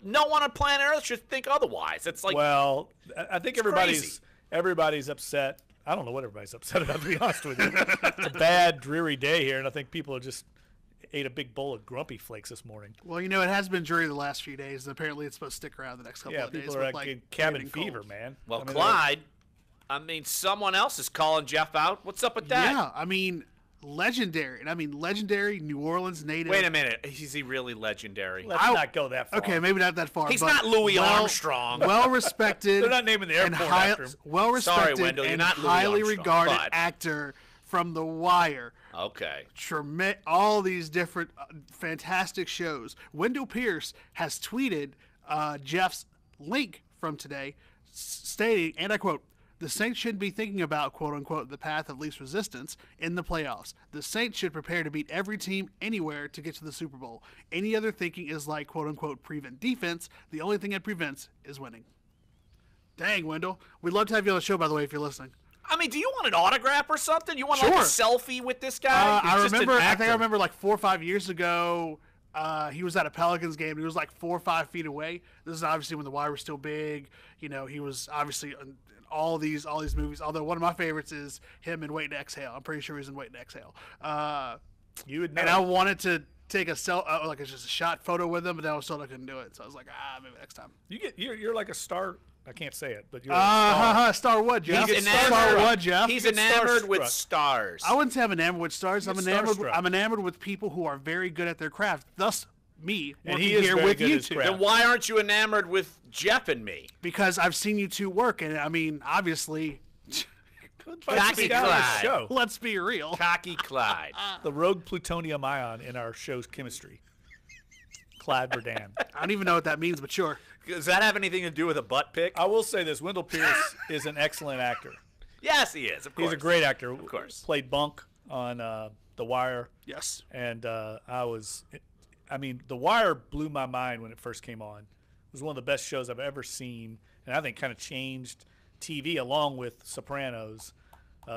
No one on planet Earth should think otherwise. It's like, well, I think crazy. everybody's upset. I don't know what everybody's upset about, to be honest with you. It's a bad, dreary day here, and I think people just ate a big bowl of Grumpy Flakes this morning. Well, it has been dreary the last few days, and apparently it's supposed to stick around the next couple of days. Yeah, people are getting cabin fever, man. Well, Clyde, someone else is calling Jeff out. What's up with that? Yeah, legendary. And legendary New Orleans native. Wait a minute. Is he really legendary? Let's not go that far. Okay, maybe not that far. He's but not Louis Armstrong. Well-respected. They're not naming the airport after him. Well-respected Sorry, Wendell, you're and not Louis highly Armstrong, regarded but- actor from The Wire. Okay. All these different fantastic shows. Wendell Pierce has tweeted Jeff's link from today stating, and I quote, "The Saints should be thinking about, quote-unquote, the path of least resistance in the playoffs. The Saints should prepare to beat every team anywhere to get to the Super Bowl. Any other thinking is like, quote-unquote, prevent defense. The only thing it prevents is winning." Dang, Wendell. We'd love to have you on the show, by the way, if you're listening. Do you want an autograph or something? You want like a selfie with this guy? I think I remember like 4 or 5 years ago, He was at a Pelicans game. He was like 4 or 5 feet away. This is obviously when the wire was still big. You know, he was obviously in all these movies. Although one of my favorites is him in Wait and Exhale. I'm pretty sure he's in Wait and Exhale. You would know. And I wanted to take a like it's just a shot photo with him, but then I was told I couldn't do it. So I was like, maybe next time. You're like a star. I can't say it, but you're a star what, Jeff? He's enamored with stars. I wouldn't say I'm enamored with stars. I'm enamored with people who are very good at their craft. Thus, me and working he is here very with good you at his two. craft. Then why aren't you enamored with Jeff and me? Because I've seen you two work, and I mean, obviously. Cocky Clyde. Let's be real. Cocky Clyde. The rogue plutonium ion in our show's chemistry. Clyde Verdam. I don't even know what that means, but sure. Does that have anything to do with a butt pick? I will say this. Wendell Pierce is an excellent actor. Yes, he is, of course. He's a great actor. Of course. Played Bunk on The Wire. Yes. And The Wire blew my mind when it first came on. It was one of the best shows I've ever seen, and I think kind of changed TV along with Sopranos.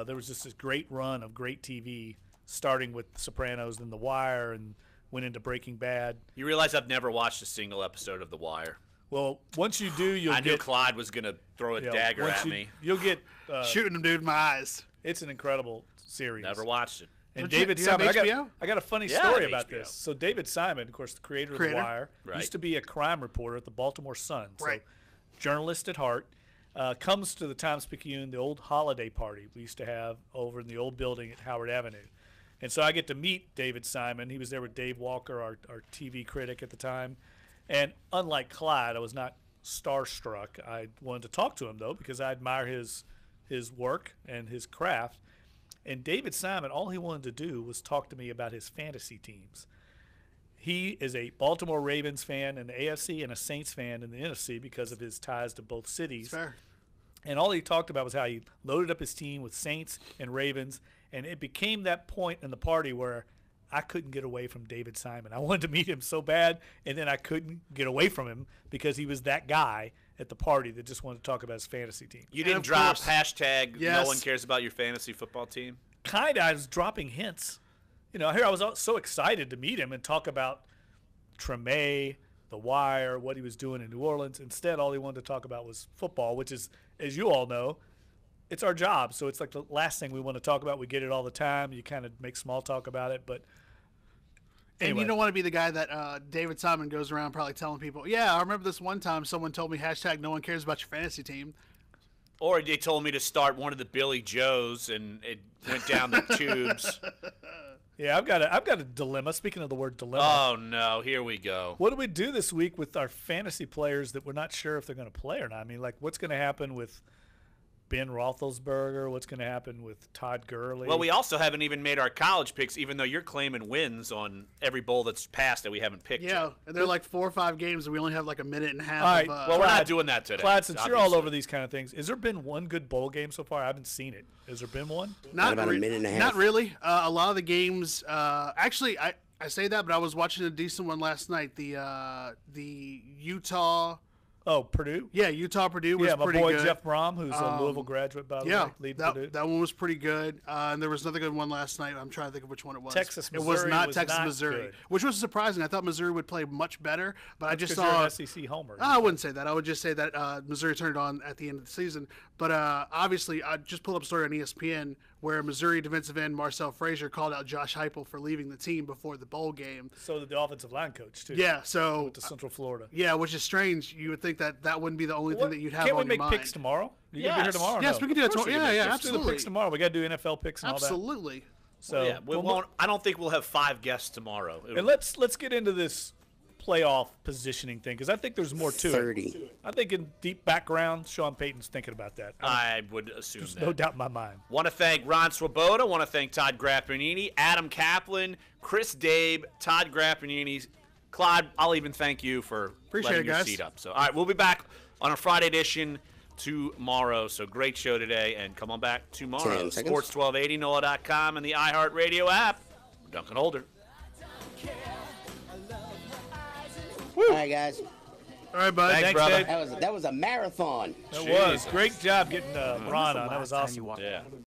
There was just this great run of great TV, starting with Sopranos, then The Wire, and went into Breaking Bad. You realize I've never watched a single episode of The Wire. Well, once you do, I knew Clyde was going to throw a dagger at me. You'll get shooting him, dude, in my eyes. It's an incredible series. Never watched it. And Do you David have Simon, HBO? I got a funny story about this. So David Simon, of course, the creator of The Wire, used to be a crime reporter at the Baltimore Sun. Right. So journalist at heart. Comes to the Times-Picayune, the old holiday party we used to have over in the old building at Howard Avenue. And so I get to meet David Simon. He was there with Dave Walker, our TV critic at the time. And unlike Clyde, I was not starstruck. I wanted to talk to him, though, because I admire his work and his craft. And David Simon, all he wanted to do was talk to me about his fantasy teams. He is a Baltimore Ravens fan in the AFC and a Saints fan in the NFC because of his ties to both cities. Fair. And all he talked about was how he loaded up his team with Saints and Ravens, and it became that point in the party where I couldn't get away from David Simon. I wanted to meet him so bad, and then I couldn't get away from him because he was that guy at the party that just wanted to talk about his fantasy team. You didn't drop hashtag no one cares about your fantasy football team? Kind of. I was dropping hints. You know, here I was so excited to meet him and talk about Treme, The Wire, what he was doing in New Orleans. Instead, all he wanted to talk about was football, which is, as you all know, it's our job. So it's like the last thing we want to talk about. We get it all the time. You kind of make small talk about it. But anyway. And you don't want to be the guy that David Simon goes around probably telling people, yeah, I remember this one time someone told me hashtag no one cares about your fantasy team. Or they told me to start one of the Billy Joes, and it went down the tubes. Yeah, I've got a dilemma. Speaking of the word dilemma. Oh, no. Here we go. What do we do this week with our fantasy players that we're not sure if they're going to play or not? I mean, like, what's going to happen with Ben Roethlisberger? What's going to happen with Todd Gurley? Well, we also haven't even made our college picks, even though you're claiming wins on every bowl that's passed that we haven't picked Yeah, yet. and they're like 4 or 5 games, and we only have like a minute and a half. All right, well, we're not doing that today. Clyde, since you're all over these kind of things, has there been one good bowl game so far? I haven't seen it. Has there been one? Not about a minute and a half. Not really. A lot of the games, actually, I say that, but I was watching a decent one last night. The Utah. Oh, Purdue? Yeah, Utah-Purdue was pretty good. Yeah, my boy Jeff Brom, who's a Louisville graduate, by the way, lead Purdue. That one was pretty good. And there was another good one last night. I'm trying to think of which one it was. Texas, Missouri. It was not was Texas, not Missouri, good. which was surprising. I thought Missouri would play much better, but I just Because saw you're an SEC homer. I wouldn't say that. I would just say that Missouri turned it on at the end of the season. But obviously, I just pulled up a story on ESPN where Missouri defensive end Marcel Frazier called out Josh Heupel for leaving the team before the bowl game. So did the offensive line coach, too. Yeah, so went to Central Florida. Yeah, which is strange. You would think that wouldn't be the only thing that you'd have on your mind. Can't we make picks tomorrow? You gonna be here tomorrow? Yes, we can do that tomorrow. Yeah, Let's absolutely. do the picks tomorrow. We got to do NFL picks and all that. Absolutely. So yeah, we won't. I don't think we'll have 5 guests tomorrow. And let's get into this playoff positioning thing because I think there's more to 30. it. I think in deep background, Sean Payton's thinking about that. I would assume There's that. no doubt in my mind. Want to thank Ron Swoboda. Want to thank Todd Graffagnini, Adam Kaplan, Chris Dabe, Todd Graffagnini. Clyde, I'll even thank you for letting your seat up. So, all right, we'll be back on a Friday edition tomorrow. So great show today, and come on back tomorrow. Sports 1280, NOLA.com, and the iHeartRadio app. Dunc and Holder. All right, guys. All right, bud. Thanks, brother. That was a marathon. It was. Great job getting Ron on. That was awesome. Yeah.